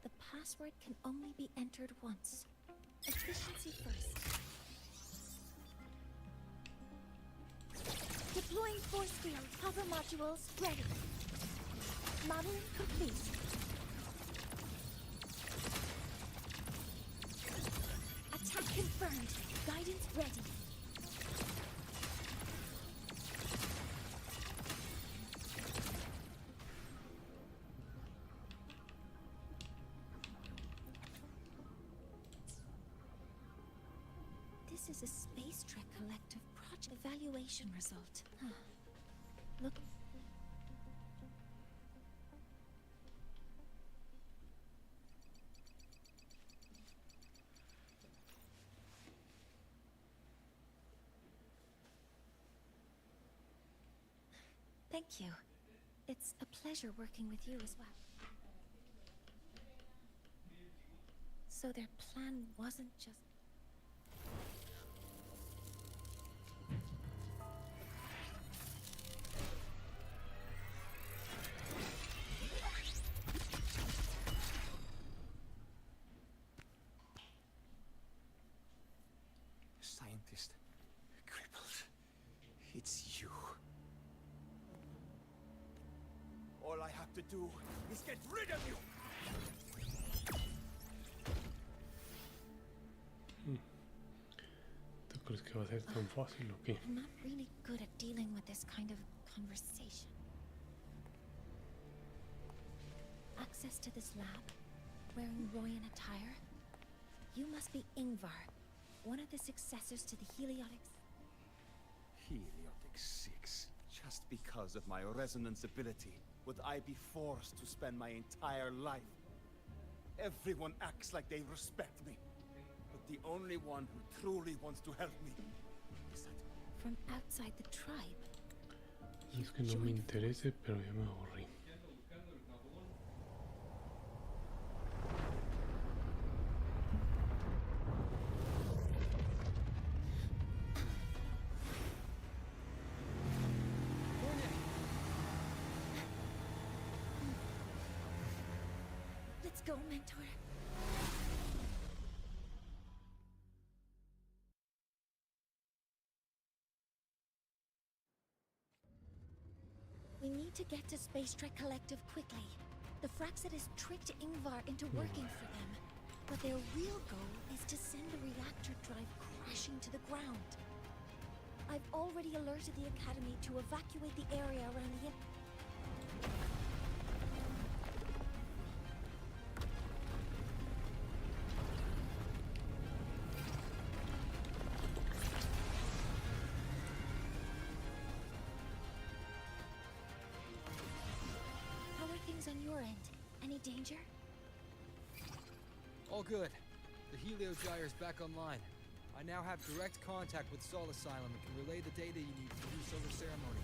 The password can only be entered once. Efficiency first. Deploying force field. Hover modules ready. Modeling complete. Attack confirmed. Guidance ready. This is a Space Trek Collective project evaluation result. Look. Thank you. It's a pleasure working with you as well. So their plan wasn't just... Scientist. Crippled. It's you. All I have to do is get rid of you! ¿Tú crees que va a ser tan fácil o qué? I'm not really good at dealing with this kind of conversation. Access to this lab, wearing Royan attire. You must be Ingvar, one of the successors to the Heliotics. Heliotic 6. Just because of my resonance ability, would I be forced to spend my entire life? Everyone acts like they respect me. But the only one who truly wants to help me is that... From outside the tribe. Es que no me interese, pero ya me aburrí. Let's go, Mentor. We need to get to Space Trek Collective quickly. The Fraxidus tricked Ingvar into working for them. But their real goal is to send the reactor drive crashing to the ground. I've already alerted the Academy to evacuate the area around the... How are things on your end? Any danger? All good. The Helio Gyre's back online. I now have direct contact with Sol Asylum and can relay the data you need for the new solar ceremony.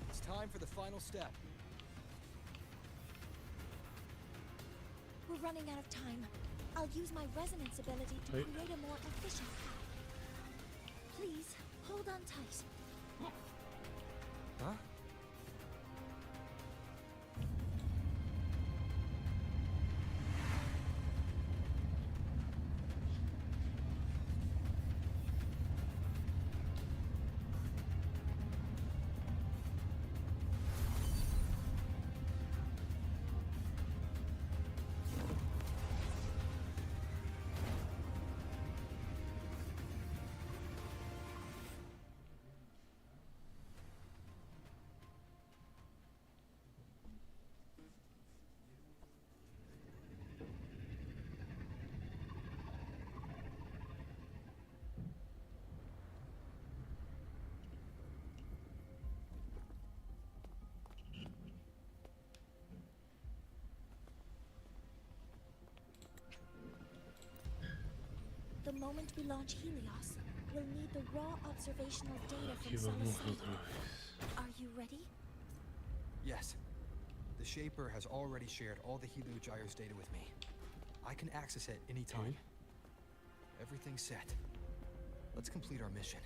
It's time for the final step. We're running out of time. I'll use my resonance ability to create a more efficient path. Please, hold on tight. Huh? The moment we launch Helios, we'll need the raw observational data Aquí from vamos Solacea. otra vez. Are you ready? Yes. The Shaper has already shared all the Heliogyre's data with me. I can access it anytime. Everything's set. Let's complete our mission.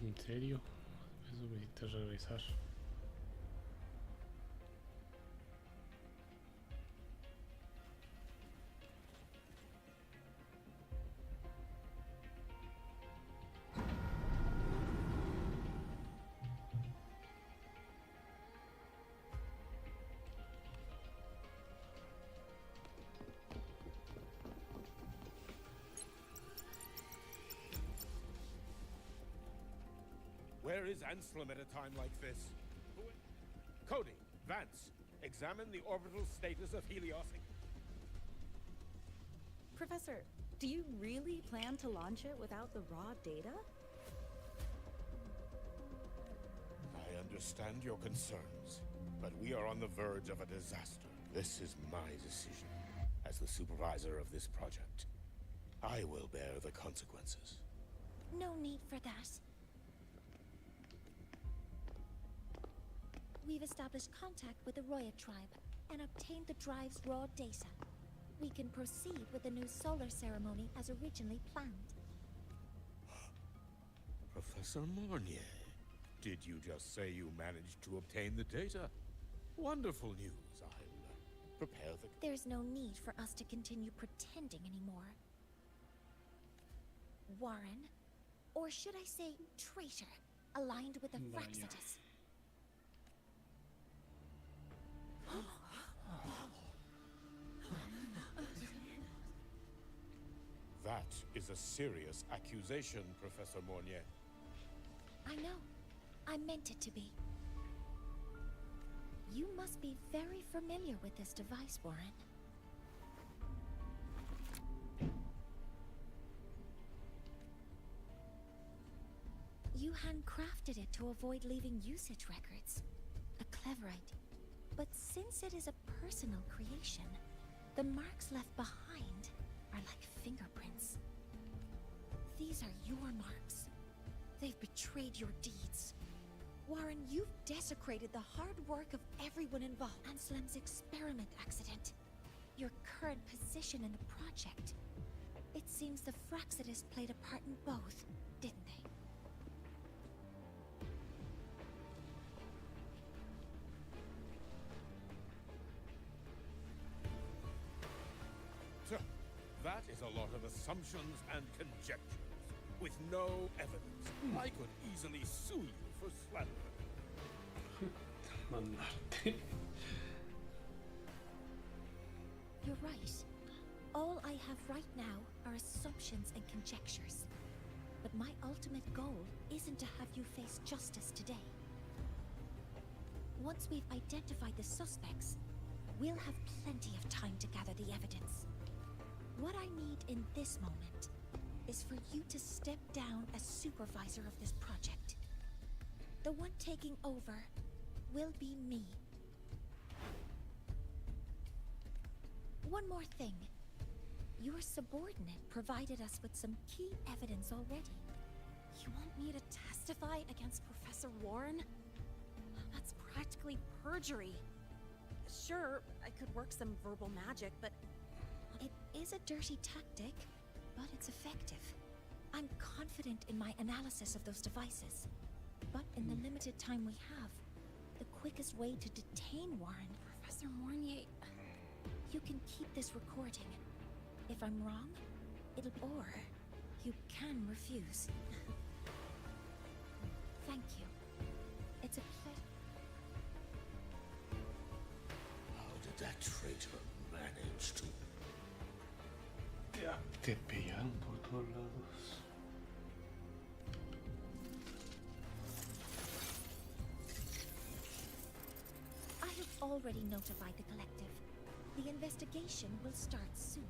¿En serio? Eso necesita regresar. Where is Anselm at a time like this? Cody, Vance, examine the orbital status of Helios. Professor, do you really plan to launch it without the raw data? I understand your concerns, but we are on the verge of a disaster. This is my decision. As the supervisor of this project, I will bear the consequences. No need for that. We've established contact with the Roya tribe and obtained the drive's raw data. We can proceed with the new solar ceremony as originally planned. Professor Mornier, did you just say you managed to obtain the data? Wonderful news. I'll prepare the... There's no need for us to continue pretending anymore. Warren, or should I say traitor, aligned with the Fraxidus. That is a serious accusation, Professor Mornier. I know. I meant it to be. You must be very familiar with this device, Warren. You handcrafted it to avoid leaving usage records. A clever idea. But since it is a personal creation, the marks left behind are like fingerprints. These are your marks. They've betrayed your deeds. Warren, you've desecrated the hard work of everyone involved. Anselm's experiment accident. Your current position in the project. It seems the Fraxidus played a part in both, didn't they? That is a lot of assumptions and conjectures, with no evidence. I could easily sue you for slander. Mandarte. You're right. All I have right now are assumptions and conjectures. But my ultimate goal isn't to have you face justice today. Once we've identified the suspects, we'll have plenty of time to gather the evidence. What I need in this moment is for you to step down as supervisor of this project. The one taking over will be me. One more thing. Your subordinate provided us with some key evidence already. You want me to testify against Professor Warren? That's practically perjury. Sure, I could work some verbal magic, but... It is a dirty tactic, but it's effective. I'm confident in my analysis of those devices. But in the limited time we have, the quickest way to detain Warren... Professor Mornier... You can keep this recording. If I'm wrong, it'll be... Or you can refuse. Thank you. It's a pleasure. How did that traitor manage to... Te pillaron por todos lados. I have already notified the collective. The investigation will start soon.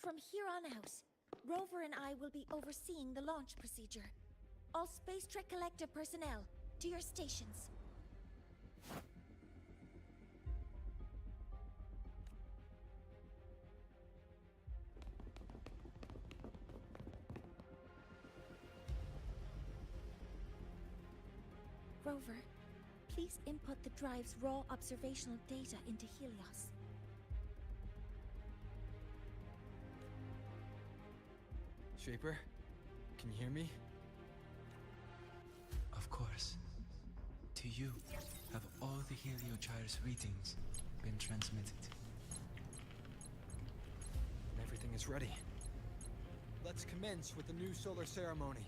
From here on out, Rover and I will be overseeing the launch procedure. All Space Trek Collective personnel, to your stations. Rover, please input the drive's raw observational data into Helios. Shaper, can you hear me? Of course. To you, have all the Heliogyre's readings been transmitted? And everything is ready. Let's commence with the new solar ceremony.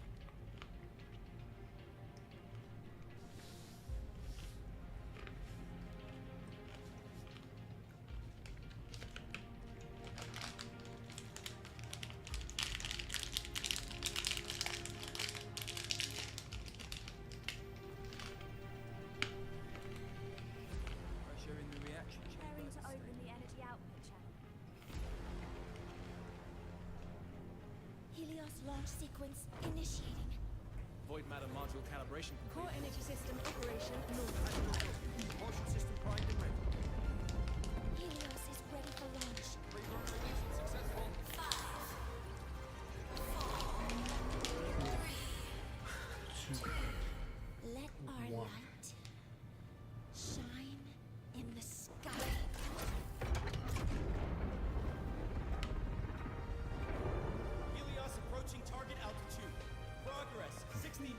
Helios launch sequence initiating. Void matter module calibration complete. Core energy system operation null. Propulsion system primed and ready. Helios is ready for launch. Reverberation successful. 5, 4, 3. Let our light shine in the sky. Helios approaching target altitude. Progress 16%.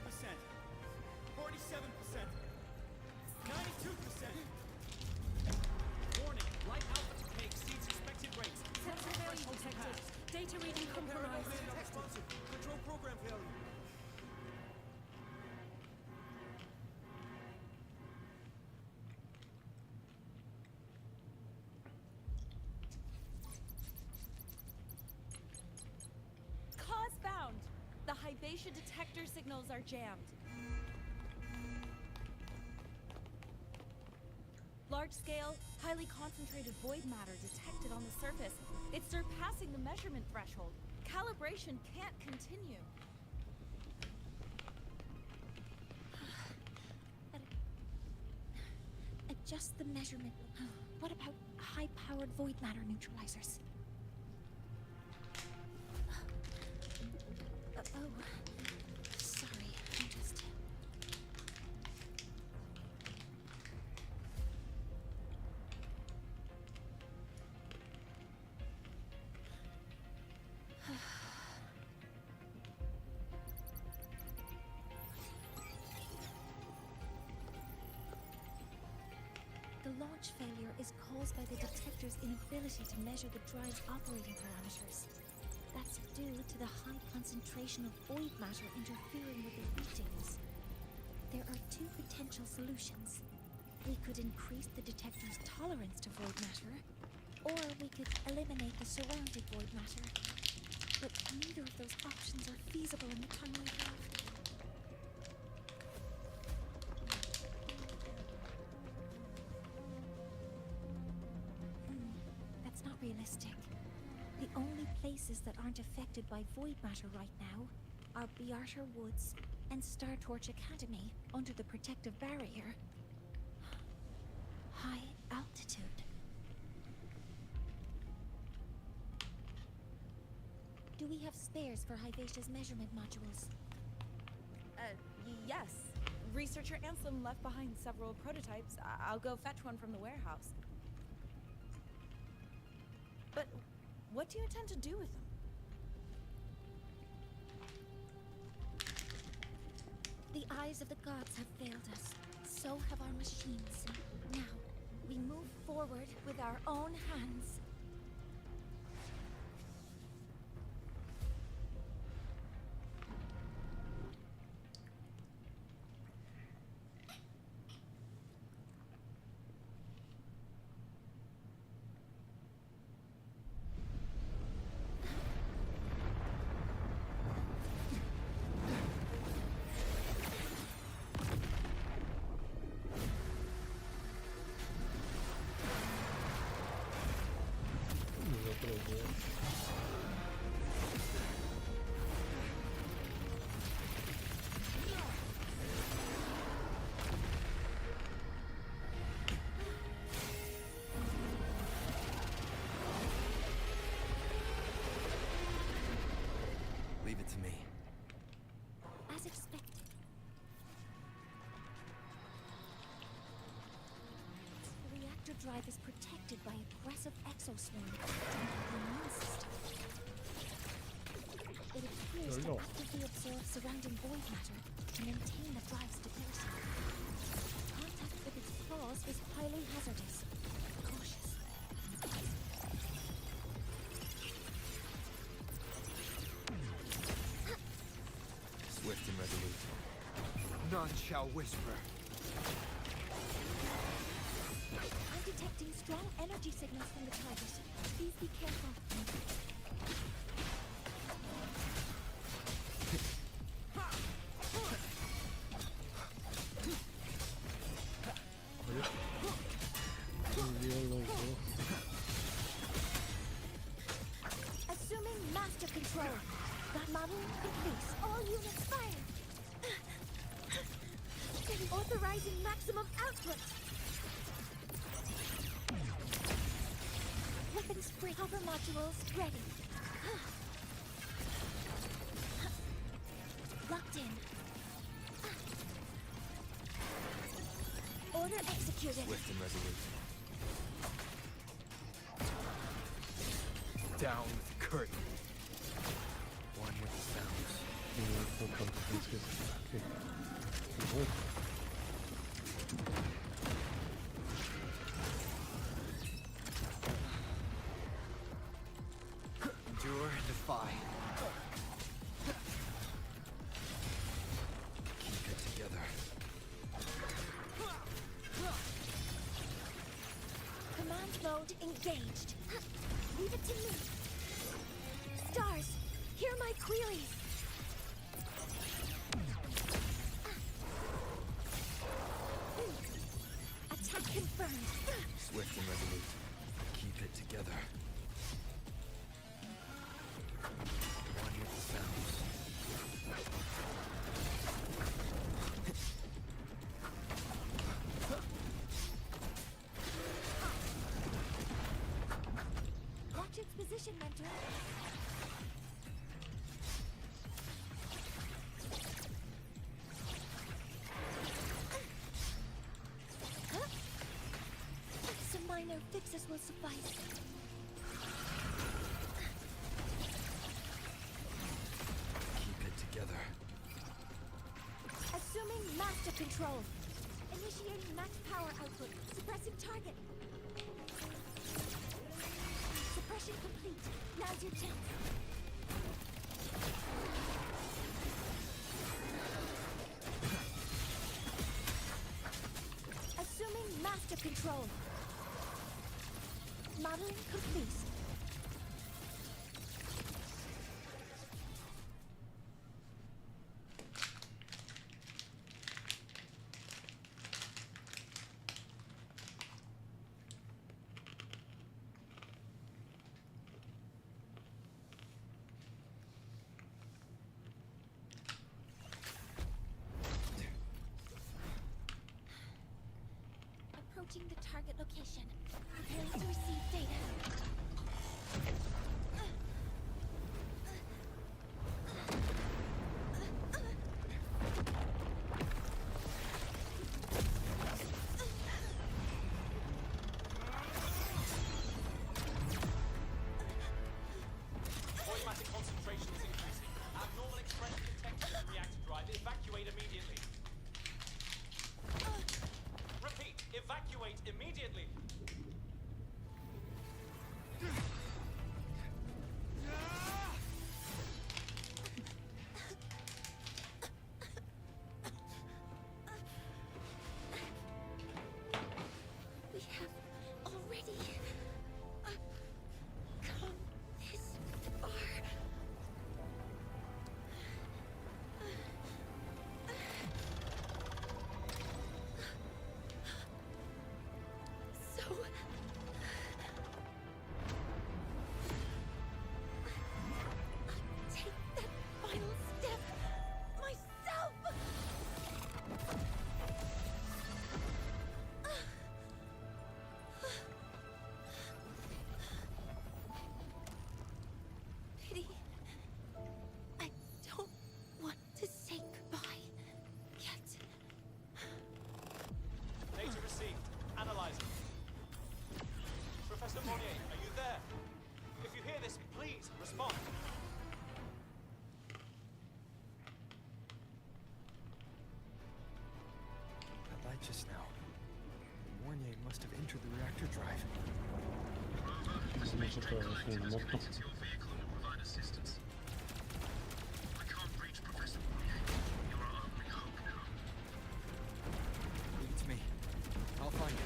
47%. 92%. Warning, light alpha decay exceeds expected rates. Sensor value detected. Data reading compromised. Responsive. Control program failure. Cause found. The Hybatia detector signals are jammed. Large-scale, highly concentrated void matter detected on the surface. It's surpassing the measurement threshold. Calibration can't continue. Adjust the measurement. What about high-powered void matter neutralizers? Oh, sorry. I'm just... The launch failure is caused by the detector's inability to measure the drive's operating parameters. That's due to the high concentration of void matter interfering with the readings. There are two potential solutions. We could increase the detector's tolerance to void matter, or we could eliminate the surrounding void matter. But neither of those options are feasible in the time we have. That's not realistic. The only places that aren't affected by void matter right now are Bearter Woods and Star Torch Academy under the protective barrier. High altitude. Do we have spares for Hybatia's measurement modules? Yes. Researcher Ansem left behind several prototypes. I'll go fetch one from the warehouse. But what do you intend to do with them? The eyes of the gods have failed us. So have our machines. Now, we move forward with our own hands. drive is protected by aggressive exoswarm attacking the immune system. It appears to actively absorb surrounding void matter to maintain the drive's stability. Contact with its claws is highly hazardous. Cautious. Swift and resolute. None shall whisper. I'm detecting strong energy signals from the target. Please be careful. Assuming master control. That model complete. All units fire. Authorizing maximum output. Weapons free. Hover modules ready. Locked in. Order executed. Swift and resolute. Down with the curtain. One with the sounds. Endure and defy. Keep it together. Command mode engaged. Leave it to me. Stars, hear my queries. Attack confirmed. Swift and resolute. Keep it together. One with the sounds. Watch its position, Mentor. Some minor fixes will suffice. Keep it together. Assuming master control. Initiating max power output. Suppressing target. Suppression complete. Now's your chance. Assuming master control. Modeling complete. Approaching the target location. Preparing to receive data. Void matter concentration is increasing. Abnormal expression detected in the reactor drive. Evacuate immediately. Repeat, evacuate immediately. We have already come this far. Fournier, are you there? If you hear this, please respond. That light just now. Fournier must have entered the reactor drive. Tenemos otra vez en la moto. Provide assistance. I can't reach Professor Fournier. You're our only hope now. Leave it to me. I'll find her.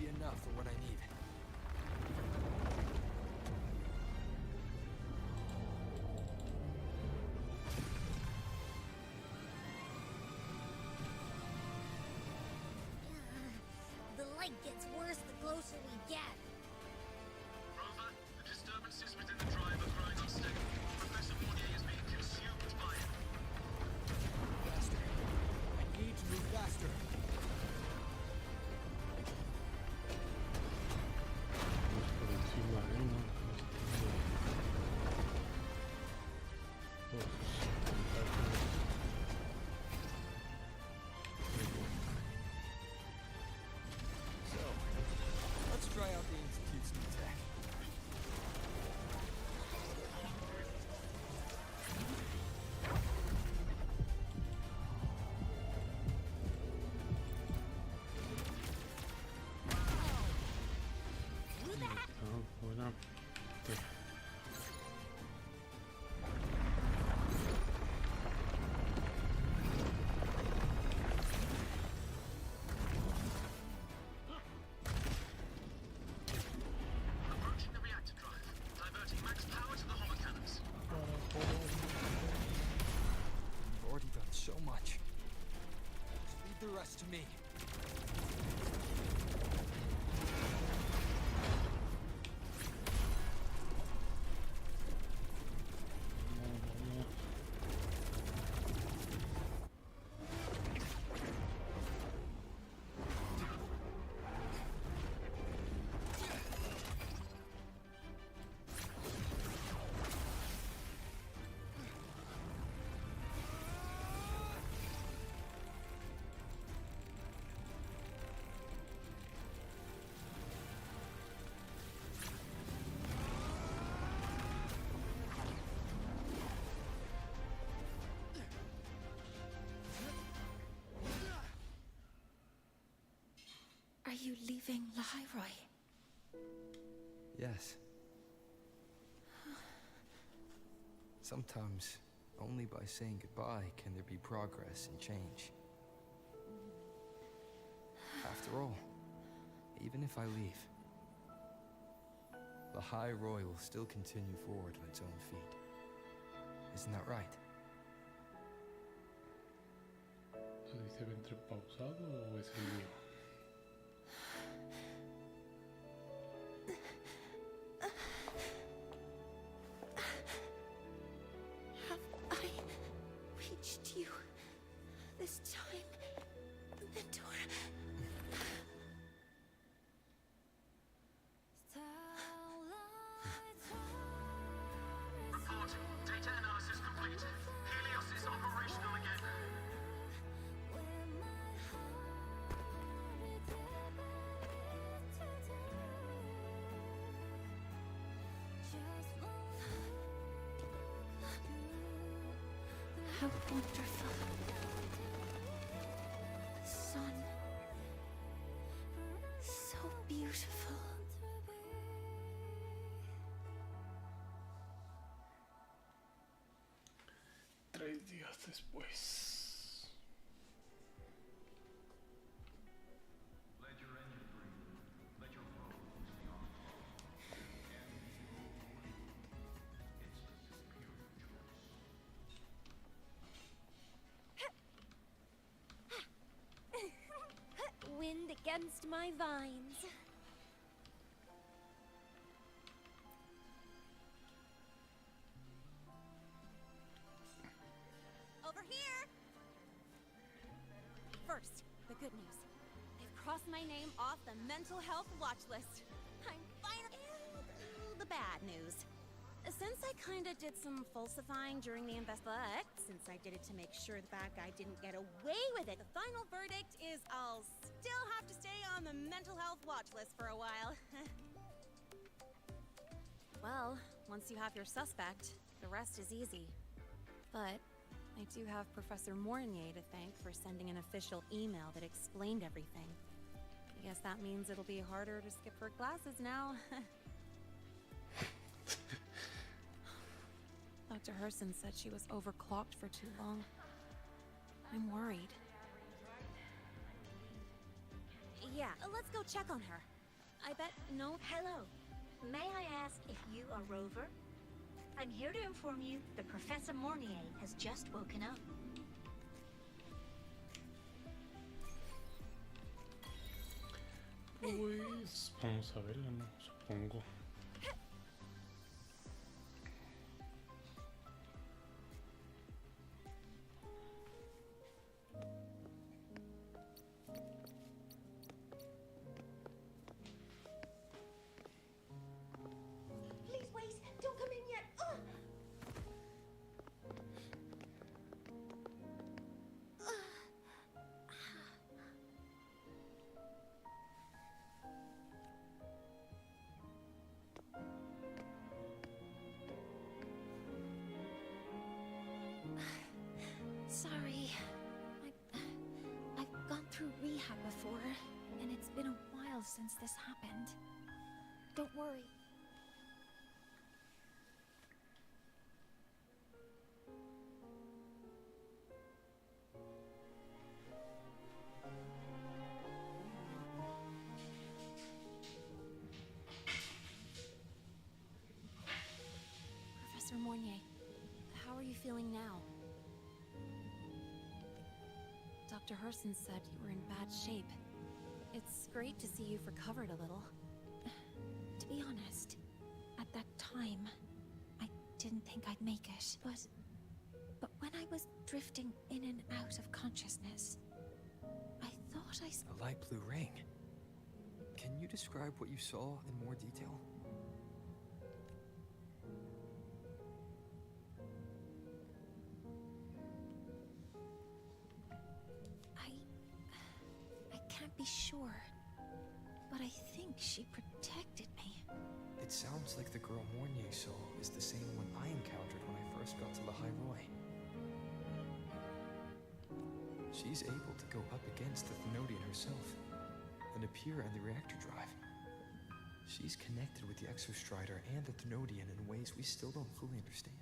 Enough for what I need. The light gets worse the closer we get. Rover, the disturbances within the drive are growing unstable. Professor Fournier is being consumed by it. Faster. I need to move faster. Let's try out the Institute's new tech. Ahora. Approaching the reactor drive. Diverting max power to the holocannons. You've already done so much. Just leave the rest to me. Are you leaving Lahairoi? Yes. Sometimes, only by saying goodbye can there be progress and change. After all, even if I leave, Lahairoi will still continue forward on its own feet. Isn't that right? ¿Se dice ventre pausado o es el mío? Have I reached you this time, Mentor? Report. Data analysis complete. Helios is operational again. How wonderful. The sun. So beautiful. 3 días después. against my vines. Over here! First, the good news. They've crossed my name off the mental health watch list. I'm finally... And the bad news. Since I kinda did some falsifying during the but since I did it to make sure the bad guy didn't get away with it, the final verdict is I'll still have to stay on the mental health watch list for a while. Well, once you have your suspect, the rest is easy. But I do have Professor Mornier to thank for sending an official email that explained everything. I guess that means it'll be harder to skip her classes now. Dr. Herson said she was overclocked for too long. I'm worried. Yeah, let's go check on her. I bet no... Hello. May I ask if you are Rover? I'm here to inform you that Professor Mornier has just woken up. Pues vamos a verla, ¿no? Supongo. Please wait! Don't come in yet! Ugh. Sorry. I've gone through rehab before, and it's been a while since this happened. Don't worry. Professor Mornier, how are you feeling now? Dr. Herson said you were in bad shape. It's great to see you've recovered a little. To be honest, at that time, I didn't think I'd make it. But when I was drifting in and out of consciousness, I thought I saw... A light blue ring. Can you describe what you saw in more detail? I can't be sure, but I think she protected me. It sounds like the girl Mornier saw is the same one I encountered when I first got to the High Roy. She's able to go up against the Thenodian herself and appear in the reactor drive. She's connected with the Exostrider and the Thenodian in ways we still don't fully understand.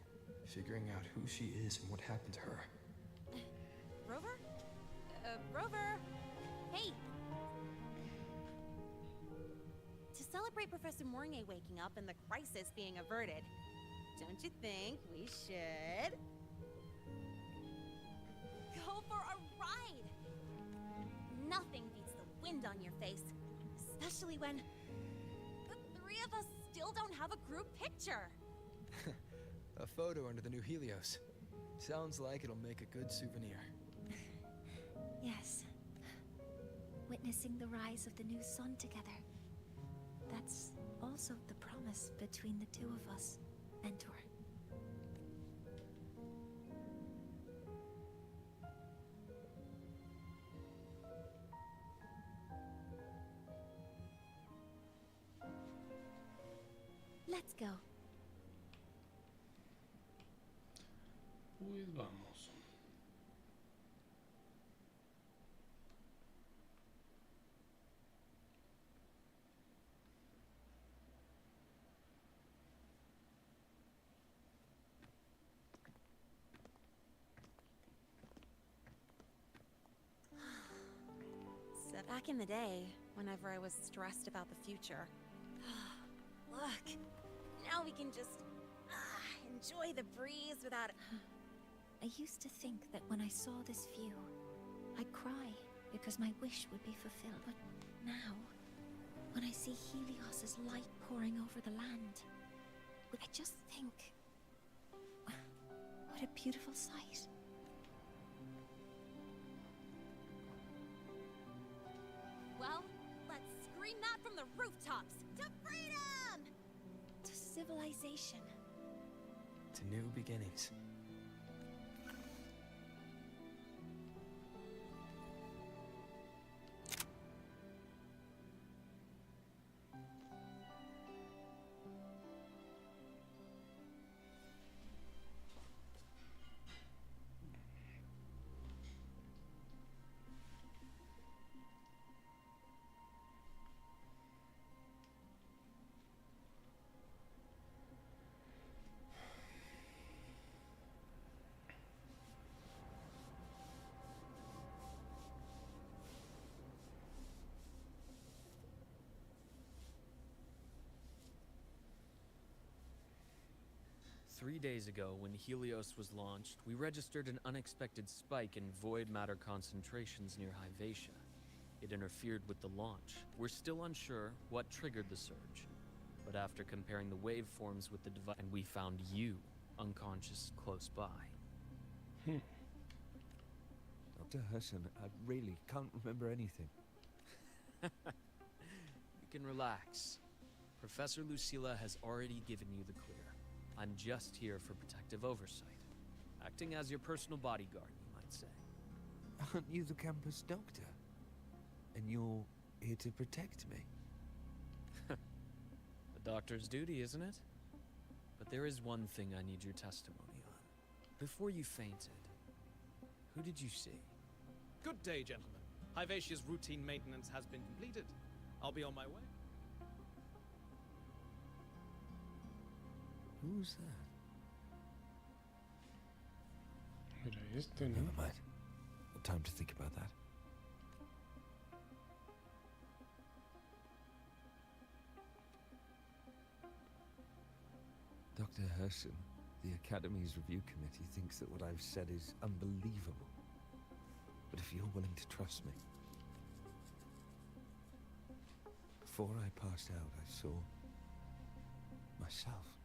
Figuring out who she is and what happened to her. Rover? Rover! Hey! To celebrate Professor Mornier waking up and the crisis being averted, don't you think we should... go for a ride? Nothing beats the wind on your face, especially when the three of us still don't have a group picture. A photo under the new Helios. Sounds like it'll make a good souvenir. Yes. Witnessing the rise of the new sun together. That's also the promise between the two of us, Mentor. Let's go. Pues vamos. So back in the day, whenever I was stressed about the future, look, now we can just enjoy the breeze without... I used to think that when I saw this view, I'd cry. because my wish would be fulfilled. But now, when I see Helios's light pouring over the land, I just think, what a beautiful sight. Well, let's scream that from the rooftops! To freedom! To civilization. To new beginnings. Three days ago, when Helios was launched, we registered an unexpected spike in void matter concentrations near Hyvatia. It interfered with the launch. We're still unsure what triggered the surge. But after comparing the waveforms with the device, and we found you unconscious close by. Dr. Herson, I really can't remember anything. You can relax. Professor Lucilla has already given you the clear. I'm just here for protective oversight. Acting as your personal bodyguard, you might say. Aren't you the campus doctor? And you're here to protect me? The doctor's duty, isn't it? But there is one thing I need your testimony on. Before you fainted, who did you see? Good day, gentlemen. Hyvatia's routine maintenance has been completed. I'll be on my way. Who's that? Mira este, ¿no? Never mind. No time to think about that. Dr. Herson, the Academy's review committee thinks that what I've said is unbelievable. But if you're willing to trust me... Before I passed out, I saw... myself.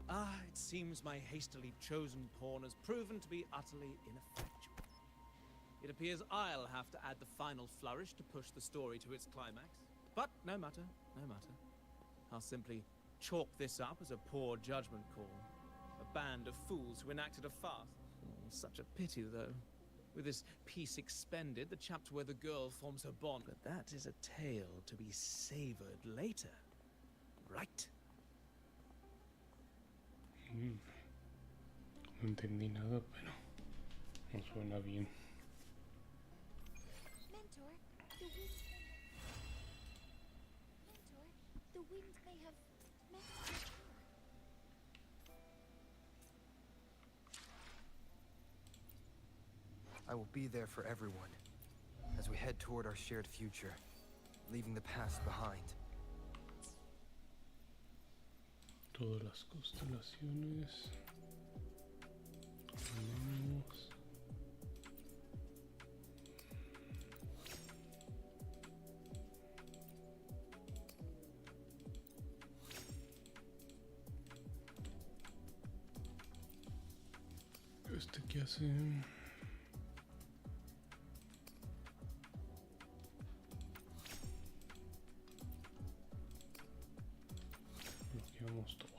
It seems my hastily chosen pawn has proven to be utterly ineffectual. It appears I'll have to add the final flourish to push the story to its climax. But no matter, no matter. I'll simply chalk this up as a poor judgment call. A band of fools who enacted a farce. Such a pity, though. With this piece expended, the chapter where the girl forms her bond. But that is a tale to be savored later. Right? No entendí nada, pero no suena bien. Mentor, the wind may have messed with her. I will be there for everyone as we head toward our shared future, leaving the past behind. Todas las constelaciones. Tenemos. ¿Este qué hace? Bloqueamos todos.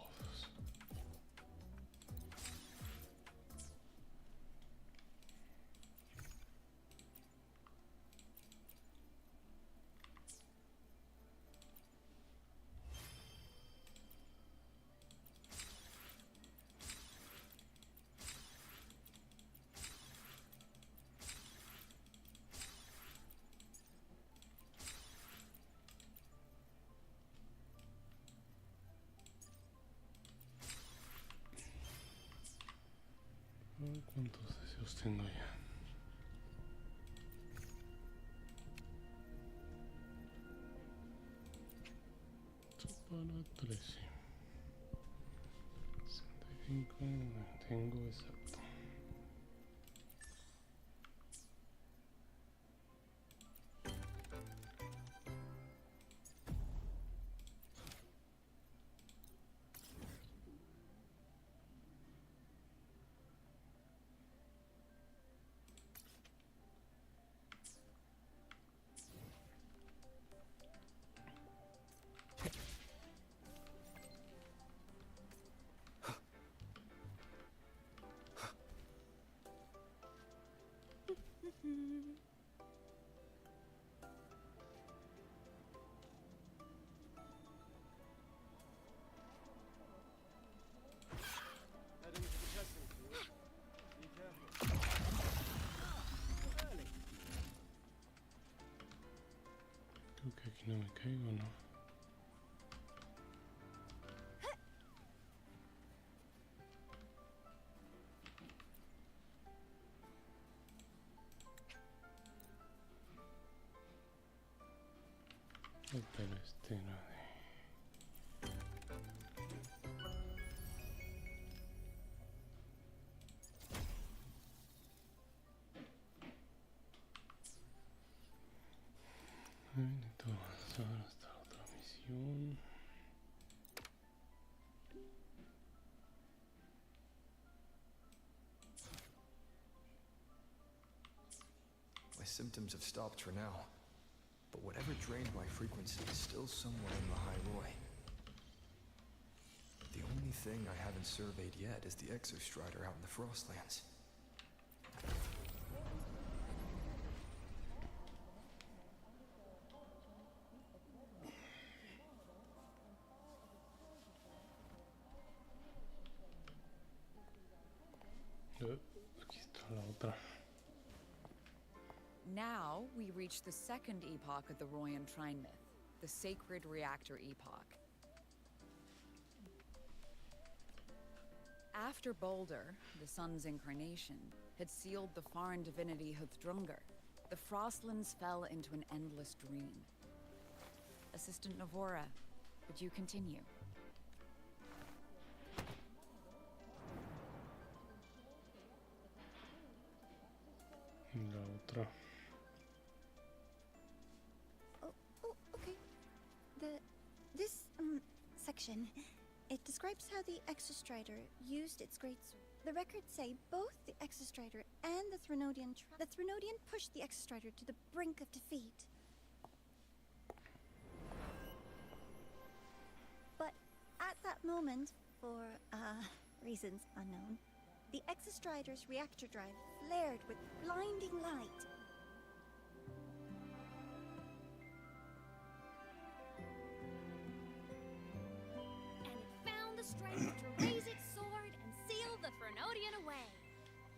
¿Cuántos deseos tengo ya? Para 13. 5 tengo exacto. Heading to the testing field. Be careful. Early. Creo que aquí no me caigo, ¿no? Oh, pero este no de... Necesito avanzar hasta la otra misión. My symptoms have stopped for now, but whatever drained my frequency is still somewhere in the High Roy. The only thing I haven't surveyed yet is the Exostrider out in the Frostlands. Aquí está la otra. Now we reach the second epoch of the Royan Trine myth, the Sacred Reactor Epoch. After Boulder, the sun's incarnation, had sealed the foreign divinity Huthdrungar, the Frostlands fell into an endless dream. Assistant Navora, would you continue? La otra. Oh, okay. This section, it describes how the Exostrider used its great. The records say both the Exostrider and the Threnodian pushed the Exostrider to the brink of defeat. But at that moment, for reasons unknown, the Exostrider's reactor drive flared with blinding light. And it found the strength to raise its sword and seal the Threnodian away.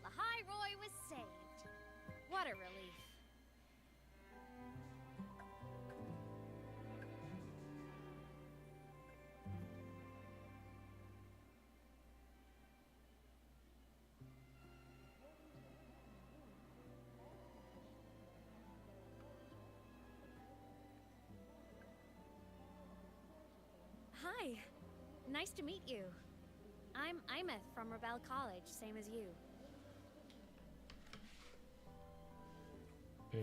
The High Roy was saved. What a relief. Hi. Nice to meet you. I'm Imeth from Rebel College, same as you.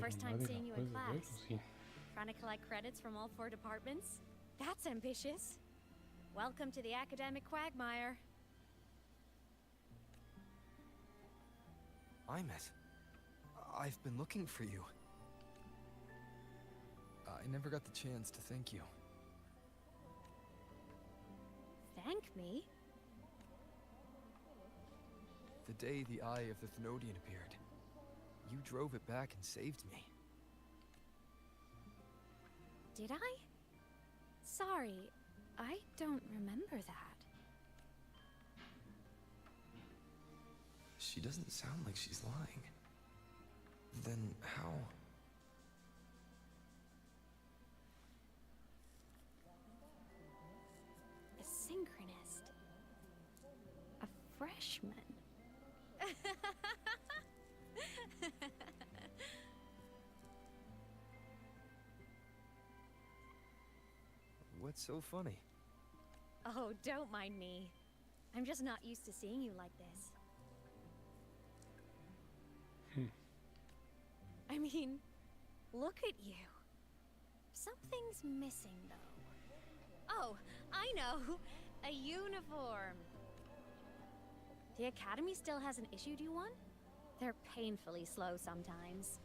First time seeing you in class. Trying to collect credits from all 4 departments? That's ambitious. Welcome to the academic quagmire. Imeth, I've been looking for you. I never got the chance to thank you. Thank me? The day the Eye of the Thenodian appeared, you drove it back and saved me. Did I? Sorry, I don't remember that. She doesn't sound like she's lying. Then how? A synchronist. A freshman. What's so funny? Oh, don't mind me. I'm just not used to seeing you like this. I mean, look at you. Something's missing, though. Oh, I know! A uniform! The Academy still hasn't issued you one? They're painfully slow sometimes.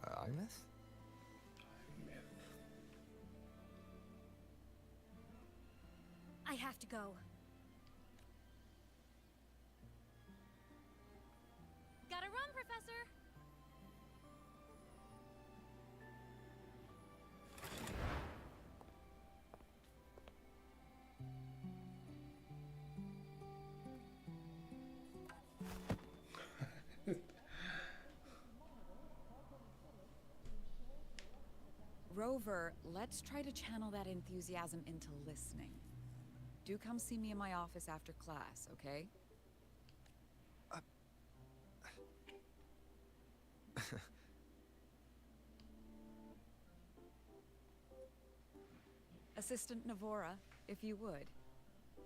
Imeth? I have to go. Gotta run, Professor! Rover, let's try to channel that enthusiasm into listening. Do come see me in my office after class, okay? Assistant Navora, if you would.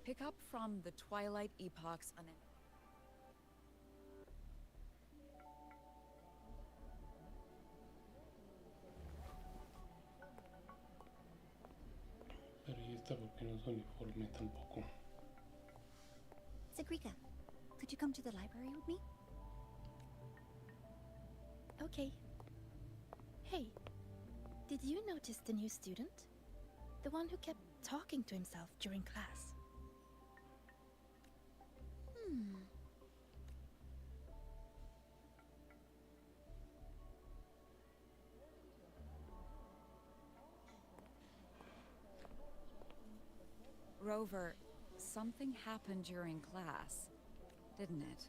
Pick up from the Twilight Epoch's Pero ¿y esta por qué no es uniforme tampoco? Sagrika, could you come to the library with me? Okay. Hey, did you notice the new student? The one who kept talking to himself during class. Rover, something happened during class, didn't it?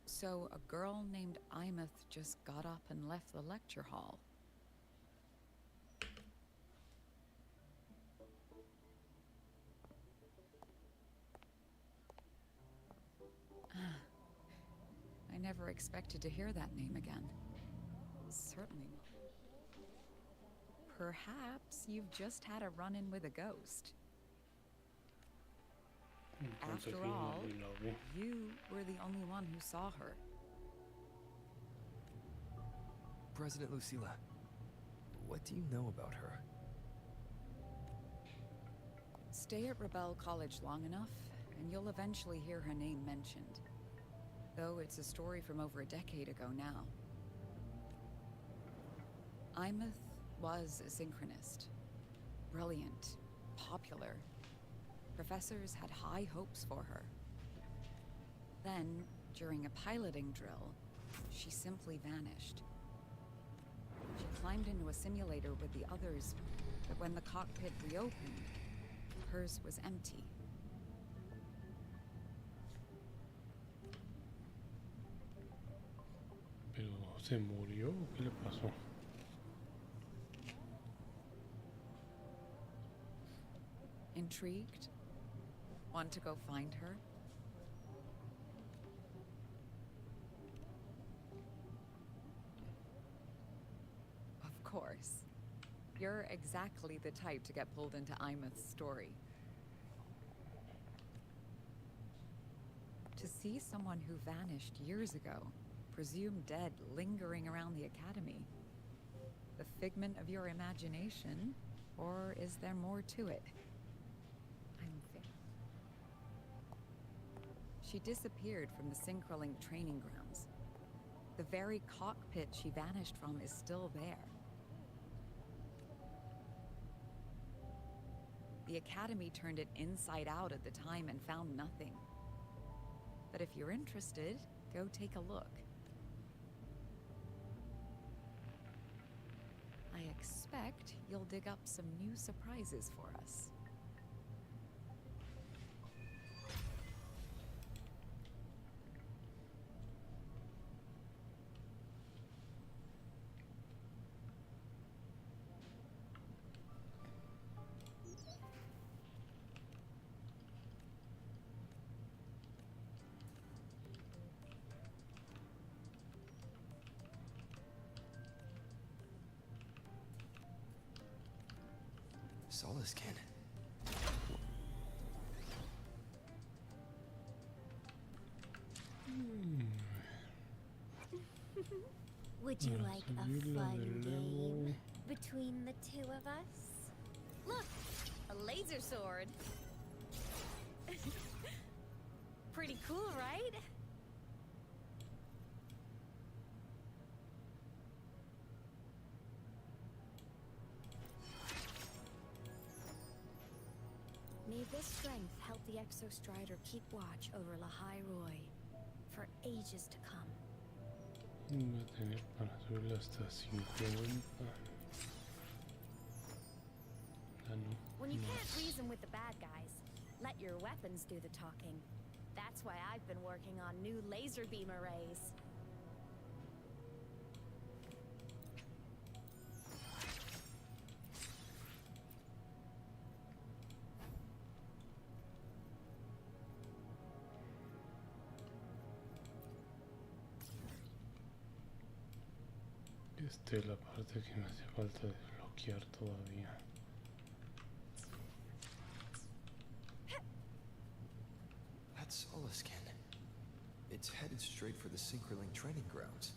So a girl named Imeth just got up and left the lecture hall. I never expected to hear that name again. Certainly not. Perhaps you've just had a run-in with a ghost. After all, you were the only one who saw her. President Lucilla, what do you know about her? Stay at Rebel College long enough, and you'll eventually hear her name mentioned. Though it's a story from over a decade ago now. Imeth was a synchronist. Brilliant, popular. Professors had high hopes for her. Then, during a piloting drill, she simply vanished. She climbed into a simulator with the others, but when the cockpit reopened, hers was empty. ¿Pero se murió o qué le pasó? Intrigued? Want to go find her? Of course. You're exactly the type to get pulled into Imeth's story. To see someone who vanished years ago, presumed dead, lingering around the Academy. The figment of your imagination, or is there more to it? She disappeared from the Synchroling training grounds. The very cockpit she vanished from is still there. The Academy turned it inside out at the time and found nothing. But if you're interested, go take a look. I expect you'll dig up some new surprises for us. Solaskin. Would you like a fun game between the two of us? Look, a laser sword. Pretty cool, right? May this strength help the Exostrider keep watch over Lahai Roy for ages to come. Voy a tener para subirla hasta 50. Ah, no. When you Más. can't reason with the bad guys, let your weapons do the talking. That's why I've been working on new laser beam arrays. Esta es la parte que me hace falta desbloquear todavía. That's Solaskin. It's headed straight for the Synchroling training grounds.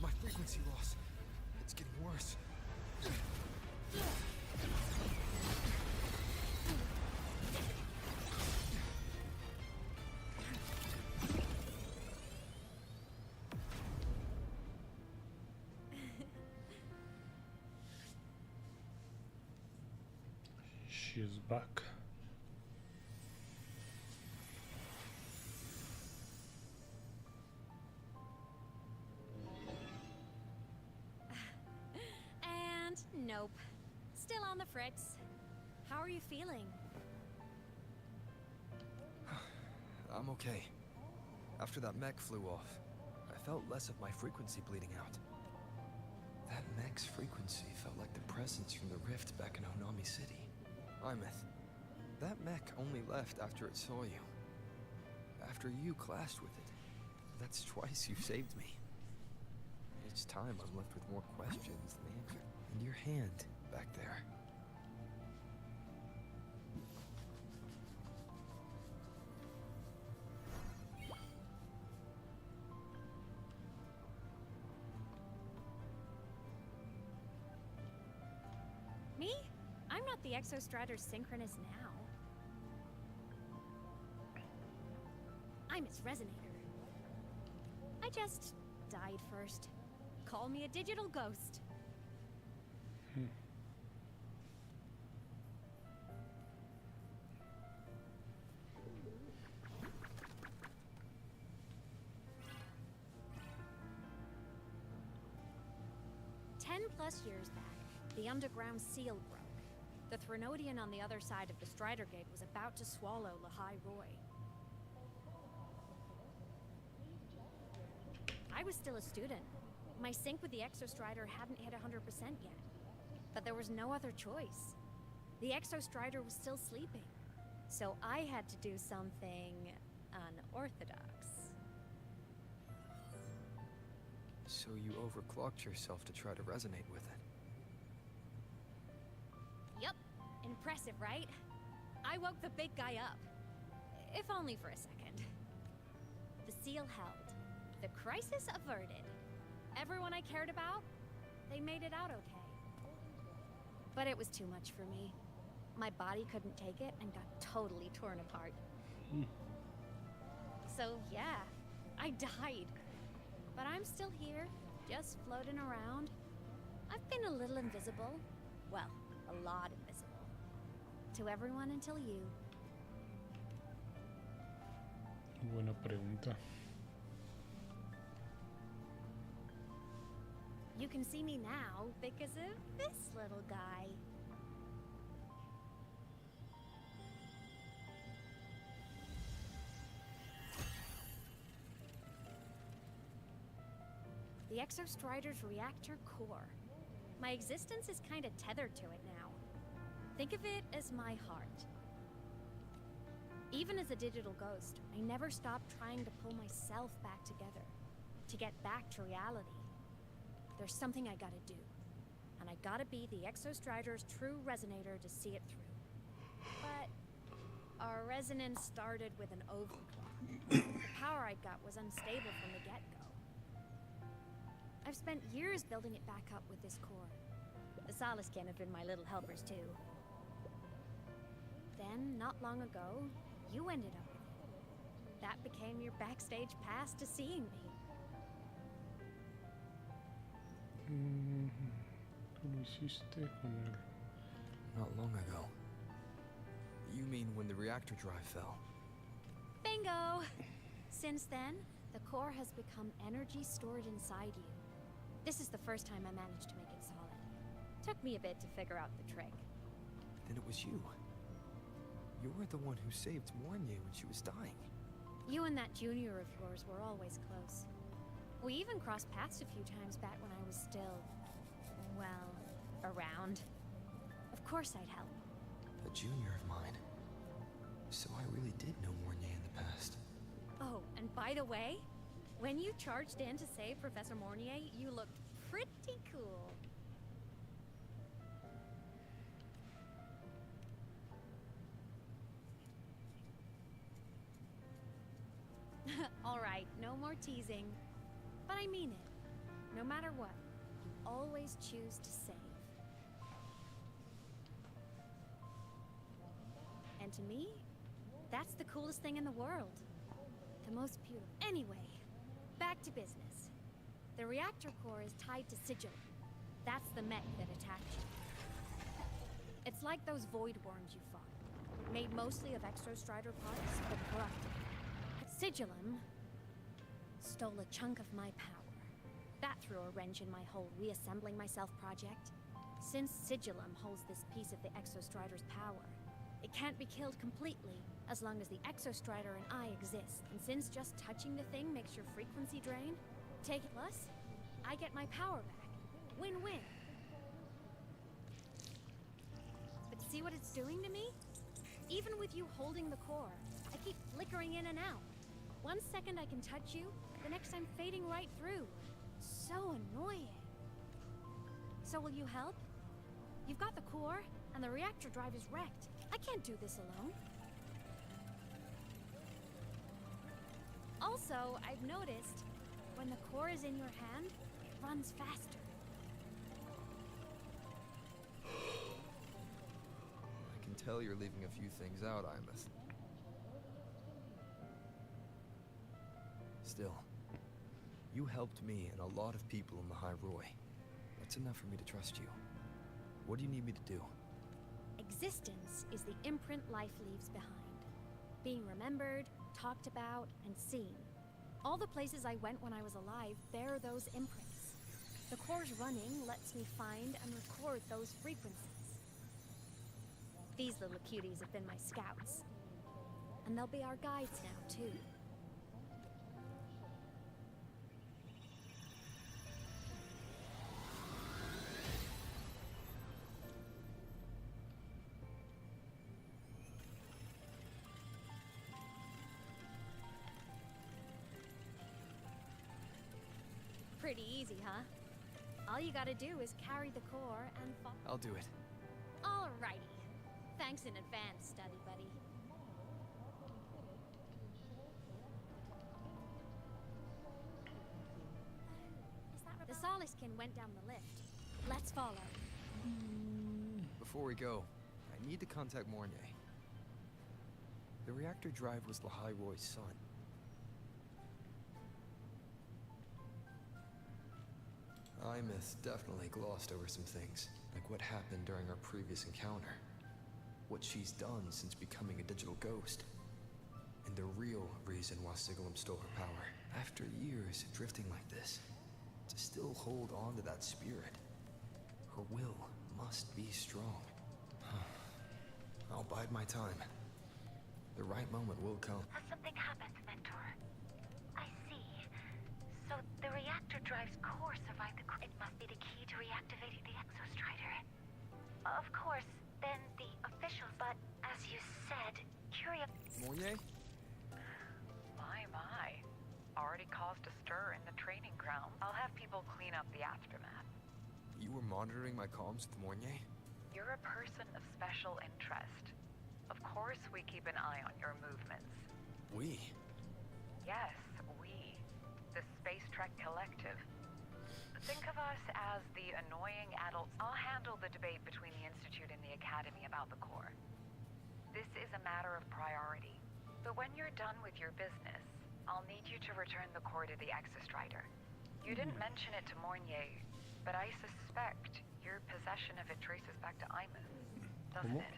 My frequency loss. It's getting worse. She's back. And nope. Still on the fritz. How are you feeling? I'm okay. After that mech flew off, I felt less of my frequency bleeding out. That mech's frequency felt like the presence from the rift back in Honami City. Imeth, that mech only left after it saw you. After you clashed with it. That's twice you saved me. Each time I'm left with more questions than answers. And your hand back there. Me? I'm not the Exostrator's synchronous now. I'm its resonator. I just died first. Call me a digital ghost. Hmm. 10+ years back, the underground seal broke. The Threnodian on the other side of the Strider Gate was about to swallow Lahai Roy. I was still a student. My sync with the Exostrider hadn't hit 100% yet. But there was no other choice. The Exostrider was still sleeping. So I had to do something unorthodox. So you overclocked yourself to try to resonate with it. Yup. Impressive, right? I woke the big guy up. If only for a second. The seal held. The crisis averted. Everyone I cared about, they made it out okay. But it was too much for me. My body couldn't take it and got totally torn apart. So yeah, I died. But I'm still here, just floating around. I've been a little invisible. Well, a lot invisible. To everyone until you. Buena pregunta. You can see me now because of this little guy. The Exostrider's reactor core. My existence is kind of tethered to it now. Think of it as my heart. Even as a digital ghost, I never stopped trying to pull myself back together. To get back to reality. There's something I gotta do. And I gotta be the Exostrider's true resonator to see it through. But our resonance started with an overclock. The power I got was unstable from the get-go. I've spent years building it back up with this core. The Soliskin have been my little helpers too. Then, not long ago, you ended up with it. That became your backstage pass to seeing me. ¿Tú lo hiciste con él? Not long ago. You mean when the reactor drive fell? Bingo! Since then, the core has become energy stored inside you. This is the first time I managed to make it solid. Took me a bit to figure out the trick. Then it was you. You were the one who saved Mornier when she was dying. You and that junior of yours were always close. We even crossed paths a few times back when I was still, well, around. Of course I'd help. A junior of mine. So I really did know Mornier in the past. Oh, and by the way, when you charged in to save Professor Mornier, you looked pretty cool. All right, no more teasing. But I mean it. No matter what, you always choose to save. And to me, that's the coolest thing in the world. The most beautiful. Anyway, back to business. The reactor core is tied to Sigillum. That's the mech that attacked you. It's like those void worms you fought. Made mostly of Exostrider parts, but corrupted. Sigillum stole a chunk of my power. That threw a wrench in my whole reassembling myself project. Since Sigillum holds this piece of the Exostrider's power, it can't be killed completely as long as the Exostrider and I exist. And since just touching the thing makes your frequency drain, take it plus, I get my power back. Win-win. But see what it's doing to me? Even with you holding the core, I keep flickering in and out. One second I can touch you, the next I'm fading right through. So annoying. So will you help? You've got the core, and the reactor drive is wrecked. I can't do this alone. Also, I've noticed, when the core is in your hand, it runs faster. I can tell you're leaving a few things out, Imeth. Still, you helped me and a lot of people in the High Roy. That's enough for me to trust you. What do you need me to do? Existence is the imprint life leaves behind. Being remembered, talked about, and seen. All the places I went when I was alive bear those imprints. The core's running lets me find and record those frequencies. These little cuties have been my scouts. And they'll be our guides now, too. Pretty easy, huh? All you gotta do is carry the core and fall. I'll do it. Alrighty. Thanks in advance, study buddy. The Soliskin went down the lift. Let's follow. Before we go, I need to contact Mornier. The reactor drive was Lahai Roy's son. Imeth definitely glossed over some things, like what happened during our previous encounter. What she's done since becoming a digital ghost. And the real reason why Sigillum stole her power. After years drifting like this, to still hold on to that spirit. Her will must be strong. I'll bide my time. The right moment will come. Has something happened, Mentor? I see. So the reactor drive's core survived the... It must be the key to reactivating the Exostrider. Of course, then the officials, but as you said, curious... Mornier? My. Already caused a stir in the training ground. I'll have people clean up the aftermath. You were monitoring my comms with Mornier? You're a person of special interest. Of course we keep an eye on your movements. We? Yes, we. The Space Trek Collective. Think of us as the annoying adults. I'll handle the debate between the Institute and the Academy about the core. This is a matter of priority. But when you're done with your business, I'll need you to return the core to the Exostrider. You didn't mention it to Mornier, but I suspect your possession of it traces back to Imus, doesn't it?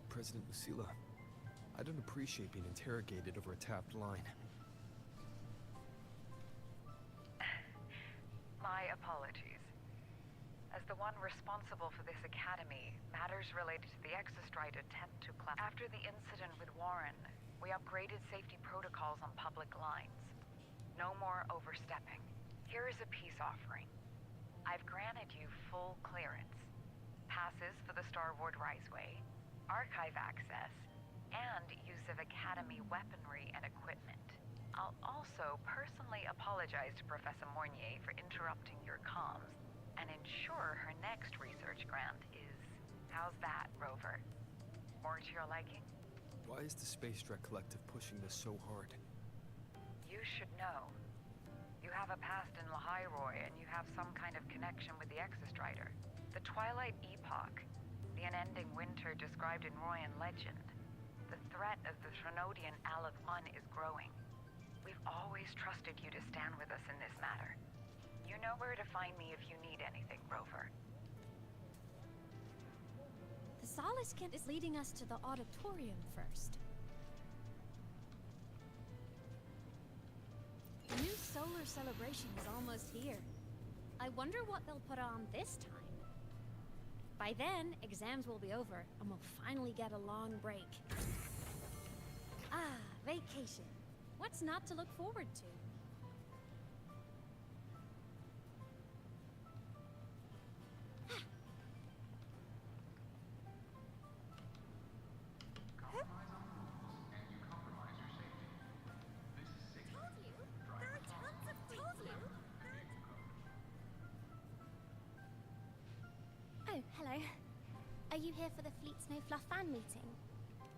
President Lucilla, I don't appreciate being interrogated over a tapped line. My apologies. As the one responsible for this academy, matters related to the Exostrider tend to clash. After the incident with Warren, we upgraded safety protocols on public lines. No more overstepping. Here is a peace offering. I've granted you full clearance, passes for the Starboard Riseway, archive access, and use of Academy weaponry and equipment. I'll also personally apologize to Professor Mornier for interrupting your comms and ensure her next research grant is... How's that, Rover? More to your liking? Why is the Space Trek Collective pushing this so hard? You should know. You have a past in Lahiroy, and you have some kind of connection with the Exostrider. The Twilight Epoch, the unending winter described in Royan legend. The threat of the Trinodian Aleph 1 is growing. We've always trusted you to stand with us in this matter. You know where to find me if you need anything, Rover. The Solace Kit is leading us to the auditorium first. The new solar celebration is almost here. I wonder what they'll put on this time. By then, exams will be over, and we'll finally get a long break. Ah, vacation. What's not to look forward to? Oh, hello. Are you here for the Fleet Snow Fluff fan meeting?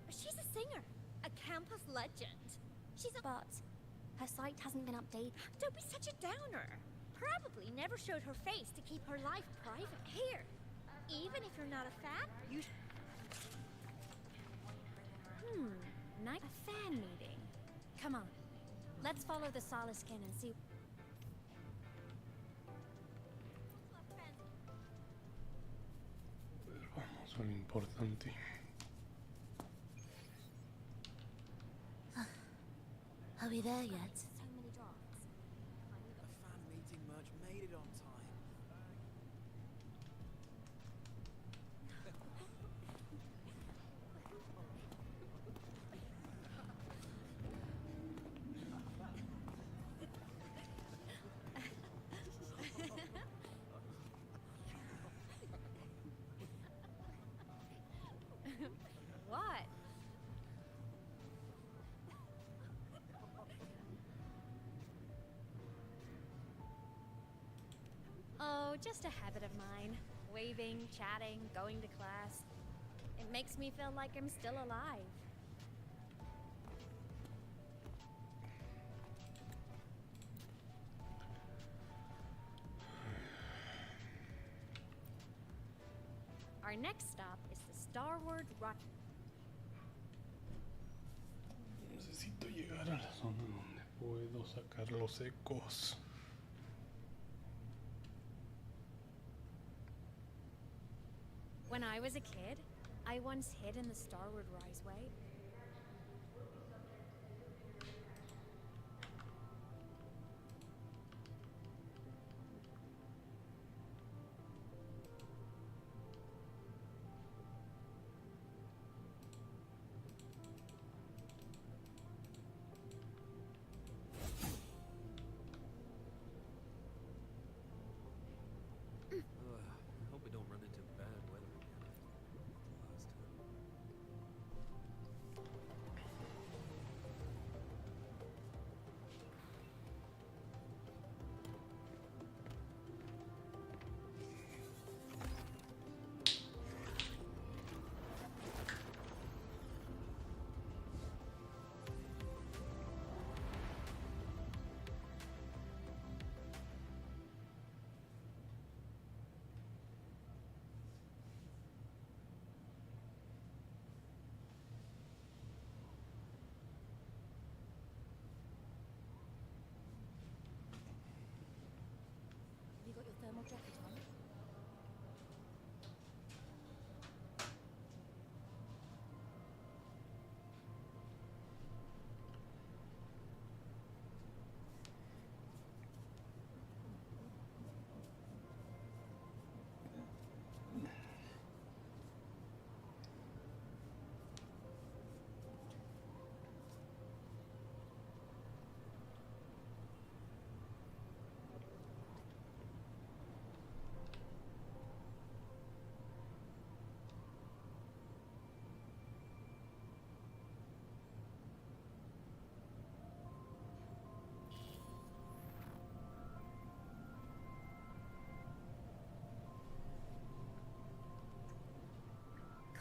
She's a singer, a campus legend. She's a... But her site hasn't been updated. Don't be such a downer. Probably never showed her face to keep her life private. Here, even if you're not a fan, you... A fan meeting. Come on, let's follow the Solace Kin and see... Vamos a lo importante. Are we there yet? So many dogs. A fan meeting merch made it on time. What? Oh, just a habit of mine. Waving, chatting, going to class. It makes me feel like I'm still alive. Our next stop is the Starboard Rock. Necesito llegar a la zona donde puedo sacar los ecos. When I was a kid, I once hid in the Starboard Riseway. thermal jacket on?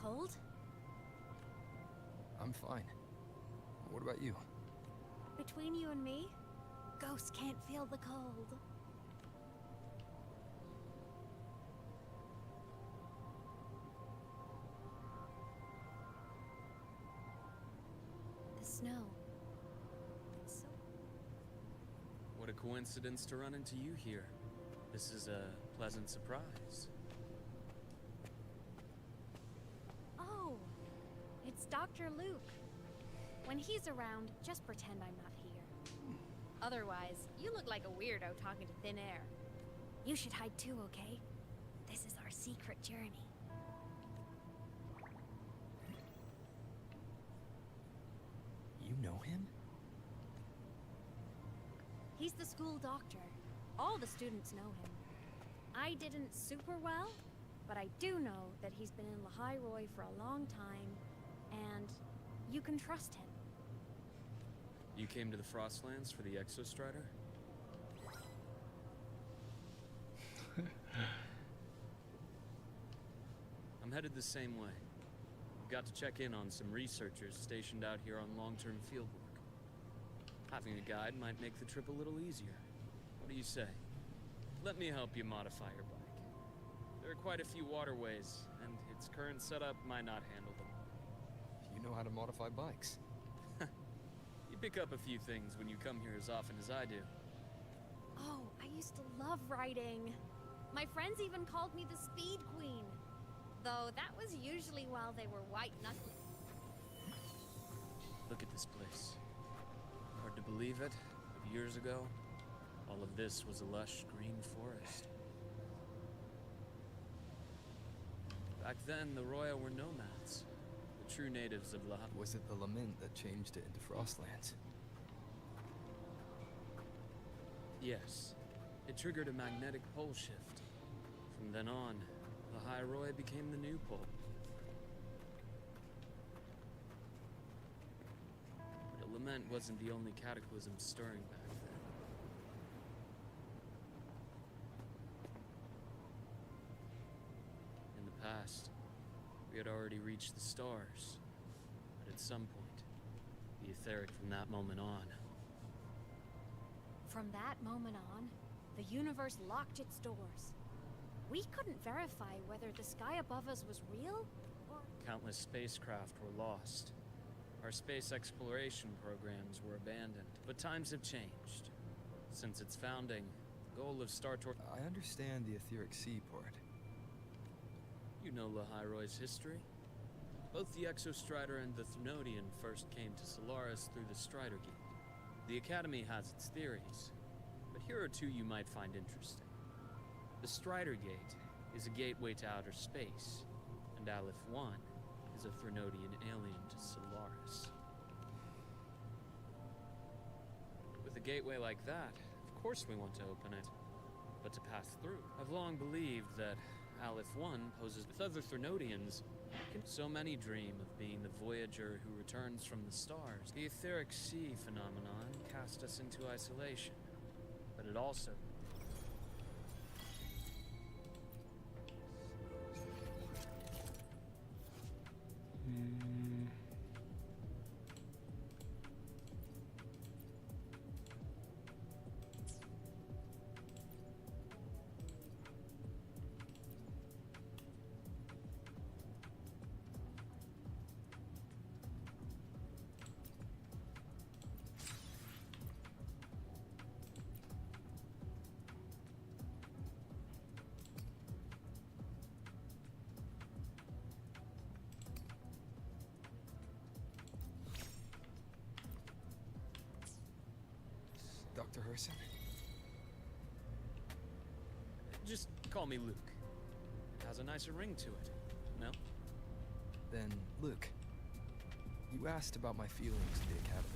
Cold? I'm fine. What about you? Between you and me, ghosts can't feel the cold. The snow. It's so... What a coincidence to run into you here. This is a pleasant surprise. Oh, it's Dr. Luke. When he's around, just pretend I'm not here. Otherwise, you look like a weirdo talking to thin air. You should hide too, okay? This is our secret journey. You know him? He's the school doctor. All the students know him. I didn't super well, but I do know that he's been in Lahairoi for a long time, and you can trust him. You came to the Frostlands for the Exostrider? I'm headed the same way. Got to check in on some researchers stationed out here on long-term fieldwork. Having a guide might make the trip a little easier. What do you say? Let me help you modify your bike. There are quite a few waterways, and its current setup might not handle them all. You know how to modify bikes. You pick up a few things when you come here as often as I do. Oh, I used to love riding. My friends even called me the Speed Queen. Though that was usually while they were white-knuckling. Look at this place. Hard to believe it, but years ago, all of this was a lush green forest. Back then, the Roya were nomads, the true natives of Lahairoi. Was it the lament that changed it into Frostlands? Yes. It triggered a magnetic pole shift. From then on, Lahairoi became the new pole. But a lament wasn't the only cataclysm stirring back then. In the past, we had already reached the stars. But at some point, the etheric from that moment on. From that moment on, the universe locked its doors. We couldn't verify whether the sky above us was real, or... Countless spacecraft were lost. Our space exploration programs were abandoned. But times have changed. Since its founding, the goal of Star Tour... I understand the etheric seaport. You know Lahairoi's history? Both the Exostrider and the Thnodian first came to Solaris through the Strider Gate. The Academy has its theories, but here are two you might find interesting. The Strider Gate is a gateway to outer space, and Aleph 1 is a Thnodian alien to Solaris. With a gateway like that, of course we want to open it, but to pass through. I've long believed that Aleph 1 poses with other Thnodians. So many dream of being the voyager who returns from the stars. The etheric sea phenomenon cast us into isolation, but it also... Dr. Herson? Just call me Luke. It has a nicer ring to it, no? Then, Luke, you asked about my feelings in the academy.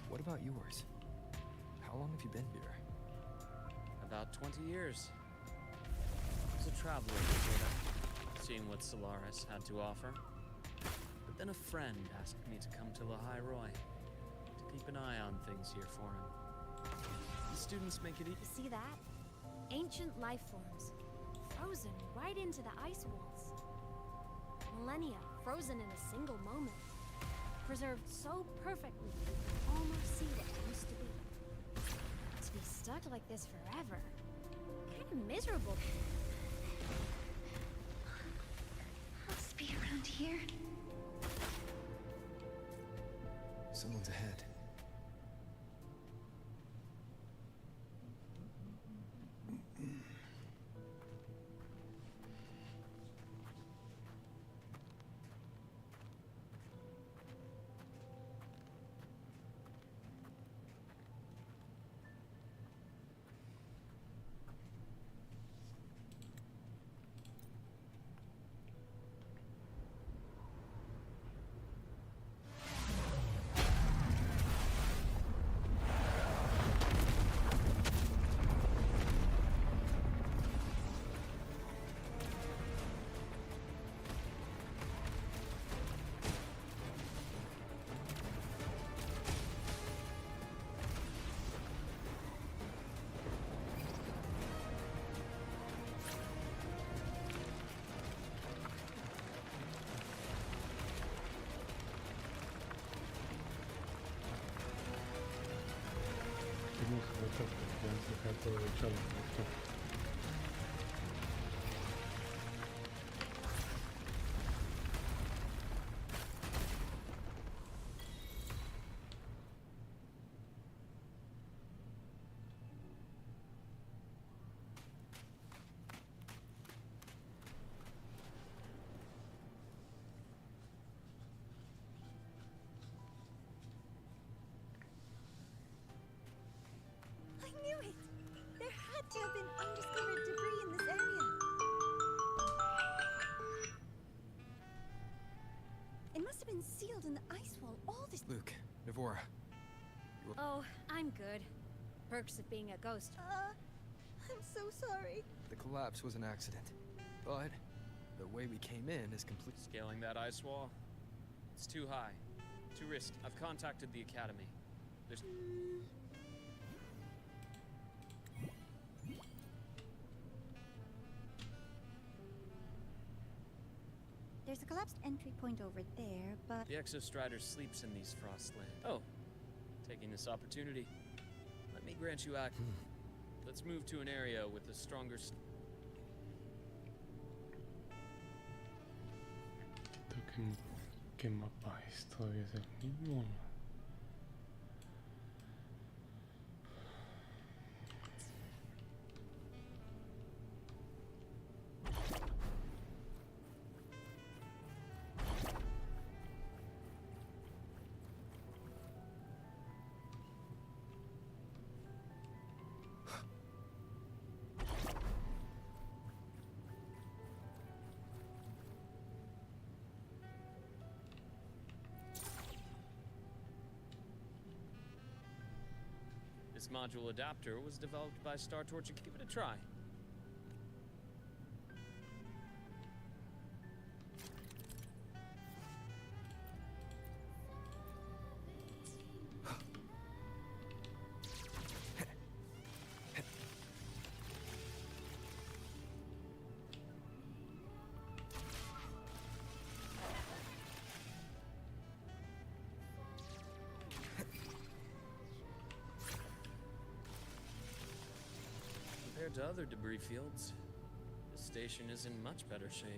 What about yours? How long have you been here? About 20 years. I was a traveler before that, seeing what Solaris had to offer. But then a friend asked me to come to Lahai Roy, to keep an eye on things here for him. The students make it You see that? Ancient life forms, frozen right into the ice walls. Millennia frozen in a single moment. Preserved so perfectly you can almost see what it used to be. To be stuck like this forever. Kinda miserable. Must be around here. Someone's ahead. Tenemos que ver porque antes acá aprovecharlo. I knew it! There had to have been undiscovered debris in this area. It must have been sealed in the ice wall all this— Luke, Navora. Oh, I'm good. Perks of being a ghost. I'm so sorry. The collapse was an accident. But the way we came in is complete. Scaling that ice wall? It's too high. Too risky. I've contacted the academy. There's... There's a collapsed entry point over there, but— The Exostrider sleeps in these frostlands. Oh, taking this opportunity. Let me grant you access. Let's move to an area with a stronger... ¿Qué mapa es? ¿Todavía es el mismo? This module adapter was developed by Star Torch. Give it a try. Compared to other debris fields, this station is in much better shape.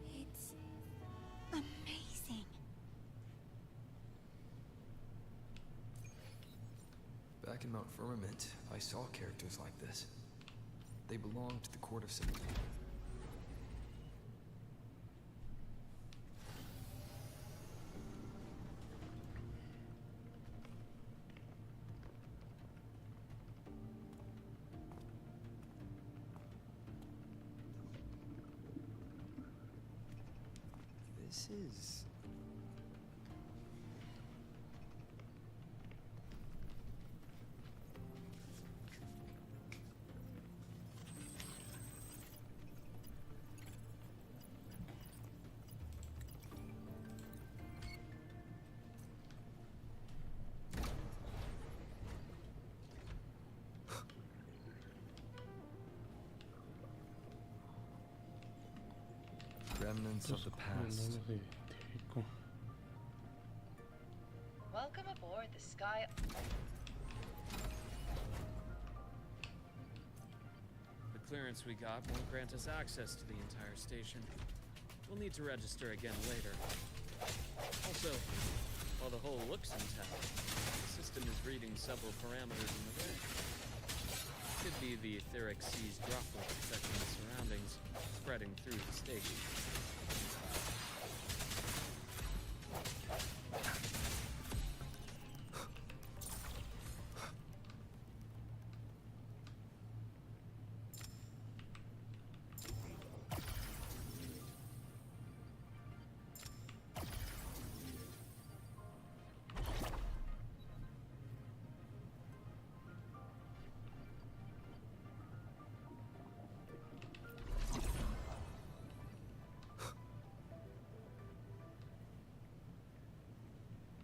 It's amazing. Back in Mount Firmament, I saw characters like this. They belonged to the Court of Sympathy. This is... remnants of the past. Welcome aboard the Sky. The clearance we got won't grant us access to the entire station. We'll need to register again later. Also, while the hull looks intact, the system is reading several parameters in the red. Could be the etheric sea's droplet affecting the surroundings, spreading through the station.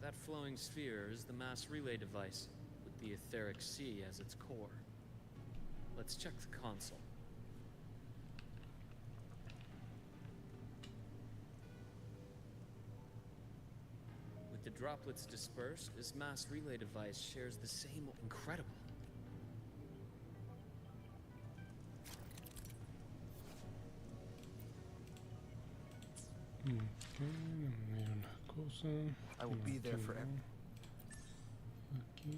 That flowing sphere is the mass relay device, with the etheric sea as its core. Let's check the console. With the droplets dispersed, this mass relay device shares the same... Incredible. I will be there forever. Aquí.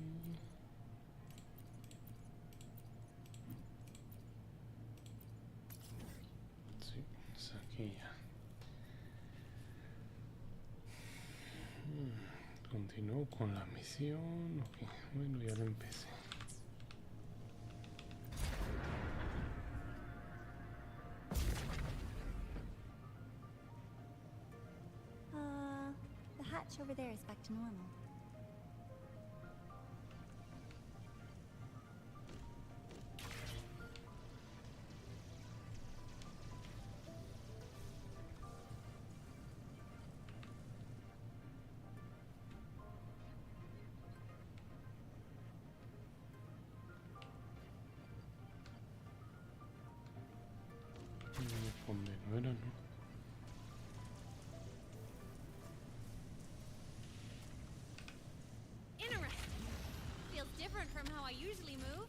Sí, es aquí ya. Continúo con la misión. Ok, bueno, ya la empecé. The hatch over there is back to normal. No era, ¿no? Interesting. Feels different from how I usually move.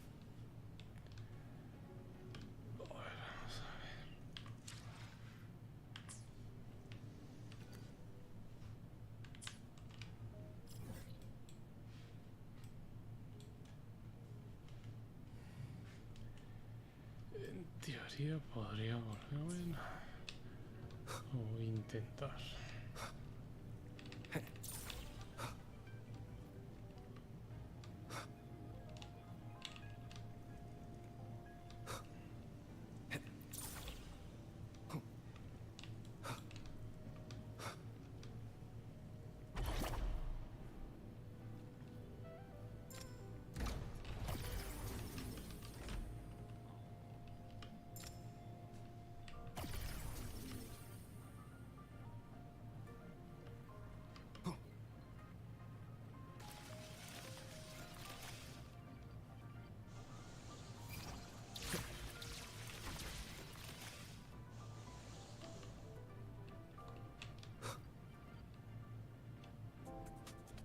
En teoría podría volver, bueno, o intentar.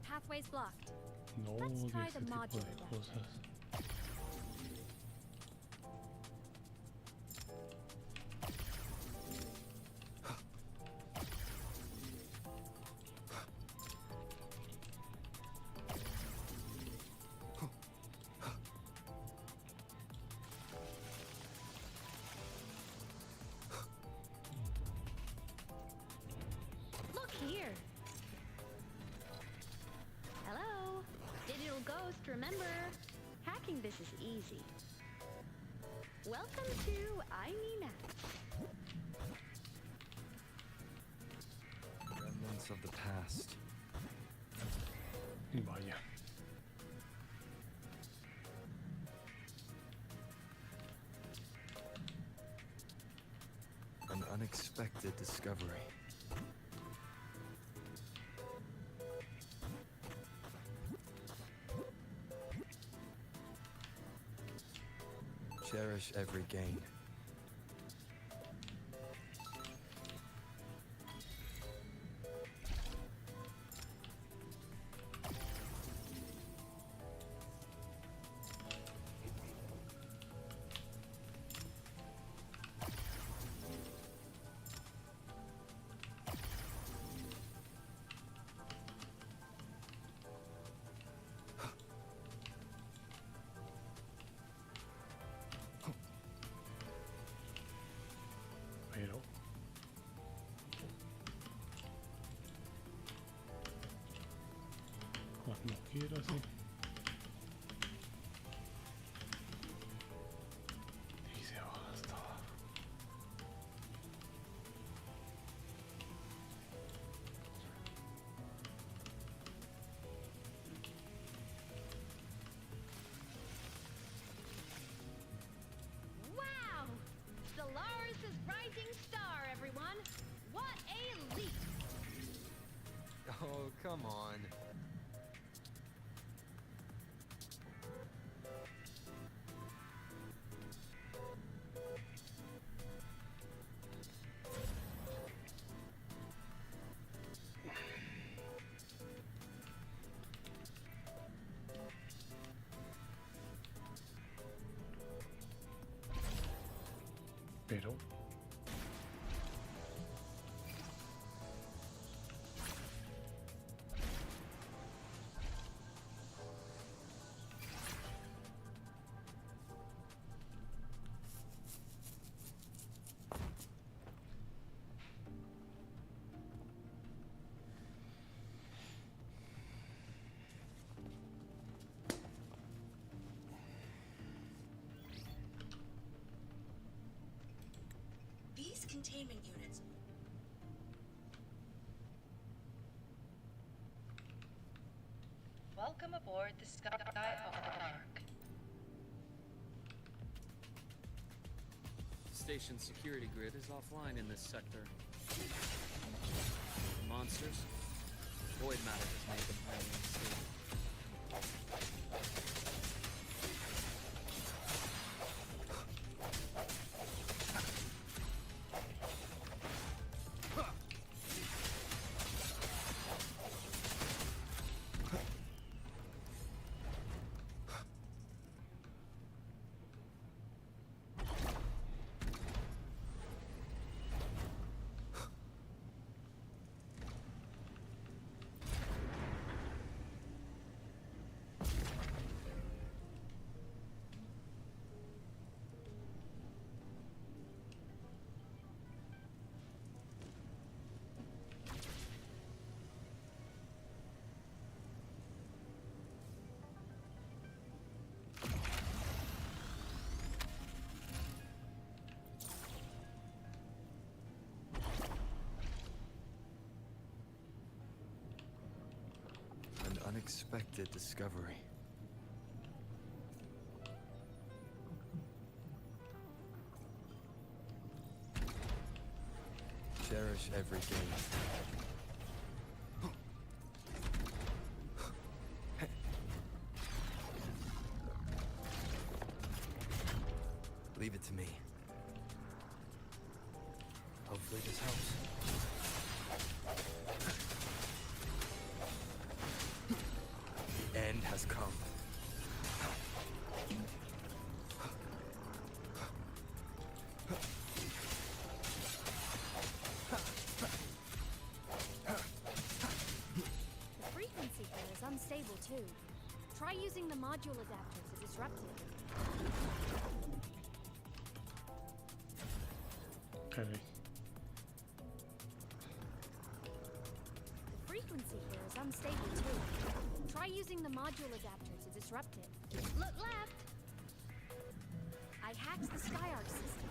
Pathway's blocked. No, Let's de try ese the tipo modular de deck. cosas. Look here. Hello. Digital ghost, remember? Hacking this is easy. Welcome to I Me Match. remnants of the past. Vaya. An unexpected discovery. Cherish every gain. Pero cuando quiera, sí. Y se baja hasta abajo. Wow! Stellaris' rising star, everyone! What a leap! Oh, come on. Pero These containment units. Welcome aboard the Skylark. The station's security grid is offline in this sector. Monsters? Void matter has made them highly unstable. An unexpected discovery. Cherish every gain. Leave it to me. Hopefully this helps. The end has come. The frequency here is unstable too. Try using the module adapter to disrupt it. Okay. The frequency here is unstable too. Try using the module adapter to disrupt it. Look left! I hacked the Skyarc system.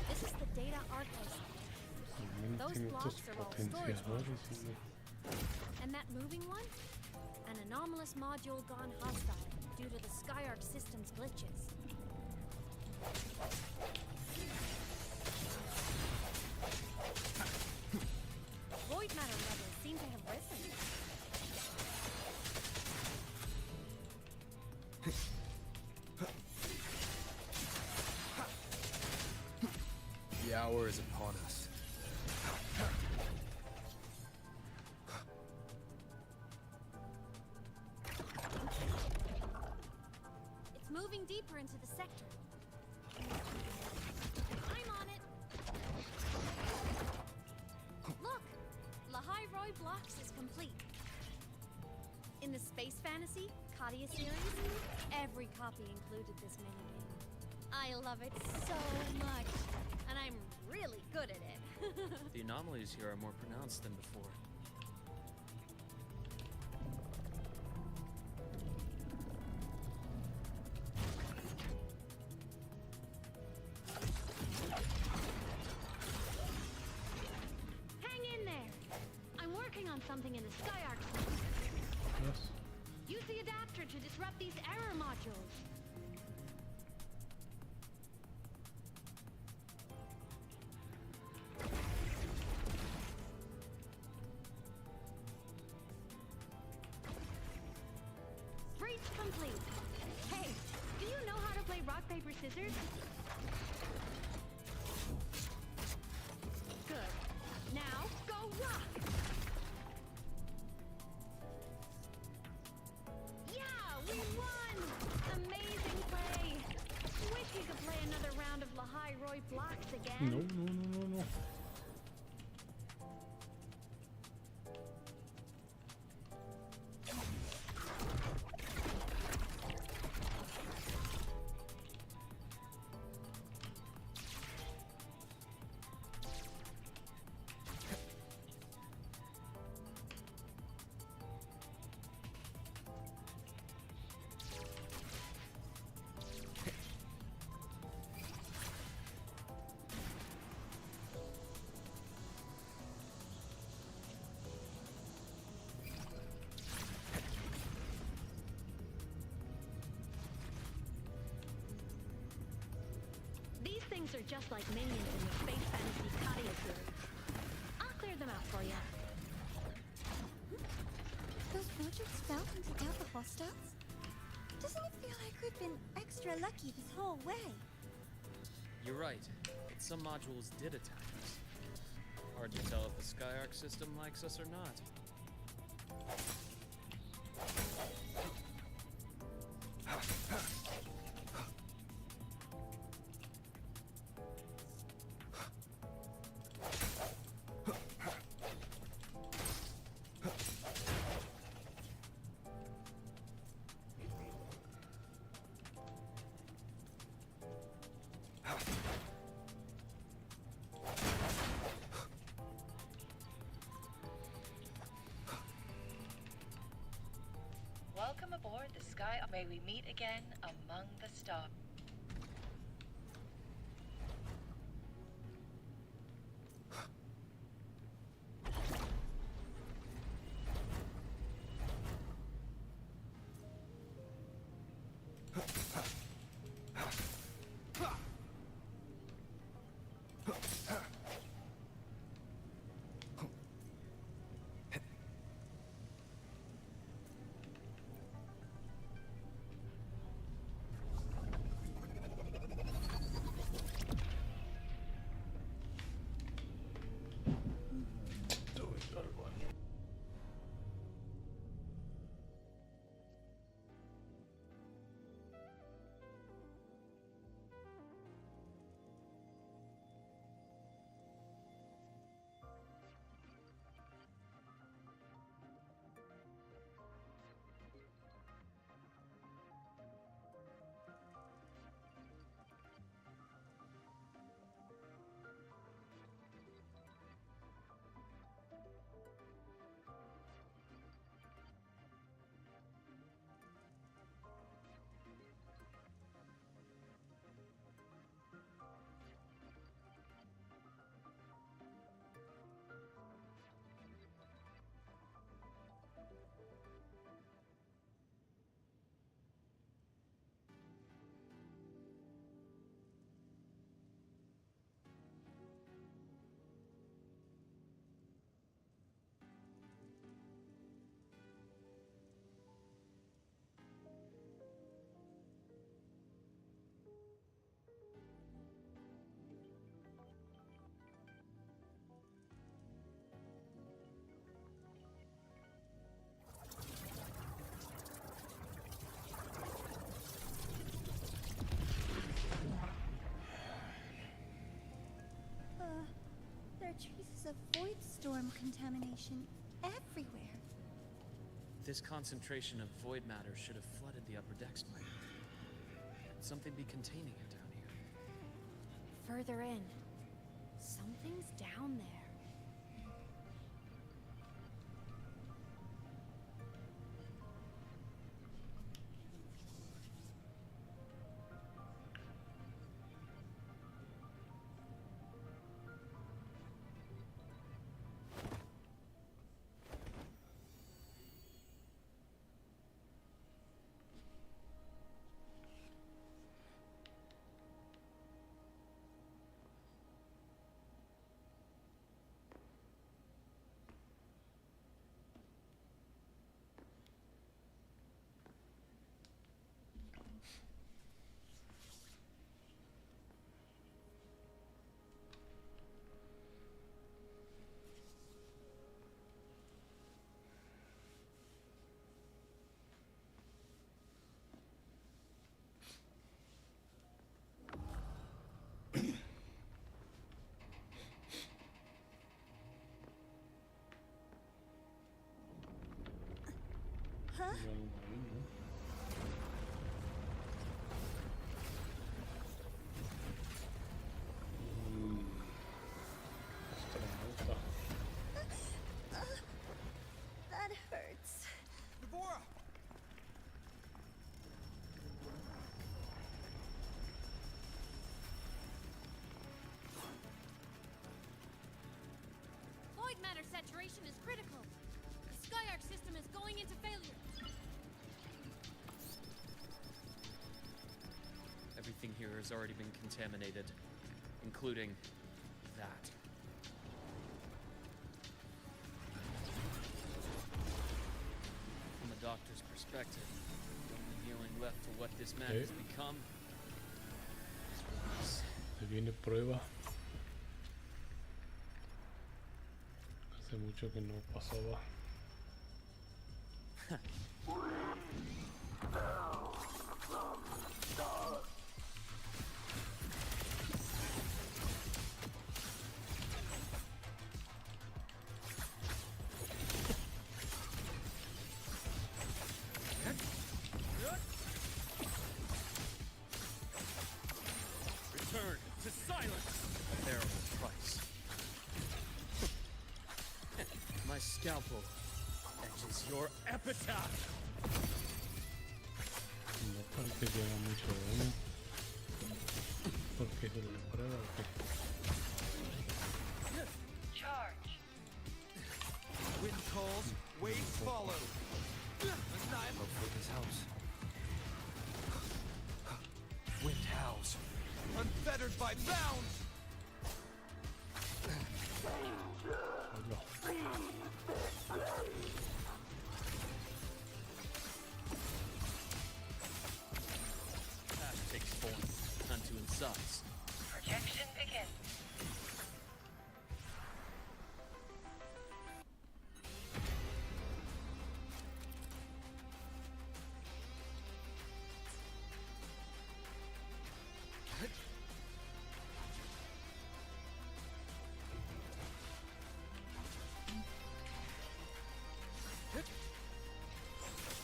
This is the data archive site. Those Tiene blocks estos are all storage potenciadores modules. y And that moving one? An anomalous module gone hostile due to the Skyark system's glitches. Void matter levels seem to have risen. The hour is upon us. It's moving deeper into the sector. I'm on it. Look! Lahai Roy Blocks is complete. In the Space Fantasy Katia series, every copy included this minigame. I love it so much, and I'm really good at it. The anomalies here are more pronounced than before. Hang in there! I'm working on something in the Skyark. yes. Use the adapter to disrupt these error modules. Breach complete. Hey, do you know how to play rock, paper, scissors? Good. Now, go rock! Yeah, we won! Amazing play! Wish we could play another round of Lahai Roy Blocks again. No. These things are just like minions in the Space Fantasy Katia series. I'll clear them out for you. Those projects fell into Delta hostiles? Doesn't it feel like we've been extra lucky this whole way? You're right, but some modules did attack us. Hard to tell if the Skyark system likes us or not. Welcome aboard the Sky. May we meet again among the stars. are traces of void storm contamination everywhere. This concentration of void matter should have flooded the upper decks by now. Could something be containing it down here? Further in. Something's down there. Huh? That hurts. Navora! Void matter saturation is critical. The Skyark system is going into failure. Everything here has already been contaminated, including that. From a doctor's perspective, the only healing left for what this man has become is release. Se viene prueba. Hace mucho que no pasaba. Return to silence! A bearable price. My scalpel etches your epitaph! No parece que haga mucho daño. Porque se le prueba o qué. Charge! Wind calls, waves follow. Hopefully this helps. Wind howls. Unfettered by bounds! Ash takes form, unto insides. Projection begins.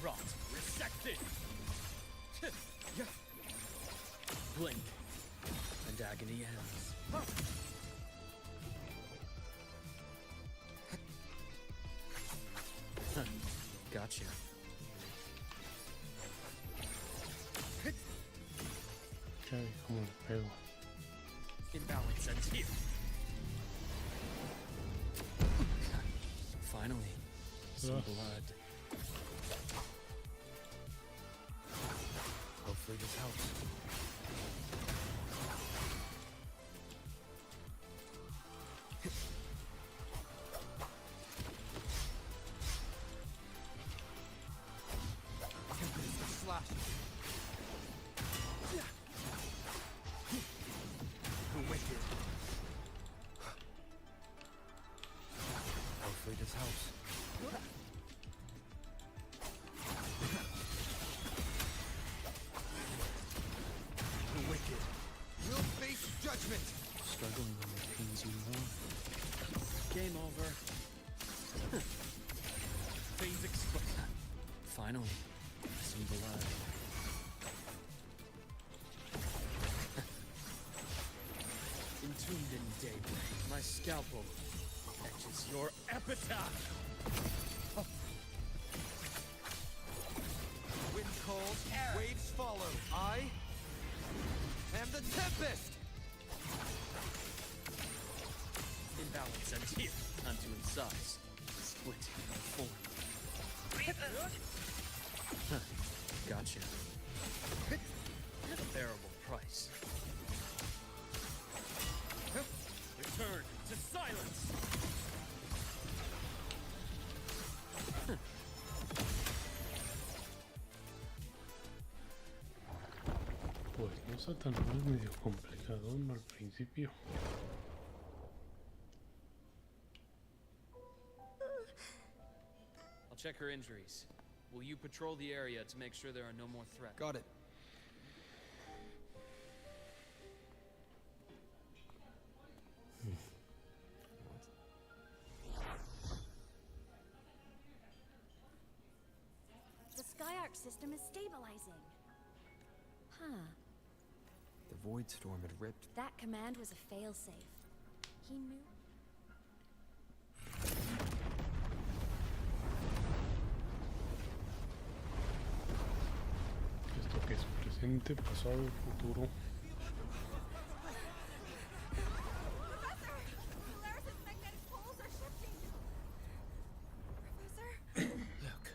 Rot, resected! Blink, and agony ends. Gotcha. Ay, cómo le pego. Imbalance ends here. Finally, some blood. Hopefully this helps. Hopefully this helps. The wicked will face judgment. Struggling on the pains you want. Game over. Phase exposed. Finally, some blood. Entombed in daybreak, my scalpel etches your epitaph. Wind calls, waves follow. I am the Tempest! Imbalance ends here, unto in size, splitting in form. Huh. Gotcha. At a bearable price. Return to silence! Pues no está tan mal, medio complicado al principio. I'll check her injuries. Will you patrol the area to make sure there are no more threats? Got it. The Skyark system is stabilizing. Huh. The Void Storm had ripped. That command was a failsafe. He knew. Esto que es presente, pasado, futuro. Look.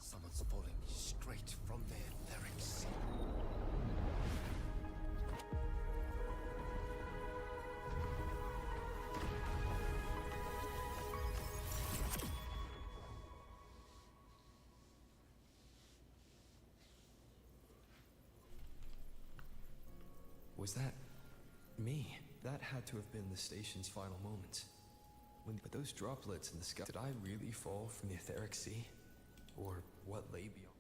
Someone's pulling straight from their etheric. Was that me? That had to have been the station's final moments. But those droplets in the sky, did I really fall from the etheric sea? Or what lay beyond?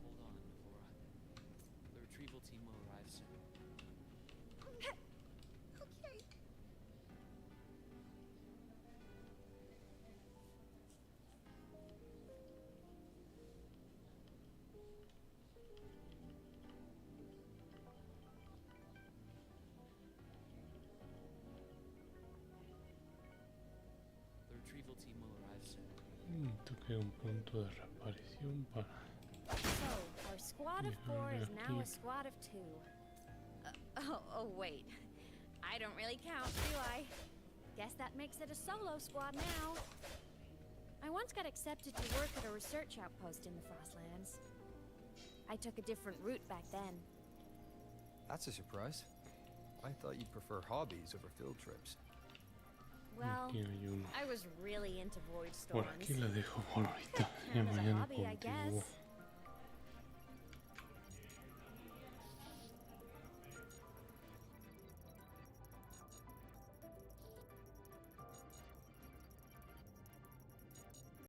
Hold on, Navora. The retrieval team will arrive soon. Okay. The retrieval team will arrive soon. Toqué un punto de reaparición para... So, our squad of 4 is now a aquí. squad of 2. Oh, wait. I don't really count, do I? Guess that makes it a solo squad now. I once got accepted to work at a research outpost in the Frostlands. I took a different route back then. That's a surprise. I thought you'd prefer hobbies over field trips. Well, Aquí hay uno. I was really into void Por storms. aquí la dejo por ahorita. Ya Kind of a mañana hobby, I continúo. guess.